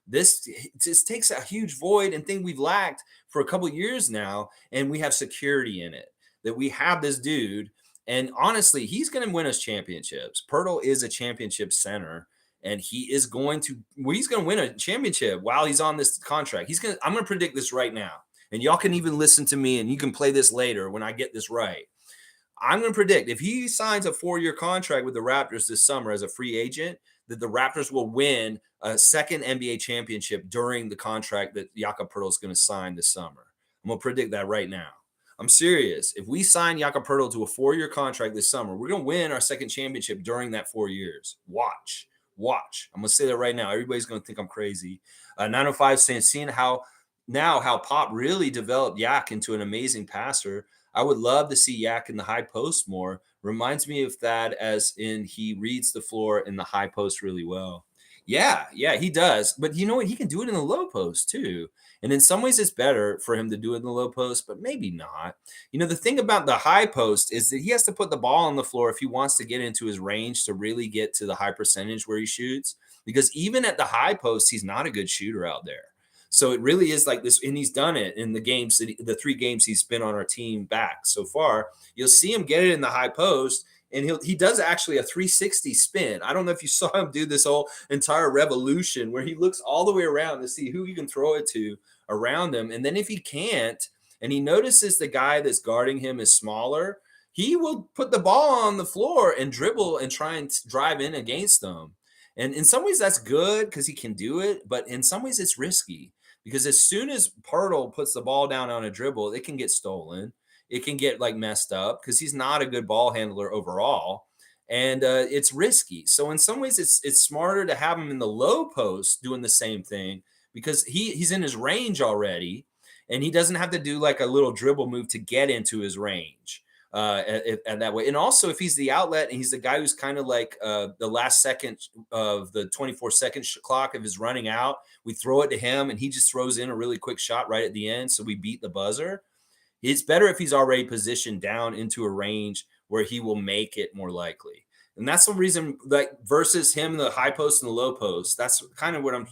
this just takes a huge void and thing we've lacked for a couple of years now. And we have security in it that we have this dude. And honestly, he's going to win us championships. Pirtle is a championship center. And he's going to win a championship while he's on this contract. I'm going to predict this right now. And y'all can even listen to me and you can play this later when I get this right. I'm going to predict if he signs a 4-year contract with the Raptors this summer as a free agent, that the Raptors will win a second NBA championship during the contract that Jakob is going to sign this summer. I'm going to predict that right now. I'm serious. If we sign Jakob to a 4-year contract this summer, we're going to win our second championship during that 4 years. Watch. I'm going to say that right now. Everybody's going to think I'm crazy. 905 saying, seeing how Pop really developed Yak into an amazing passer. I would love to see Yak in the high post more. Reminds me of that as in he reads the floor in the high post really well. Yeah, he does. But you know what? He can do it in the low post too. And in some ways, it's better for him to do it in the low post, but maybe not. The thing about the high post is that he has to put the ball on the floor if he wants to get into his range to really get to the high percentage where he shoots. Because even at the high post, he's not a good shooter out there. So it really is like this, and he's done it in the 3 games he's been on our team back so far. You'll see him get it in the high post, and he does actually a 360 spin. I don't know if you saw him do this whole entire revolution where he looks all the way around to see who he can throw it to around him. And then if he can't, and he notices the guy that's guarding him is smaller, he will put the ball on the floor and dribble and try and drive in against them. And in some ways that's good because he can do it, but in some ways it's risky. Because as soon as Pirtle puts the ball down on a dribble, it can get stolen. It can get messed up because he's not a good ball handler overall. And it's risky. So in some ways, it's smarter to have him in the low post doing the same thing because he's in his range already. And he doesn't have to do a little dribble move to get into his range. And that way. And also, if he's the outlet and he's the guy who's kind of the last second of the 24-second clock of his running out, we throw it to him and he just throws in a really quick shot right at the end. So we beat the buzzer. It's better if he's already positioned down into a range where he will make it more likely. And that's the reason, versus him in the high post and the low post. That's kind of what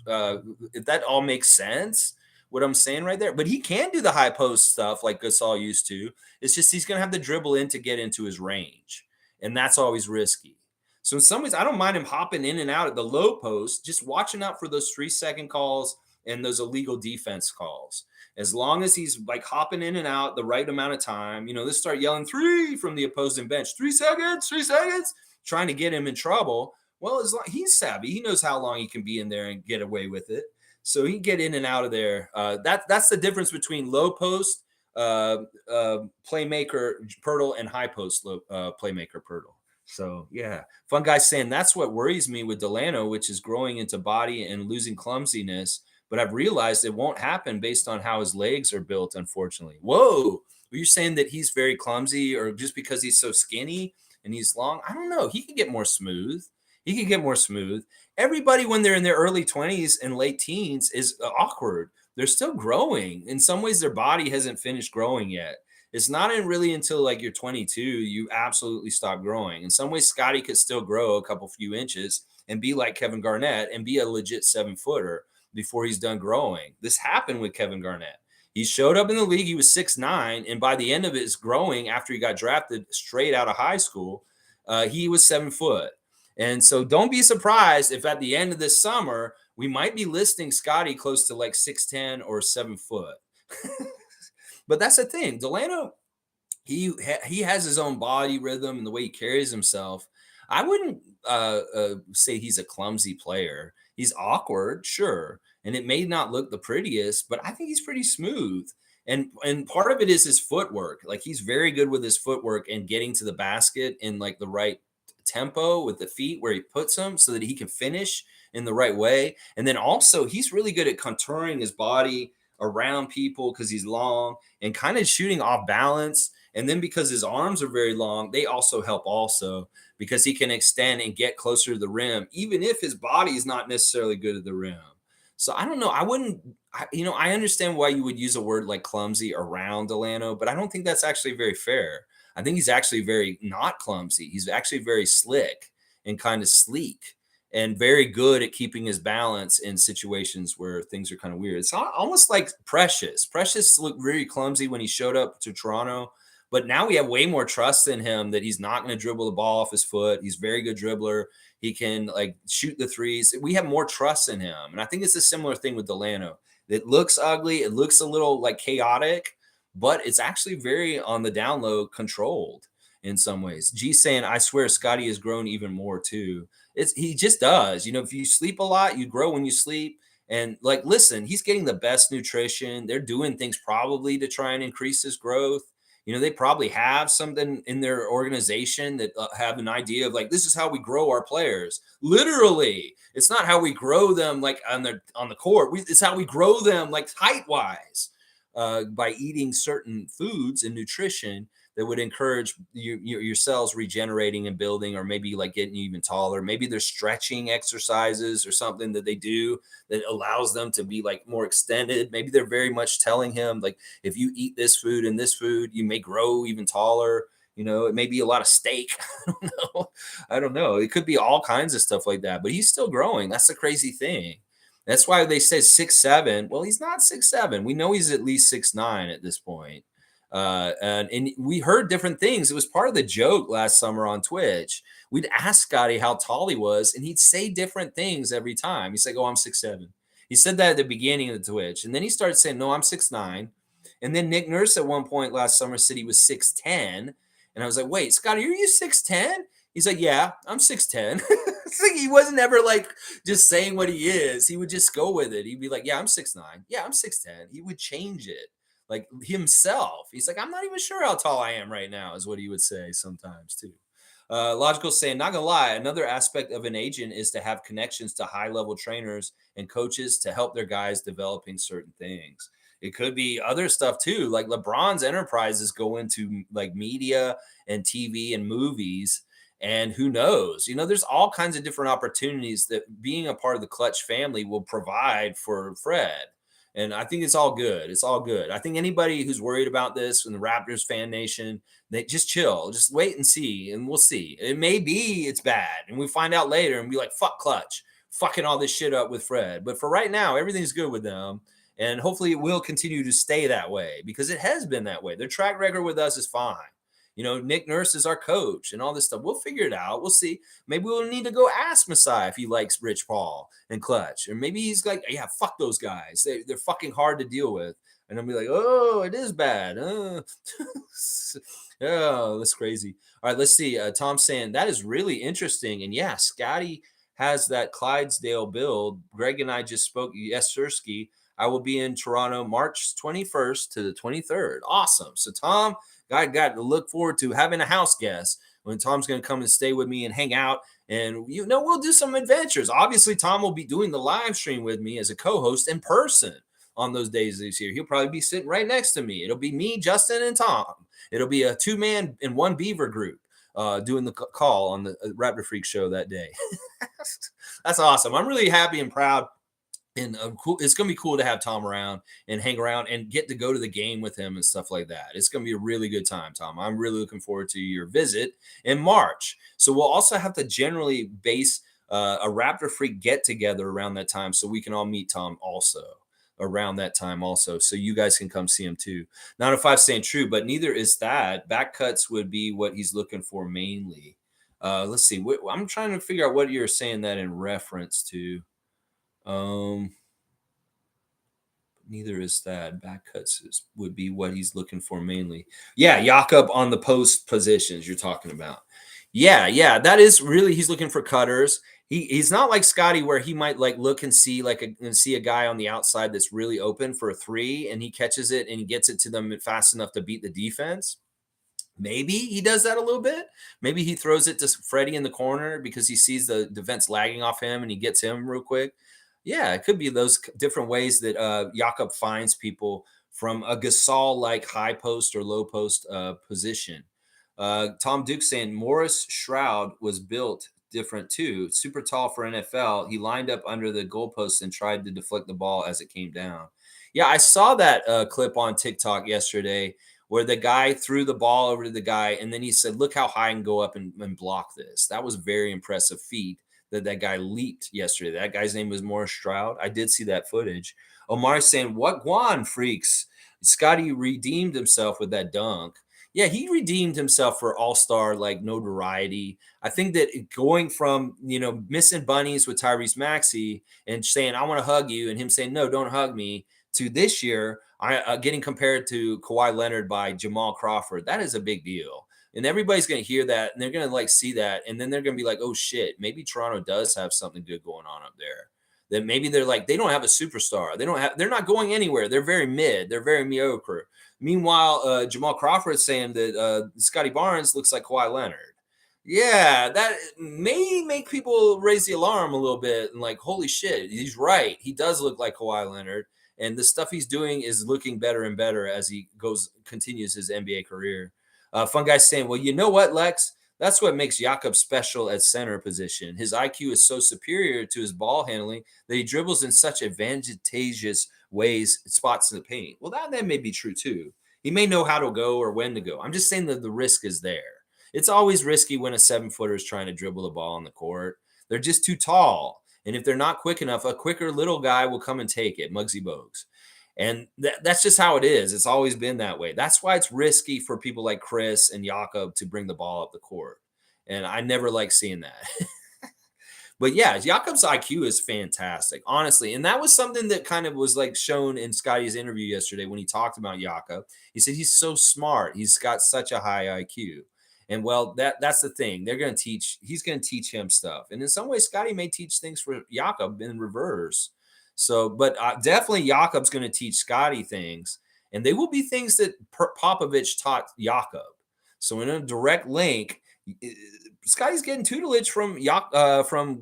if that all makes sense, what I'm saying right there. But he can do the high post stuff like Gasol used to. It's just he's going to have to dribble in to get into his range. And that's always risky. So in some ways, I don't mind him hopping in and out at the low post, just watching out for those 3-second calls and those illegal defense calls. As long as he's hopping in and out the right amount of time, let's start yelling 3 from the opposing bench. 3 seconds, trying to get him in trouble. Well, he's savvy. He knows how long he can be in there and get away with it. So he can get in and out of there. That's the difference between low post playmaker Pirtle and high post playmaker Pirtle. So yeah, fun guy saying that's what worries me with Delano, which is growing into body and losing clumsiness. But I've realized it won't happen based on how his legs are built, unfortunately. Whoa, were you saying that he's very clumsy or just because he's so skinny and he's long? I don't know. He can get more smooth. Everybody, when they're in their early 20s and late teens, is awkward. They're still growing. In some ways, their body hasn't finished growing yet. It's not really until you're 22, you absolutely stop growing. In some ways, Scottie could still grow a few inches and be like Kevin Garnett and be a legit 7-footer before he's done growing. This happened with Kevin Garnett. He showed up in the league. He was 6'9", and by the end of his growing, after he got drafted straight out of high school, he was 7 foot. And so don't be surprised if at the end of this summer, we might be listing Scottie close to like 6'10" or 7 foot. But that's the thing. Delano, he has his own body rhythm and the way he carries himself. I wouldn't say he's a clumsy player. He's awkward, sure, and it may not look the prettiest, but I think he's pretty smooth. And part of it is his footwork. Like he's very good with his footwork and getting to the basket in like the right tempo with the feet where he puts them so that he can finish in the right way. And then also he's really good at contouring his body around people because he's long and kind of shooting off balance. And then because his arms are very long, they also help also because he can extend and get closer to the rim, even if his body is not necessarily good at the rim. So I don't know. I wouldn't, I understand why you would use a word like clumsy around Delano, but I don't think that's actually very fair. I think he's actually very not clumsy. He's actually very slick and kind of sleek and very good at keeping his balance in situations where things are kind of weird. It's almost like Precious. Precious looked very clumsy when he showed up to Toronto, but now we have way more trust in him that he's not going to dribble the ball off his foot. He's a very good dribbler. He can like shoot the threes. We have more trust in him. And I think it's a similar thing with Delano. It looks ugly. It looks a little like chaotic, but it's actually very on the down low controlled in some ways. G saying, I swear Scottie has grown even more too. He just does. If you sleep a lot, you grow when you sleep. And like, listen, he's getting the best nutrition. They're doing things probably to try and increase his growth. They probably have something in their organization that have an idea of like, this is how we grow our players. Literally, it's not how we grow them like on the court. It's how we grow them like height wise by eating certain foods and nutrition that would encourage your cells regenerating and building, or maybe like getting even taller. Maybe there's stretching exercises or something that they do that allows them to be like more extended. Maybe they're very much telling him like, if you eat this food and this food, you may grow even taller. It may be a lot of steak. I don't know. It could be all kinds of stuff like that, but he's still growing. That's the crazy thing. That's why they say 6'7". Well, he's not 6'7". We know he's at least 6'9" at this point. And we heard different things. It was part of the joke last summer on Twitch. We'd ask Scottie how tall he was, and he'd say different things every time. He's like, oh, I'm 6'7". He said that at the beginning of the Twitch. And then he started saying, no, I'm 6'9". And then Nick Nurse at one point last summer said he was 6'10". And I was like, wait, Scottie, are you 6'10"? He's like, yeah, I'm 6'10". It's like he wasn't ever like just saying what he is. He would just go with it. He'd be like, yeah, I'm 6'9". Yeah, I'm 6'10". He would change it. Like himself. He's like, I'm not even sure how tall I am right now, is what he would say sometimes too. Logical saying, not gonna lie, another aspect of an agent is to have connections to high-level trainers and coaches to help their guys developing certain things. It could be other stuff too, like LeBron's enterprises go into like media and TV and movies. And who knows? There's all kinds of different opportunities that being a part of the Klutch family will provide for Fred. And I think it's all good. It's all good. I think anybody who's worried about this in the Raptors fan nation, they just chill, just wait and see, and we'll see. It may be it's bad, and we find out later and be like, fuck Klutch, fucking all this shit up with Fred. But for right now, everything's good with them. And hopefully it will continue to stay that way because it has been that way. Their track record with us is fine. Nick Nurse is our coach and all this stuff. We'll figure it out. We'll see. Maybe we'll need to go ask Masai if he likes Rich Paul and Klutch. Or maybe he's like, yeah, fuck those guys. They're fucking hard to deal with. And I'll be like, oh, it is bad. Oh, that's crazy. All right, let's see. Tom's saying, that is really interesting. And yeah, Scottie has that Clydesdale build. Greg and I just spoke. Yes, Sirski. I will be in Toronto March 21st to the 23rd. Awesome. So Tom, I got to look forward to having a house guest when Tom's going to come and stay with me and hang out. And, we'll do some adventures. Obviously, Tom will be doing the live stream with me as a co-host in person on those days this year. He'll probably be sitting right next to me. It'll be me, Justin, and Tom. It'll be a 2-man and 1 beaver group doing the call on the Raptor Freak show that day. That's awesome. I'm really happy and proud. And it's going to be cool to have Tom around and hang around and get to go to the game with him and stuff like that. It's going to be a really good time, Tom. I'm really looking forward to your visit in March. So we'll also have to generally base a Raptor Freak get together around that time so we can all meet Tom also around that time also. So you guys can come see him too. Not if I'm saying true, but neither is that. Back cuts would be what he's looking for mainly. Let's see. I'm trying to figure out what you're saying that in reference to. Neither is that. Back cuts would be what he's looking for mainly. Yeah, Jakob on the post positions you're talking about. Yeah, that is really he's looking for cutters. He's not like Scottie where he might like look and see a guy on the outside that's really open for a three and he catches it and he gets it to them fast enough to beat the defense. Maybe he does that a little bit. Maybe he throws it to Freddie in the corner because he sees the defense lagging off him and he gets him real quick. Yeah, it could be those different ways that Jakob finds people from a Gasol like high post or low post position. Tom Duke saying Morris Shroud was built different too. Super tall for NFL. He lined up under the goalpost and tried to deflect the ball as it came down. Yeah, I saw that clip on TikTok yesterday where the guy threw the ball over to the guy and then he said, "Look how high I can go up and block this." That was a very impressive feat that guy leaped yesterday. That guy's name was Morris Stroud. I did see that footage. Omar saying, "What Guan freaks? Scottie redeemed himself with that dunk." Yeah, he redeemed himself for all-star like notoriety. I think that going from missing bunnies with Tyrese Maxey and saying I want to hug you, and him saying no, don't hug me, to this year getting compared to Kawhi Leonard by Jamal Crawford, that is a big deal. And everybody's going to hear that and they're going to like see that. And then they're going to be like, oh shit, maybe Toronto does have something good going on up there. That maybe they're like, they don't have a superstar. They're not going anywhere. They're very mid. They're very mediocre. Meanwhile, Jamal Crawford is saying that Scottie Barnes looks like Kawhi Leonard. Yeah, that may make people raise the alarm a little bit and like, holy shit, he's right. He does look like Kawhi Leonard. And the stuff he's doing is looking better and better as he continues his NBA career. Fun guy saying, well, you know what, Lex? That's what makes Jakob special at center position. His IQ is so superior to his ball handling that he dribbles in such advantageous ways, spots in the paint. Well, that may be true too. He may know how to go or when to go. I'm just saying that the risk is there. It's always risky when a 7-footer is trying to dribble the ball on the court. They're just too tall. And if they're not quick enough, a quicker little guy will come and take it, Muggsy Bogues. And that's just how it is. It's always been that way. That's why it's risky for people like Chris and Jakob to bring the ball up the court. And I never like seeing that. But yeah, Jakob's IQ is fantastic, honestly. And that was something that kind of was like shown in Scottie's interview yesterday when he talked about Jakob. He said he's so smart. He's got such a high IQ. And well, that's the thing. He's going to teach him stuff. And in some ways, Scottie may teach things for Jakob in reverse. So, but definitely Jakob's going to teach Scottie things. And they will be things that Popovich taught Jakob. So in a direct link, Scottie's getting tutelage from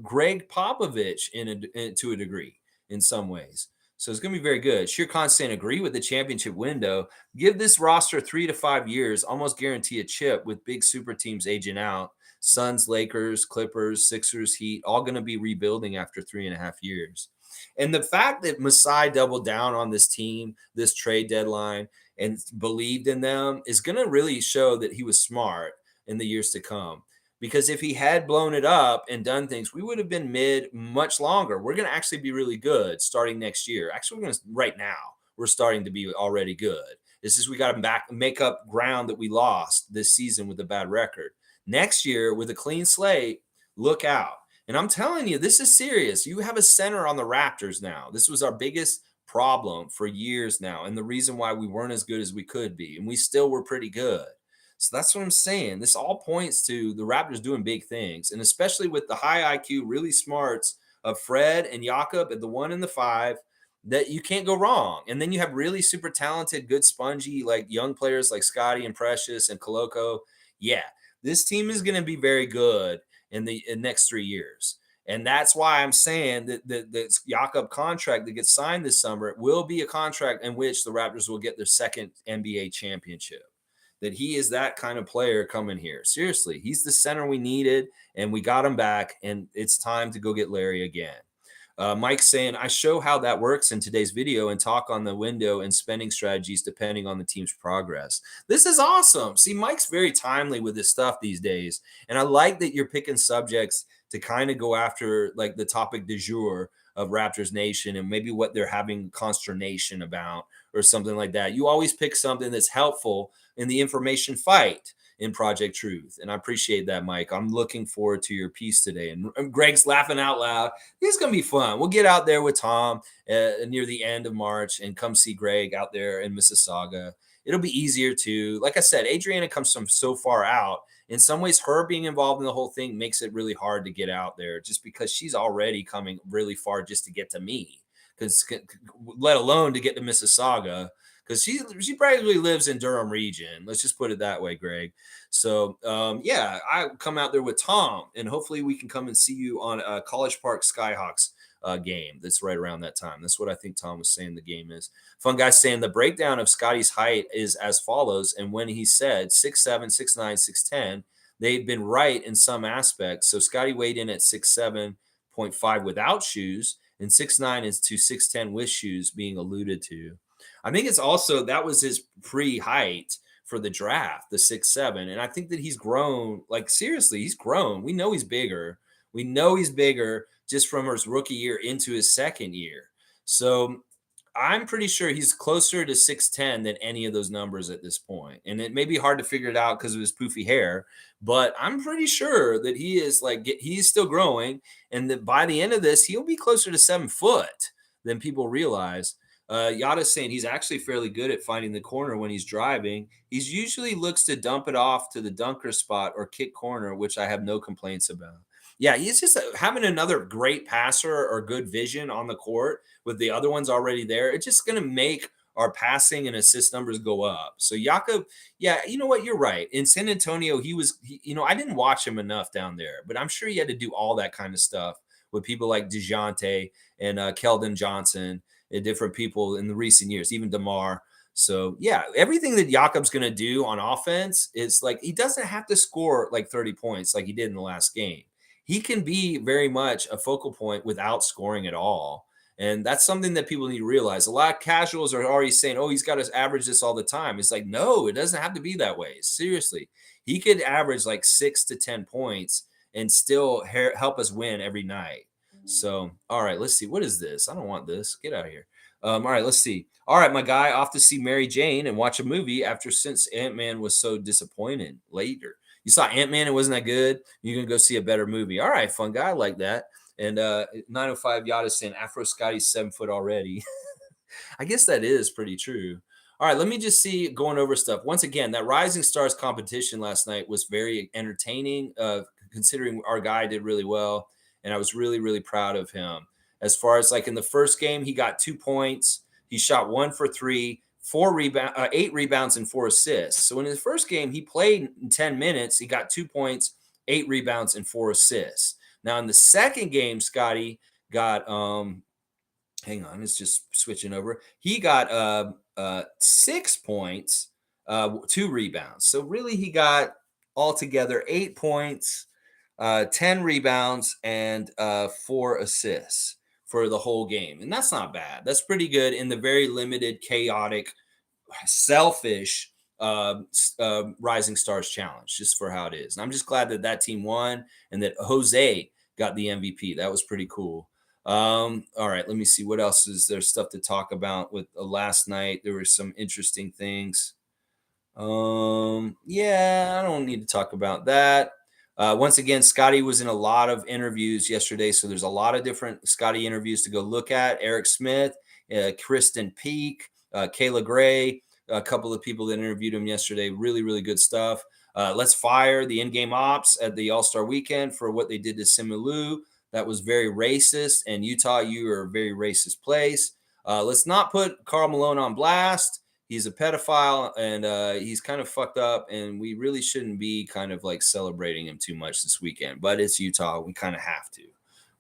Greg Popovich to a degree in some ways. So it's going to be very good. Sheer Constant agree with the championship window. Give this roster 3 to 5 years, almost guarantee a chip with big super teams aging out. Suns, Lakers, Clippers, Sixers, Heat, all going to be rebuilding after 3.5 years. And the fact that Masai doubled down on this team, this trade deadline, and believed in them is going to really show that he was smart in the years to come. Because if he had blown it up and done things, we would have been mid much longer. We're going to actually be really good starting next year. Actually, right now, we're starting to be already good. This is we got to make up ground that we lost this season with a bad record. Next year, with a clean slate, look out. And I'm telling you, this is serious. You have a center on the Raptors now. This was our biggest problem for years now, and the reason why we weren't as good as we could be, and we still were pretty good. So that's what I'm saying. This all points to the Raptors doing big things, and especially with the high IQ, really smarts of Fred and Jakob at the 1 and the 5, that you can't go wrong. And then you have really super talented, good, spongy, like young players like Scottie and Precious and Koloko. Yeah, this team is going to be very good in the next 3 years. And that's why I'm saying that the Jakob contract that gets signed this summer will be a contract in which the Raptors will get their second NBA championship. That he is that kind of player coming here. Seriously, he's the center we needed, and we got him back, and it's time to go get Larry again. Mike's saying, I show how that works in today's video and talk on the window and spending strategies depending on the team's progress. This is awesome. See, Mike's very timely with this stuff these days, and I like that you're picking subjects to kind of go after like the topic du jour of Raptors Nation and maybe what they're having consternation about or something like that. You always pick something that's helpful in the information fight. in Project Truth. And I appreciate that, Mike. I'm looking forward to your piece today. And Greg's laughing out loud. It's going to be fun. We'll get out there with Tom near the end of March and come see Greg out there in Mississauga. It'll be easier to, like I said, Adriana comes from so far out. In some ways, her being involved in the whole thing makes it really hard to get out there just because she's already coming really far just to get to me, because let alone to get to Mississauga, because she probably lives in Durham region. Let's just put it that way, Greg. So yeah, I come out there with Tom, and hopefully we can come and see you on a College Park Skyhawks game that's right around that time. That's what I think Tom was saying the game is. Fun guy saying the breakdown of Scottie's height is as follows. And when he said 6'7", 6'9", 6'10", they've been right in some aspects. So Scottie weighed in at 6'7.5 without shoes, and 6'9" is to 6'10" with shoes being alluded to. I think it's also that was his pre-height for the draft, the 6'7", and I think that he's grown. Like seriously, he's grown. We know he's bigger. We know he's bigger just from his rookie year into his second year. So I'm pretty sure he's closer to 6'10" than any of those numbers at this point. And it may be hard to figure it out because of his poofy hair, but I'm pretty sure that he is he's still growing, and that by the end of this, he'll be closer to 7 foot than people realize. Yada's saying he's actually fairly good at finding the corner when he's driving. He's usually looks to dump it off to the dunker spot or kick corner, which I have no complaints about. Yeah, he's just having another great passer or good vision on the court with the other ones already there. It's just going to make our passing and assist numbers go up. So Jakob, yeah, you know what? You're right. In San Antonio, I didn't watch him enough down there, but I'm sure he had to do all that kind of stuff with people like DeJounte and Keldon Johnson and different people in the recent years, even DeMar. So yeah, everything that Jakob's going to do on offense is like, he doesn't have to score like 30 points like he did in the last game. He can be very much a focal point without scoring at all. And that's something that people need to realize. A lot of casuals are already saying, oh, he's got to average this all the time. It's like, no, it doesn't have to be that way. Seriously, he could average like 6 to 10 points and still help us win every night. So, all right, let's see. What is this? I don't want this. Get out of here. All right, let's see. All right, my guy, off to see Mary Jane and watch a movie since Ant-Man was so disappointed later. You saw Ant-Man, it wasn't that good. You're going to go see a better movie. All right, fun guy, I like that. And 905 Yada saying Afro Scottie's 7 foot already. I guess that is pretty true. All right, let me just see going over stuff. Once again, that Rising Stars competition last night was very entertaining, considering our guy did really well. And I was really, really proud of him. As far as like in the first game, he got 2 points. He shot 1 for 3, 8 rebounds and 4 assists. So in his first game, he played in 10 minutes. He got 2 points, 8 rebounds, and 4 assists. Now in the second game, Scottie got hang on, it's just switching over. He got 6 points, 2 rebounds. So really, he got altogether 8 points, 10 rebounds, and 4 assists for the whole game. And that's not bad. That's pretty good in the very limited, chaotic, selfish Rising Stars Challenge, just for how it is. And I'm just glad that team won and that Jose got the MVP. That was pretty cool. All right, let me see. What else is there stuff to talk about with last night? There were some interesting things. Yeah, I don't need to talk about that. Once again, Scottie was in a lot of interviews yesterday, so there's a lot of different Scottie interviews to go look at. Eric Smith, Kristen Peak, Kayla Gray, a couple of people that interviewed him yesterday. Really, really good stuff. Let's fire the in-game ops at the All-Star Weekend for what they did to Simu Liu. That was very racist, and Utah, you are a very racist place. Let's not put K.Malone on blast. He's a pedophile, and he's kind of fucked up, and we really shouldn't be kind of like celebrating him too much this weekend. But it's Utah. We kind of have to,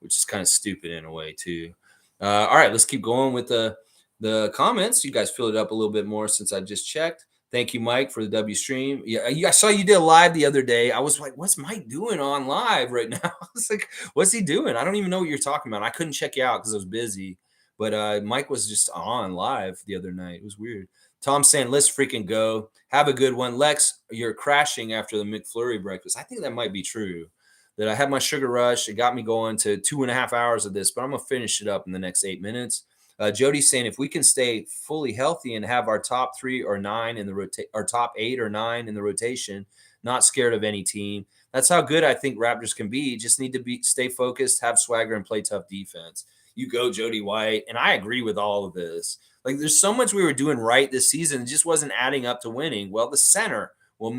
which is kind of stupid in a way, too. All right, let's keep going with the comments. You guys filled it up a little bit more since I just checked. Thank you, Mike, for the W stream. Yeah, I saw you did a live the other day. I was like, what's Mike doing on live right now? I was like, what's he doing? I don't even know what you're talking about. I couldn't check you out because I was busy. But Mike was just on live the other night. It was weird. Tom saying, let's freaking go. Have a good one. Lex, you're crashing after the McFlurry breakfast. I think that might be true. That I had my sugar rush. It got me going to 2.5 hours of this, but I'm going to finish it up in the next 8 minutes. Jody's saying if we can stay fully healthy and have our top 3 or 9 in the our top 8 or 9 in the rotation, not scared of any team. That's how good I think Raptors can be. You just need to stay focused, have swagger, and play tough defense. You go, Jody White. And I agree with all of this. Like, there's so much we were doing right this season. It just wasn't adding up to winning. Well, the center will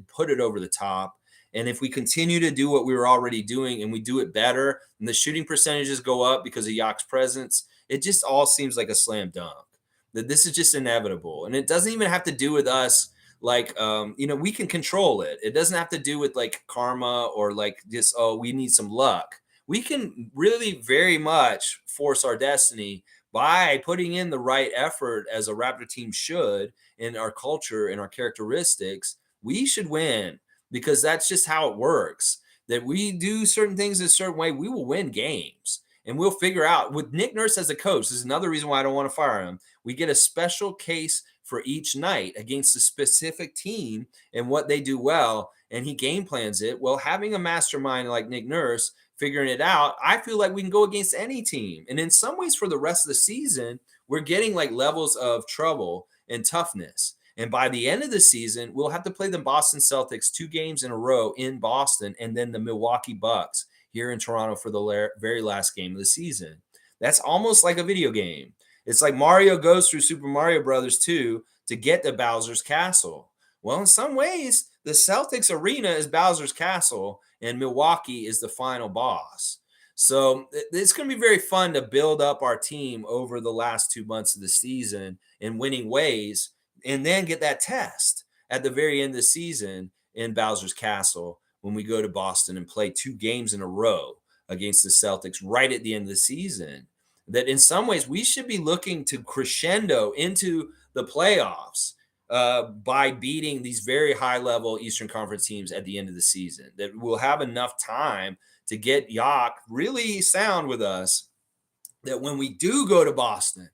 put it over the top. And if we continue to do what we were already doing and we do it better and the shooting percentages go up because of Yak's presence, it just all seems like a slam dunk. That this is just inevitable. And it doesn't even have to do with us. Like, we can control it. It doesn't have to do with like karma or like just, oh, we need some luck. We can really very much force our destiny by putting in the right effort as a Raptor team should in our culture and our characteristics. We should win because that's just how it works. That we do certain things a certain way, we will win games. And we'll figure out with Nick Nurse as a coach. This is another reason why I don't want to fire him. We get a special case for each night against a specific team and what they do well. And he game plans it. Well, having a mastermind like Nick Nurse figuring it out, I feel like we can go against any team. And in some ways for the rest of the season, we're getting like levels of trouble and toughness. And by the end of the season, we'll have to play the Boston Celtics 2 games in a row in Boston and then the Milwaukee Bucks here in Toronto for the very last game of the season. That's almost like a video game. It's like Mario goes through Super Mario Brothers 2 to get to Bowser's Castle. Well, in some ways, the Celtics arena is Bowser's Castle and Milwaukee is the final boss. So it's going to be very fun to build up our team over the last 2 months of the season in winning ways and then get that test at the very end of the season in Bowser's Castle when we go to Boston and play 2 games in a row against the Celtics right at the end of the season. That in some ways we should be looking to crescendo into the playoffs by beating these very high-level Eastern Conference teams at the end of the season. That we'll have enough time to get Yak really sound with us, that when we do go to Boston,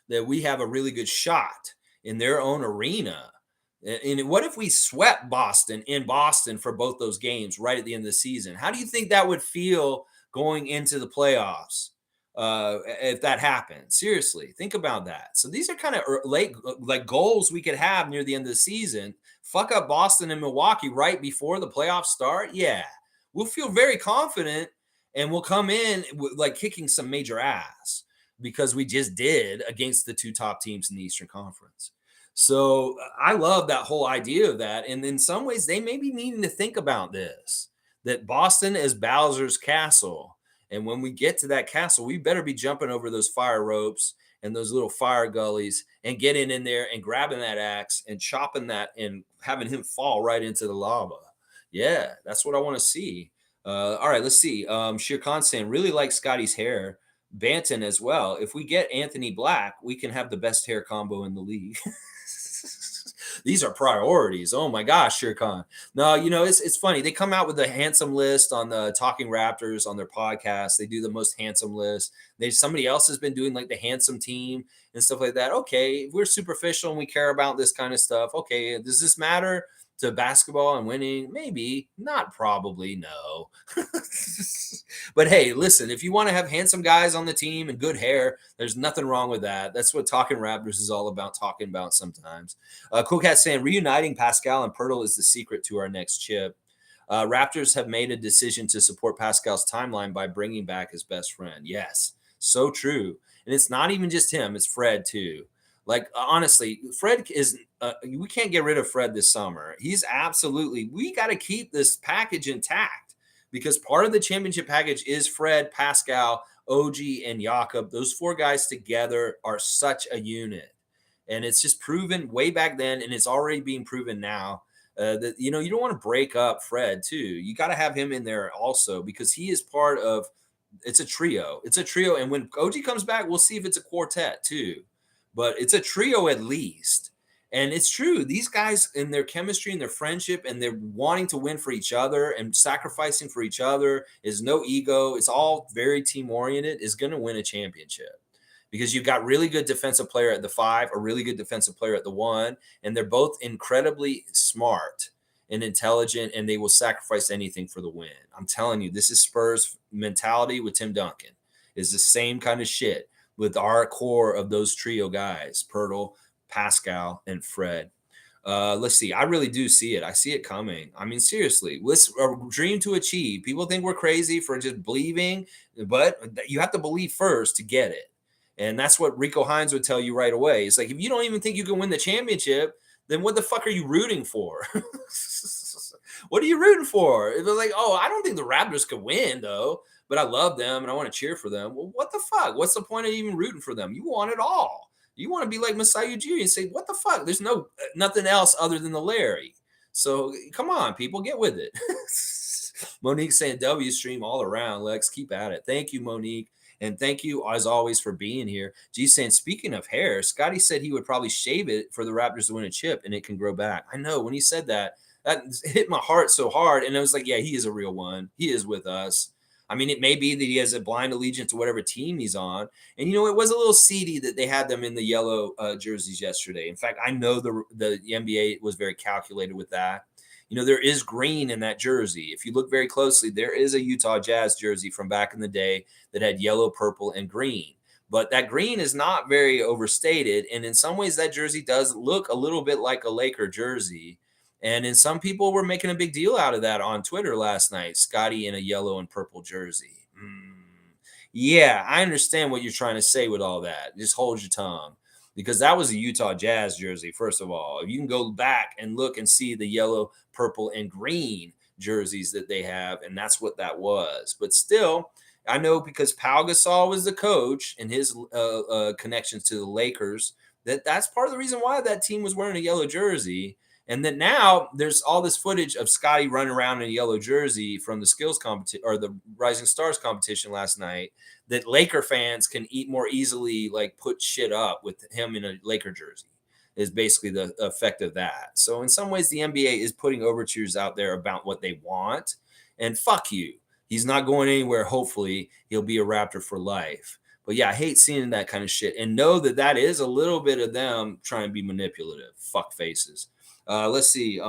that we have a really good shot in their own arena. And what if we swept Boston in Boston for both those games right at the end of the season? How do you think that would feel going into the playoffs if that happened? Seriously, think about that. So these are kind of late like goals we could have near the end of the season. Fuck up Boston and Milwaukee right before the playoffs start. Yeah, we'll feel very confident and we'll come in like kicking some major ass because we just did against the 2 top teams in the Eastern Conference. So I love that whole idea of that. And in some ways, they may be needing to think about this, that Boston is Bowser's Castle. And when we get to that castle, we better be jumping over those fire ropes and those little fire gullies and getting in there and grabbing that axe and chopping that and having him fall right into the lava. Yeah, that's what I want to see. All right, let's see. Shir Khan saying, really like Scottie's hair. Banton as well. If we get Anthony Black, we can have the best hair combo in the league. These are priorities. Oh my gosh, Shir Khan. No, it's funny. They come out with a handsome list on the Talking Raptors on their podcast. They do the most handsome list. Somebody else has been doing like the handsome team and stuff like that. Okay, if we're superficial and we care about this kind of stuff, okay, does this matter to basketball and winning? Maybe, not probably, no. But hey, listen, if you want to have handsome guys on the team and good hair, there's nothing wrong with that. That's what Talking Raptors is all about, talking about sometimes. Cool Cat saying, reuniting Pascal and Pirtle is the secret to our next chip. Raptors have made a decision to support Pascal's timeline by bringing back his best friend. Yes, so true. And it's not even just him, it's Fred too. Like, honestly, Fred is, we can't get rid of Fred this summer. He's absolutely, we got to keep this package intact because part of the championship package is Fred, Pascal, OG, and Jakob. Those 4 guys together are such a unit. And it's just proven way back then, and it's already being proven now that, you don't want to break up Fred too. You got to have him in there also because he is part of, it's a trio. It's a trio. And when OG comes back, we'll see if it's a quartet too. But it's a trio at least. And it's true. These guys in their chemistry and their friendship and they're wanting to win for each other and sacrificing for each other is no ego. It's all very team oriented, is going to win a championship because you've got really good defensive player at the 5, a really good defensive player at the 1. And they're both incredibly smart and intelligent and they will sacrifice anything for the win. I'm telling you, this is Spurs mentality with Tim Duncan. Is the same kind of shit with our core of those trio guys, Pirtle, Pascal, and Fred. Let's see. I really do see it. I see it coming. I mean, seriously, let's dream to achieve. People think we're crazy for just believing, but you have to believe first to get it. And that's what Rico Hines would tell you right away. It's like, if you don't even think you can win the championship, then what the fuck are you rooting for? What are you rooting for? It was like, oh, I don't think the Raptors could win though, but I love them and I want to cheer for them. Well, what the fuck? What's the point of even rooting for them? You want it all. You want to be like Masai Ujiri and say, what the fuck? There's nothing else other than the Larry. So come on, people, get with it. Monique saying W stream all around. Lex, keep at it. Thank you, Monique. And thank you, as always, for being here. G saying, speaking of hair, Scottie said he would probably shave it for the Raptors to win a chip and it can grow back. I know when he said that hit my heart so hard. And I was like, yeah, he is a real one. He is with us. I mean, it may be that he has a blind allegiance to whatever team he's on. And, it was a little seedy that they had them in the yellow jerseys yesterday. In fact, I know the NBA was very calculated with that. There is green in that jersey. If you look very closely, there is a Utah Jazz jersey from back in the day that had yellow, purple, and green. But that green is not very overstated. And in some ways, that jersey does look a little bit like a Laker jersey. And some people were making a big deal out of that on Twitter last night. Scottie in a yellow and purple jersey. Yeah, I understand what you're trying to say with all that. Just hold your tongue. Because that was a Utah Jazz jersey, first of all. You can go back and look and see the yellow, purple, and green jerseys that they have, and that's what that was. But still, I know because Pau Gasol was the coach and his connections to the Lakers, that's part of the reason why that team was wearing a yellow jersey. And then now there's all this footage of Scottie running around in a yellow jersey from the skills competition or the Rising Stars competition last night that Laker fans can more easily like put shit up with him in a Laker jersey is basically the effect of that. So in some ways, the NBA is putting overtures out there about what they want. And fuck you. He's not going anywhere. Hopefully he'll be a Raptor for life. But yeah, I hate seeing that kind of shit and know that is a little bit of them trying to be manipulative. Fuck faces. Let's see.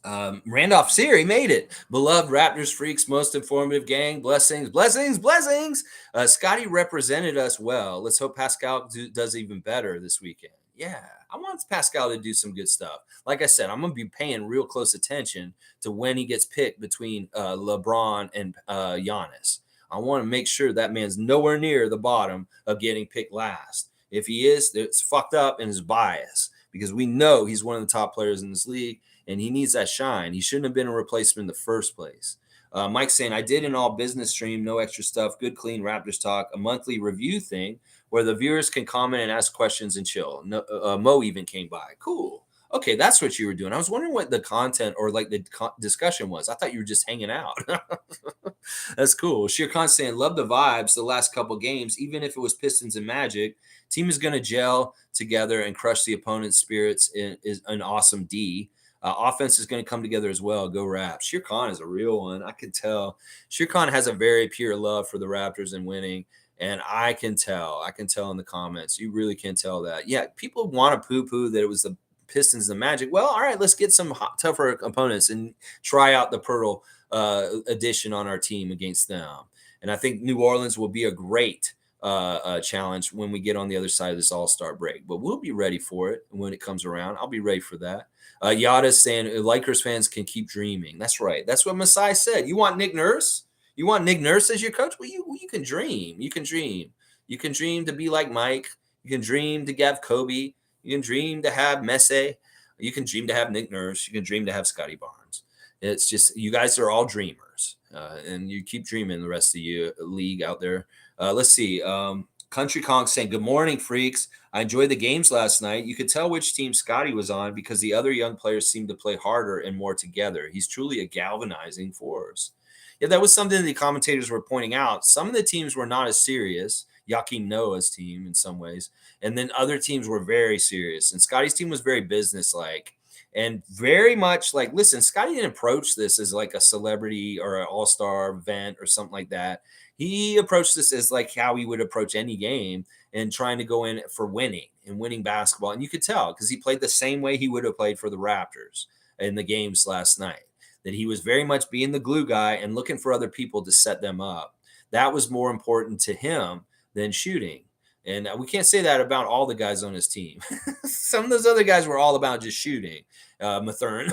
Randolph Siri made it. Beloved Raptors freaks, most informative gang. Blessings, blessings, blessings. Scottie represented us well. Let's hope Pascal does even better this weekend. Yeah, I want Pascal to do some good stuff. Like I said, I'm going to be paying real close attention to when he gets picked between LeBron and Giannis. I want to make sure that man's nowhere near the bottom of getting picked last. If he is, it's fucked up and is biased. Because we know he's one of the top players in this league, and he needs that shine. He shouldn't have been a replacement in the first place. Mike saying, I did an all business stream, no extra stuff, good, clean Raptors talk, a monthly review thing where the viewers can comment and ask questions and chill. Mo even came by. Cool. Okay, that's what you were doing. I was wondering what the content or like the discussion was. I thought you were just hanging out. That's cool. Sheer Khan saying, love the vibes the last couple games, even if it was Pistons and Magic. Team is going to gel together and crush the opponent's spirits is an awesome D. Offense is going to come together as well. Go Raps. Sheer Khan is a real one. I can tell. Sheer Khan has a very pure love for the Raptors and winning. And I can tell. I can tell in the comments. You really can tell that. Yeah, people want to poo-poo that it was the Pistons and the Magic. Well, all right, let's get some tougher opponents and try out the Pearl edition on our team against them. And I think New Orleans will be a great challenge when we get on the other side of this all-star break, but we'll be ready for it when it comes around. I'll be ready for that. Yada's saying Lakers fans can keep dreaming. That's right. That's what Masai said. You want Nick Nurse? You want Nick Nurse as your coach? Well, you can dream. You can dream. You can dream to be like Mike. You can dream to have Kobe. You can dream to have Messi. You can dream to have Nick Nurse. You can dream to have Scottie Barnes. It's just you guys are all dreamers, and you keep dreaming. The rest of you league out there. Let's see. Country Kong saying, good morning, freaks. I enjoyed the games last night. You could tell which team Scottie was on because the other young players seemed to play harder and more together. He's truly a galvanizing force. Yeah, that was something the commentators were pointing out. Some of the teams were not as serious. Joakim Noah's team in some ways. And then other teams were very serious. And Scottie's team was very businesslike. And very much like, listen, Scottie didn't approach this as like a celebrity or an all-star event or something like that. He approached this as like how he would approach any game and trying to go in for winning and winning basketball. And you could tell because he played the same way he would have played for the Raptors in the games last night, that he was very much being the glue guy and looking for other people to set them up. That was more important to him than shooting. And we can't say that about all the guys on his team. Some of those other guys were all about just shooting. Mathern.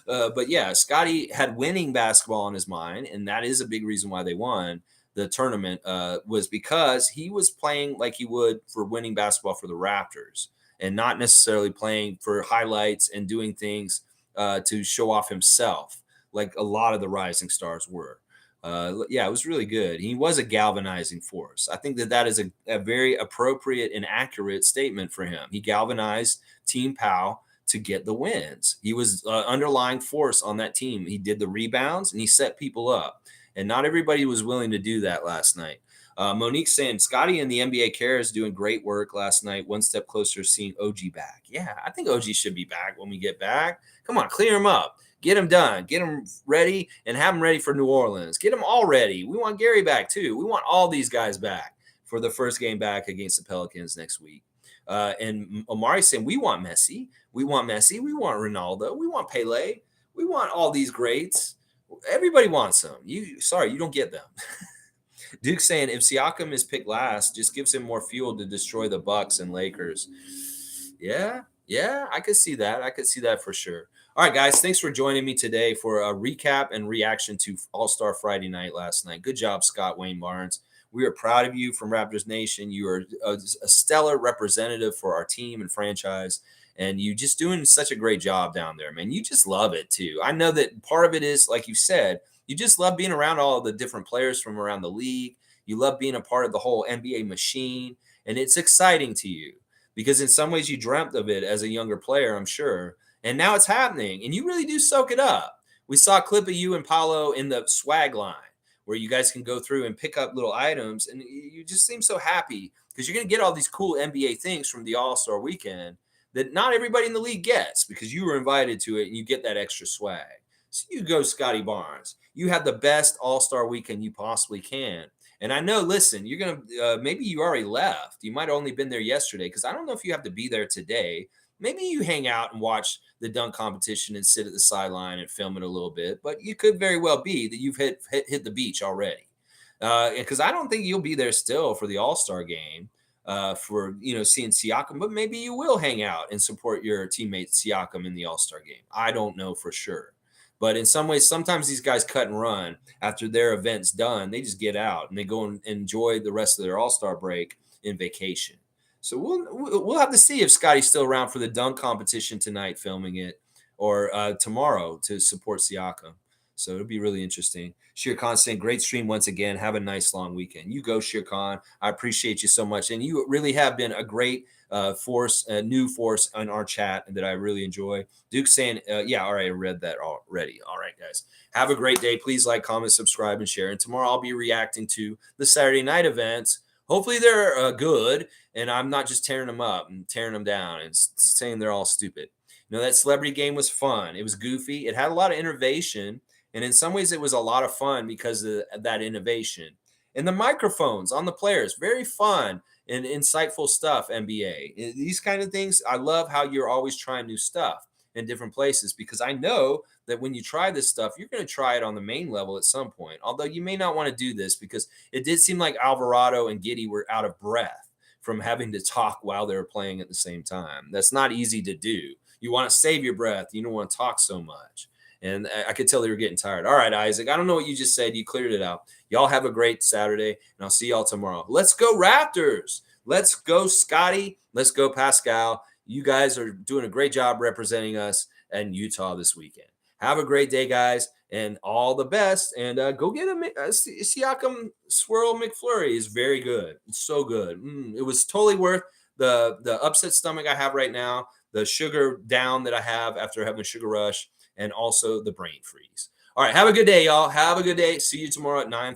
But yeah, Scottie had winning basketball on his mind, and that is a big reason why they won the tournament, was because he was playing like he would for winning basketball for the Raptors and not necessarily playing for highlights and doing things to show off himself like a lot of the rising stars were. Yeah, it was really good. He was a galvanizing force. I think that is a very appropriate and accurate statement for him. He galvanized Team Pau to get the wins. He was underlying force on that team. He did the rebounds and he set people up. And not everybody was willing to do that last night. Monique saying Scottie and the NBA cares doing great work last night. One step closer to seeing OG back. Yeah, I think OG should be back when we get back. Come on, clear him up. Get him done. Get him ready and have him ready for New Orleans. Get him all ready. We want Gary back too. We want all these guys back for the first game back against the Pelicans next week. And Omari saying we want Messi. We want Messi. We want Ronaldo. We want Pele. We want all these greats. Everybody wants them. You don't get them. Duke saying if Siakam is picked last, just gives him more fuel to destroy the Bucks and Lakers. Yeah, I could see that. I could see that for sure. All right, guys, thanks for joining me today for a recap and reaction to All-Star Friday night last night. Good job, Scott Wayne Barnes. We are proud of you from Raptors Nation. You are a stellar representative for our team and franchise, and you just doing such a great job down there, man. You just love it, too. I know that part of it is, like you said, you just love being around all the different players from around the league. You love being a part of the whole NBA machine, and it's exciting to you because in some ways you dreamt of it as a younger player, I'm sure. And now it's happening, and you really do soak it up. We saw a clip of you and Paolo in the swag line where you guys can go through and pick up little items, and you just seem so happy because you're going to get all these cool NBA things from the All-Star weekend that not everybody in the league gets because you were invited to it and you get that extra swag. So you go, Scottie Barnes. You have the best All-Star weekend you possibly can. And I know, listen, you're going to maybe you already left. You might have only been there yesterday because I don't know if you have to be there today. Maybe you hang out and watch the dunk competition and sit at the sideline and film it a little bit, but you could very well be that you've hit the beach already. Because I don't think you'll be there still for the All-Star game for, seeing Siakam, but maybe you will hang out and support your teammate Siakam in the All-Star game. I don't know for sure. But in some ways, sometimes these guys cut and run after their event's done. They just get out and they go and enjoy the rest of their All-Star break in vacation. So we'll have to see if Scottie's still around for the dunk competition tonight, filming it, or tomorrow to support Siakam. So it'll be really interesting. Shir Khan saying, great stream once again. Have a nice long weekend. You go, Shir Khan. I appreciate you so much. And you really have been a great force, a new force on our chat that I really enjoy. Duke saying, yeah, all right, I read that already. All right, guys. Have a great day. Please like, comment, subscribe, and share. And tomorrow I'll be reacting to the Saturday night events. Hopefully they're good, and I'm not just tearing them up and tearing them down and saying they're all stupid. That celebrity game was fun. It was goofy. It had a lot of innovation, and in some ways it was a lot of fun because of that innovation. And the microphones on the players, very fun and insightful stuff, NBA. These kind of things, I love how you're always trying new stuff in different places because I know that when you try this stuff, you're going to try it on the main level at some point. Although you may not want to do this because it did seem like Alvarado and Giddey were out of breath from having to talk while they were playing at the same time. That's not easy to do. You want to save your breath. You don't want to talk so much. And I could tell they were getting tired. All right, Isaac, I don't know what you just said. You cleared it out. Y'all have a great Saturday, and I'll see y'all tomorrow. Let's go Raptors. Let's go Scottie. Let's go Pascal. You guys are doing a great job representing us in Utah this weekend. Have a great day, guys, and all the best. And go get a Siakam Swirl McFlurry. Is very good. It's so good. It was totally worth the upset stomach I have right now, the sugar down that I have after having a sugar rush, and also the brain freeze. All right, have a good day, y'all. Have a good day. See you tomorrow at 9.